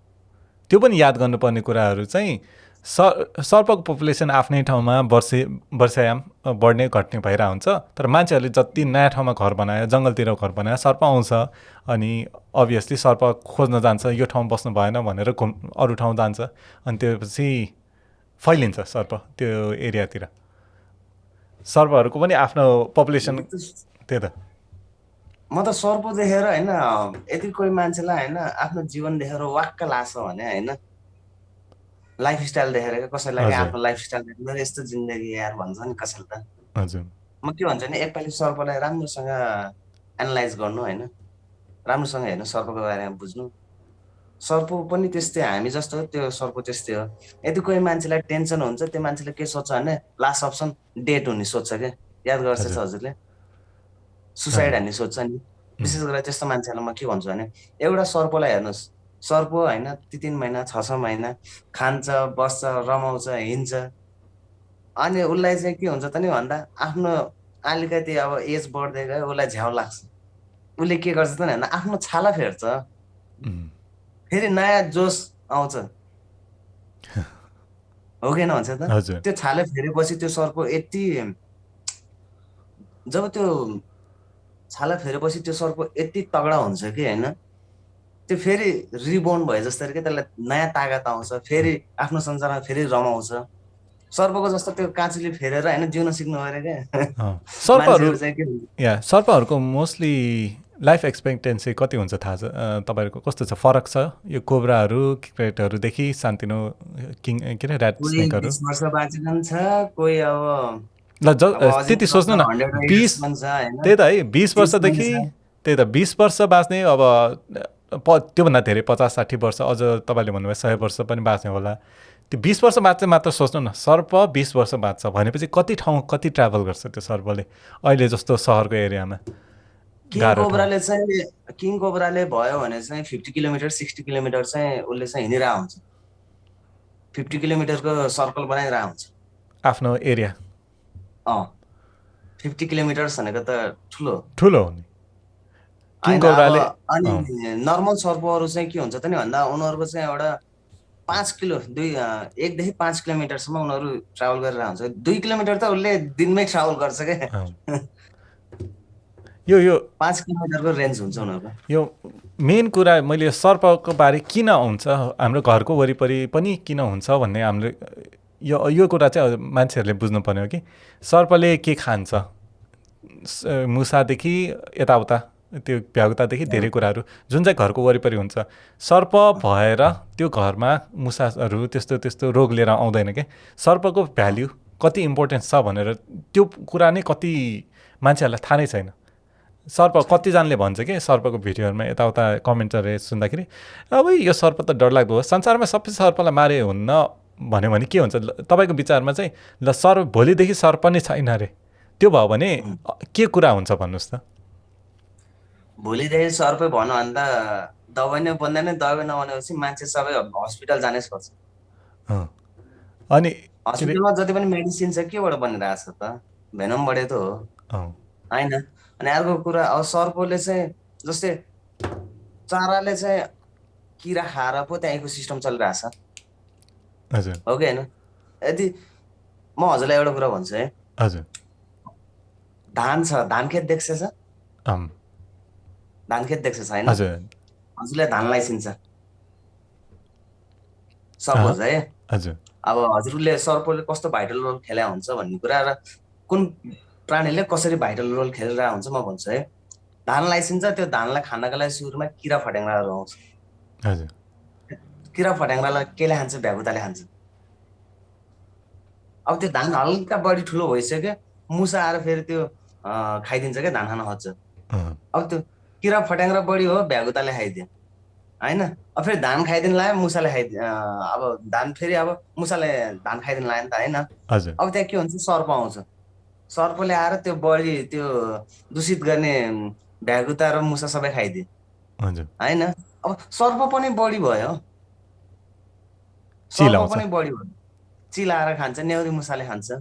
Speaker 2: त्यो पनि याद गर्नुपर्ने कुराहरू चाहिँ सर्पको पपुलेसन आफ्नै ठाउँमा वर्षायाम बढ्ने घट्ने भइरहेको हुन्छ, तर मान्छेहरूले जति नयाँ ठाउँमा घर बनायो, जङ्गलतिर घर बनायो, सर्प आउँछ अनि अभियसली सर्प खोज्न जान्छ, यो ठाउँ बस्नु भएन भनेर अरू ठाउँ जान्छ अनि त्यसपछि फैलिन्छ सर्प त्यो एरियातिर। सर्पहरूको पनि आफ्नो पपुलेसन त्यही त।
Speaker 1: म त सर्प देखेर होइन यति कोही मान्छेलाई होइन आफ्नो जीवन देखेर वाक्क लाग्छ भने होइन, लाइफस्टाइल देखेर क्या कसैलाई क्या आफ्नो लाइफस्टाइल देखेर यस्तो जिन्दगी यार भन्छ नि कसैले त।
Speaker 2: हजुर
Speaker 1: म के भन्छु भने एकपालि सर्पलाई राम्रोसँग एनालाइज गर्नु होइन, राम्रोसँग हेर्नु, सर्पको बारेमा बुझ्नु। सर्प पनि त्यस्तै हामी जस्तो हो, त्यो सर्प त्यस्तै हो। यदि कोही मान्छेलाई टेन्सन हुन्छ त्यो मान्छेले के सोच्छ भने लास्ट अप्सन डेट हुने सोच्छ क्या, याद गर्छ हजुरले, सुसाइड हान्ने सोच्छ नि। विशेष गरेर त्यस्तो मान्छेहरूलाई म के भन्छु भने एउटा सर्पलाई हेर्नुहोस्, सर्प होइन 3 महिना 6 महिना खान्छ बस्छ रमाउँछ हिँड्छ, अनि उसलाई चाहिँ के हुन्छ त नि भन्दा आफ्नो अलिकति अब एज बढ्दै गयो उसलाई झ्याउ लाग्छ, उसले के गर्छ त नि भन्दा आफ्नो छाला फेर्छ, फेरि नयाँ जोस आउँछ, हो कि भन्छ त। त्यो छाला फेरेपछि त्यो सर्प यति, जब त्यो छाला फेरेपछि त्यो सर्प यति तगडा हुन्छ कि होइन, त्यो फेरि रिबोर्न भए जस्तै कि त्यसलाई नयाँ तागत आउँछ, फेरि आफ्नो संसारमा फेरि रमाउँछ। सर्पको जस्तो त्यो काँचुली फेरेर होइन जिउन सिक्नु पऱ्यो क्या।
Speaker 2: सर्पहरूको मोस्टली लाइफ एक्सपेक्टेन्सी कति हुन्छ थाहा छ तपाईँहरूको? कस्तो छ, फरक छ यो कोब्राहरू क्रिकेटहरूदेखि सान्तिनो किङ के अरे ऱ्याट स्नेकहरू?
Speaker 1: 20 वर्ष बाँचेको छ, कोही अब
Speaker 2: ल त्यति सोच्नु न, 20 त्यही त है, 20 वर्षदेखि त्यही त 20 वर्ष बाँच्ने, अब त्योभन्दा धेरै 50-60 वर्ष, अझ तपाईँले भन्नुभयो 100 वर्ष पनि बाँच्ने होला। त्यो 20 वर्ष बाँच्ने मात्र सोच्नु न, सर्प 20 वर्ष बाँच्छ भनेपछि कति ठाउँ कति ट्राभल गर्छ त्यो सर्पले अहिले जस्तो सहरको एरियामा।
Speaker 1: किङ कोब्राले भयो भने चाहिँ 50 किलोमिटर 60 किलोमिटर चाहिँ उसले चाहिँ हिँडिरहेको हुन्छ, 50 किलोमिटरको सर्कल बनाइरहेको हुन्छ
Speaker 2: आफ्नो एरिया।
Speaker 1: 50 किलोमिटर भनेको त ठुलो
Speaker 2: हो नि।
Speaker 1: अनि नर्मल सर्पहरू चाहिँ के हुन्छ त नि भन्दा उनीहरूको चाहिँ एउटा 1 देखि 5 किलोमिटरसम्म उनीहरू ट्राभल गरेर हुन्छ। 2 किलोमिटर त उसले दिनमै ट्राभल गर्छ क्या।
Speaker 2: यो
Speaker 1: 5 किलोमिटरको रेन्ज हुन्छ उनीहरूको।
Speaker 2: यो मेन कुरा मैले सर्पको बारे किन हुन्छ हाम्रो घरको वरिपरि पनि किन हुन्छ भन्ने हामीले यो कुरा चाहिँ मान्छेहरूले बुझ्नु पर्ने हो कि सर्पले के खान्छ, मुसादेखि यताउता त्यो भ्यागुतादेखि धेरै कुराहरू जुन चाहिँ घरको वरिपरि हुन्छ, सर्प भएर त्यो घरमा मुसाहरू त्यस्तो रोग लिएर आउँदैन क्या। सर्पको भ्याल्यु कति इम्पोर्टेन्स छ भनेर त्यो कुरा नै कति मान्छेहरूलाई थाहा नै छैन। सर्प कतिजनाले भन्छ कि सर्पको भिडियोहरूमा यताउता कमेन्टहरू सुन्दाखेरि अब यो सर्प त डरलाग्दो हो, संसारमा सबै सर्पलाई मारे हुन्न भन्यो भने के हुन्छ तपाईँको विचारमा चाहिँ? ल सर्प भोलिदेखि सर्प नै छैन अरे, त्यो भयो भने के कुरा हुन्छ भन्नुहोस् त?
Speaker 1: भोलिदेखि सर्पै भन्नु भन्दा दबाई नै बन्दैन, दबाई नबनेपछि मान्छे सबै हस्पिटल जानै पर्छ।
Speaker 2: अनि
Speaker 1: हस्पिटलमा जति पनि मेडिसिन छ केबाट बनिरहेछ त? भेनमबाट त हो होइन। अनि अर्को कुरा अब सर्पले चाहिँ जस्तै चराले चाहिँ किरा खाएर पो त्यहाँ इकोसिस्टम चलिरहेछ, हो कि होइन? यदि म हजुरलाई एउटा कुरा भन्छु है, धान छ, धान खेत देख्छ, धान खेत देख्छ छैन? हजुरले धान लाइसिन्छ सपोज है, अब हजुरले सर्पले कस्तो भाइटल रोल खेला हुन्छ भन्ने कुरा र कुन प्राणीले कसरी भाइटल रोल खेलिरहेको हुन्छ म भन्छु है। धान लाइसिन्छ, त्यो धानलाई खानका लागि सुरुमा किरा फट्याङ्ग्राहरू आउँछ। किरा फट्याङ्ग्रालाई केले खान्छ? भ्यागुताले खान्छ। अब त्यो धान हल्का बढी ठुलो भइसक्यो, मुसा आएर फेरि त्यो खाइदिन्छ क्या, धान खान खोज्छ। अब त्यो किरा फट्याङ्ग्रा बढी हो, भ्यागुताले खाइदियो होइन। अब फेरि धान खाइदिनु लाग्यो, मुसाले खाइदियो, अब धान फेरि अब मुसाले धान खाइदिनु लाग्यो नि त होइन। अब त्यहाँ के हुन्छ? सर्प आउँछ, सर्पले आएर त्यो बढी त्यो दूषित गर्ने भ्यागुता र मुसा सबै खाइदियो होइन। अब सर्प पनि बढी भयो, सर्प पनि बढी भयो, चिलाएर खान्छ, न्याउरी मुसाले खान्छ,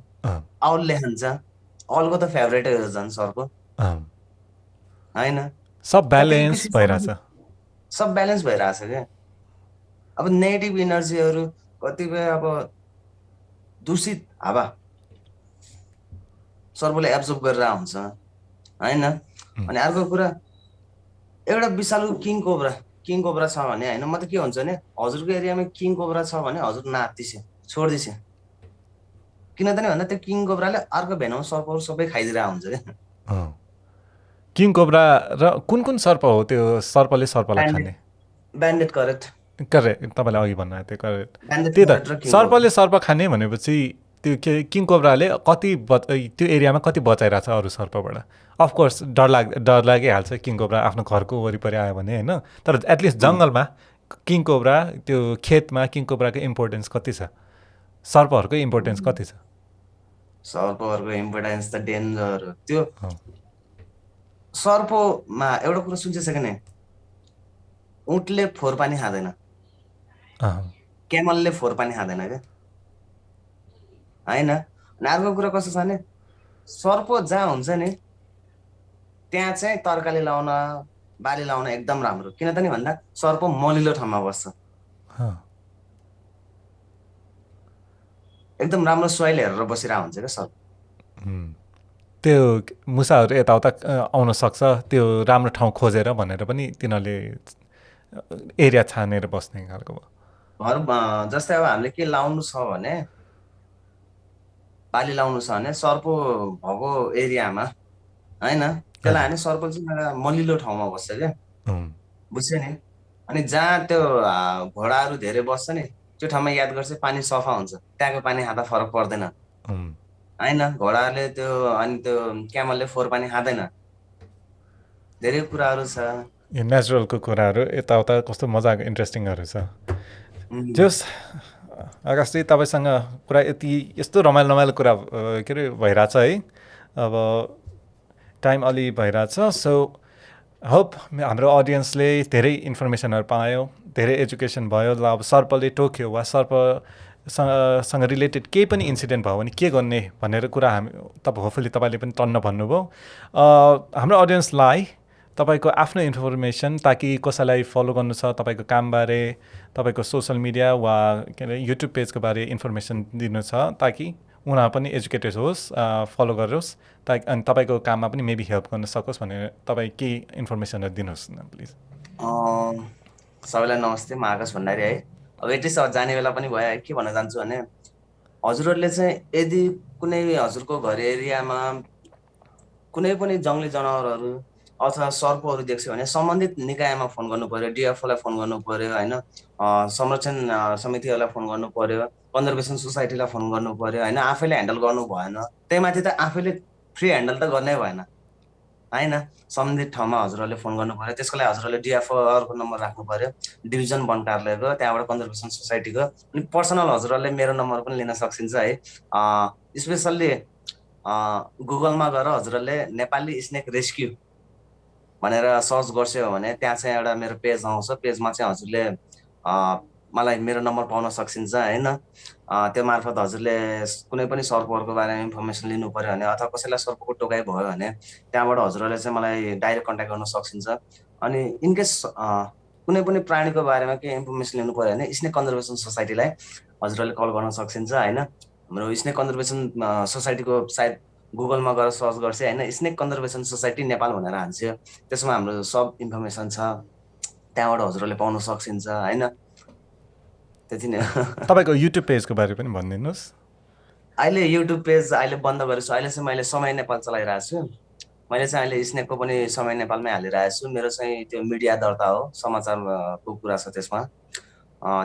Speaker 1: औलले खान्छ। औलको त फेभरेटै हो झन् सर्प होइन।
Speaker 2: सब ब्यालेन्स भइरहेछ,
Speaker 1: सब ब्यालेन्स भइरहेछ क्या। अब नेगेटिभ इनर्जीहरू कतिपय अब दूषित हावा सर्पले एब्जर्ब गरेर हुन्छ होइन। अनि अर्को कुरा एउटा विषालु किङ कोब्रा छ भने होइन, म त के हुन्छ भने हजुरको एरियामा किङ कोब्रा छ भने हजुर नाप्दिसे छोड्दिसे, किन त नि भन्दा त्यो किङ कोब्राले अर्को भेनम सर्पहरू सबै खाइदिरहेको हुन्छ क्या।
Speaker 2: किङ कोब्रा र कुन सर्प हो त्यो सर्पले सर्पलाई खाने?
Speaker 1: ब्यान्डेड करेक्ट
Speaker 2: तपाईँले अघि भन्नुभएको थियो करेक्ट।
Speaker 1: ब्यान्डेड
Speaker 2: त्यही
Speaker 1: करेक्ट र
Speaker 2: त
Speaker 1: किङ
Speaker 2: सर्पले सर्प खाने भनेपछि त्यो के किङ कोब्राले त्यो एरियामा कति बचाइरहेको छ अरू सर्पबाट? अफकोर्स डर लागिहाल्छ किङ कोब्रा आफ्नो घरको वरिपरि आयो भने होइन, तर एटलिस्ट जङ्गलमा किङ कोब्रा त्यो खेतमा किङ कोब्राको इम्पोर्टेन्स कति छ? सर्पहरूको इम्पोर्टेन्स कति छ?
Speaker 1: सर्पहरूको इम्पोर्टेन्स त डेन्जर हो। त्यो सर्पमा एउटा कुरा सुन्छ कि नै, उठले फोहोर पानी खाँदैन, क्यामलले फोहोर पानी खाँदैन क्या होइन। अर्को कुरा कस्तो छ भने सर्प जहाँ हुन्छ नि त्यहाँ चाहिँ तरकारी लाउन बाली लाउन एकदम राम्रो, किन त नि भन्दा सर्प मलिलो ठाउँमा बस्छ, एकदम राम्रो सोइल हेरेर बसिरहेको हुन्छ क्या सर्प।
Speaker 2: त्यो मुसाहरू यताउता आउन सक्छ त्यो राम्रो ठाउँ खोजेर भनेर पनि तिनीहरूले एरिया छानेर बस्ने खालको
Speaker 1: घर जस्तै अब हामीले के लाउनु छ भने बाली लाउनु छ भने सर्प भएको एरियामा होइन, त्यसलाई हामी सर्प चाहिँ मलिलो ठाउँमा बस्छ क्या, बुझ्यो नि। अनि जहाँ त्यो घोडाहरू धेरै बस्छ नि त्यो ठाउँमा याद गर्छ पानी सफा हुन्छ, त्यहाँको पानी खाँदा फरक पर्दैन होइन। घोडाले त्यो अनि त्यो क्यामलले फोहोर पानी खाँदैन, धेरै कुराहरू छ।
Speaker 2: यो नेचुरलको कुराहरू यताउता कस्तो मजाको इन्ट्रेस्टिङहरू छ। जस आकाशजी तपाईँसँग कुरा यस्तो रमाइलो कुरा के अरे भइरहेछ है, अब टाइम अलि भइरहेछ। सो होप हाम्रो अडियन्सले धेरै इन्फर्मेसनहरू पायो, धेरै एजुकेसन भयो। ल अब सर्पले टोक्यो वा सर्पसँग रिलेटेड केही पनि इन्सिडेन्ट भयो भने के गर्ने भनेर कुरा होपफुली तपाईँले पनि टन्न भन्नुभयो। हाम्रो अडियन्सलाई तपाईँको आफ्नो इन्फर्मेसन ताकि कसैलाई फलो गर्नु छ तपाईँको कामबारे, तपाईँको सोसल मिडिया वा के अरे युट्युब पेजको बारे इन्फर्मेसन दिनु छ ताकि उनीहरू पनि एजुकेटेड होस्, फलो गरोस्, ताकि अनि तपाईँको काममा पनि मेबी हेल्प गर्न सकोस् भनेर तपाईँ केही इन्फर्मेसनहरू दिनुहोस् न प्लिज।
Speaker 1: सबैलाई नमस्ते, म आकाश भण्डारी है। अब एटलिस्ट जाने बेला पनि भयो है। के भन्न चाहन्छु भने हजुरहरूले चाहिँ यदि कुनै हजुरको घर एरियामा कुनै पनि जङ्गली जनावरहरू अथवा सर्पहरू देख्छ भने सम्बन्धित निकायमा फोन गर्नु पर्यो, डिएफओलाई फोन गर्नु पर्यो होइन, संरक्षण समितिहरूलाई फोन गर्नु पर्यो, कन्जर्भेसन सोसाइटीलाई फोन गर्नु पर्यो होइन। आफैले ह्यान्डल गर्नु भएन, त्यही माथि त आफैले फ्री ह्यान्डल त गर्नै भएन होइन। सम्बन्धित ठाउँमा हजुरहरूले फोन गर्नु पर्यो, त्यसको लागि हजुरहरूले डिएफओको नम्बर राख्नु पर्यो, डिभिजन 1 कार्यालयको, त्यहाँबाट कन्जर्भेसन सोसाइटीको। अनि पर्सनल हजुरहरूले मेरो नम्बर पनि लिन सकिन्छ है। स्पेसल्ली गुगलमा गएर हजुरहरूले नेपाली स्नेक रेस्क्यु भनेर सर्च गर्छौ भने त्यहाँ चाहिँ एउटा मेरो पेज आउँछ, पेजमा चाहिँ हजुरले मलाई मेरो नम्बर पाउन सकिन्छ होइन। त्यो मार्फत हजुरले कुनै पनि सर्पहरूको बारेमा इन्फर्मेसन लिनु पर्यो भने अथवा कसैलाई सर्पको टोकाइ भयो भने त्यहाँबाट हजुरहरूले चाहिँ मलाई डाइरेक्ट कन्ट्याक्ट गर्न सकिन्छ। अनि इनकेस कुनै पनि प्राणीको बारेमा केही इन्फर्मेसन लिनु पर्यो भने स्नेक कन्जर्भेसन सोसाइटीलाई हजुरहरूले कल गर्न सकिन्छ होइन। हाम्रो स्नेक कन्जर्भेसन सोसाइटीको सायद गुगलमा गएर सर्च गर्छ होइन, स्नेक कन्जर्भेसन सोसाइटी नेपाल भनेर हान्छ, त्यसमा हाम्रो सब इन्फर्मेसन छ, त्यहाँबाट हजुरहरूले पाउन सकिन्छ होइन। त्यति नै।
Speaker 2: तपाईँको युट्युब पेजको बारे पनि भनिदिनुहोस्।
Speaker 1: अहिले युट्युब पेज अहिले बन्द गरेछु, अहिले चाहिँ मैले समय नेपाल चलाइरहेको छु। मैले चाहिँ अहिले स्नेकको पनि समय नेपालमै हालिरहेको छु। मेरो चाहिँ त्यो मिडिया दर्ता हो, समाचारको कुरा छ त्यसमा।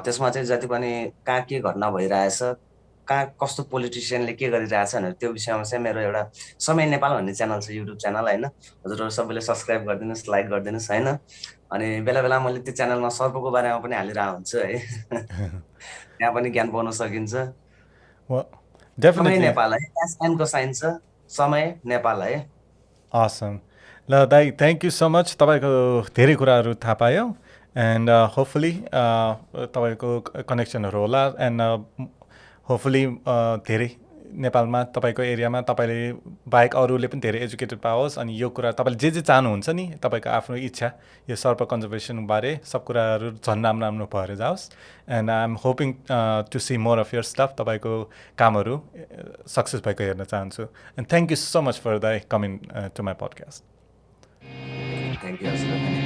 Speaker 1: त्यसमा चाहिँ जति पनि कहाँ के घटना भइरहेछ, कहाँ कस्तो पोलिटिसियनले के गरिरहेछ भनेर त्यो विषयमा चाहिँ मेरो एउटा समय नेपाल भन्ने च्यानल छ, युट्युब च्यानल होइन। हजुरहरू सबैले सब्सक्राइब गरिदिनुहोस्, लाइक गरिदिनुहोस् होइन। अनि बेला बेला मैले त्यो च्यानलमा सर्पको बारेमा पनि हालिरहेको हुन्छु है। त्यहाँ पनि ज्ञान पाउन सकिन्छ। समय नेपाल है, एसएनको साइन छ, समय नेपाल है।
Speaker 2: असम। ल दाइ, थ्याङ्क यू सो मच। तपाईँको धेरै कुराहरू थाहा पायो एन्ड होपफुली तपाईँको कनेक्सनहरू होला एन्ड होपफुली धेरै नेपालमा तपाईँको एरियामा तपाईँले बाहेक अरूले पनि धेरै एजुकेटेड पाओस् अनि यो कुरा तपाईँले जे चाहनुहुन्छ नि तपाईँको आफ्नो इच्छा यो सर्प कन्जर्भेसनबारे सब कुराहरू झन् राम्रो भएर जाओस् and I am hoping to see more of your stuff तपाईँको कामहरू सक्सेस भएको हेर्न चाहन्छु and thank you so much for the coming to my podcast
Speaker 1: thank you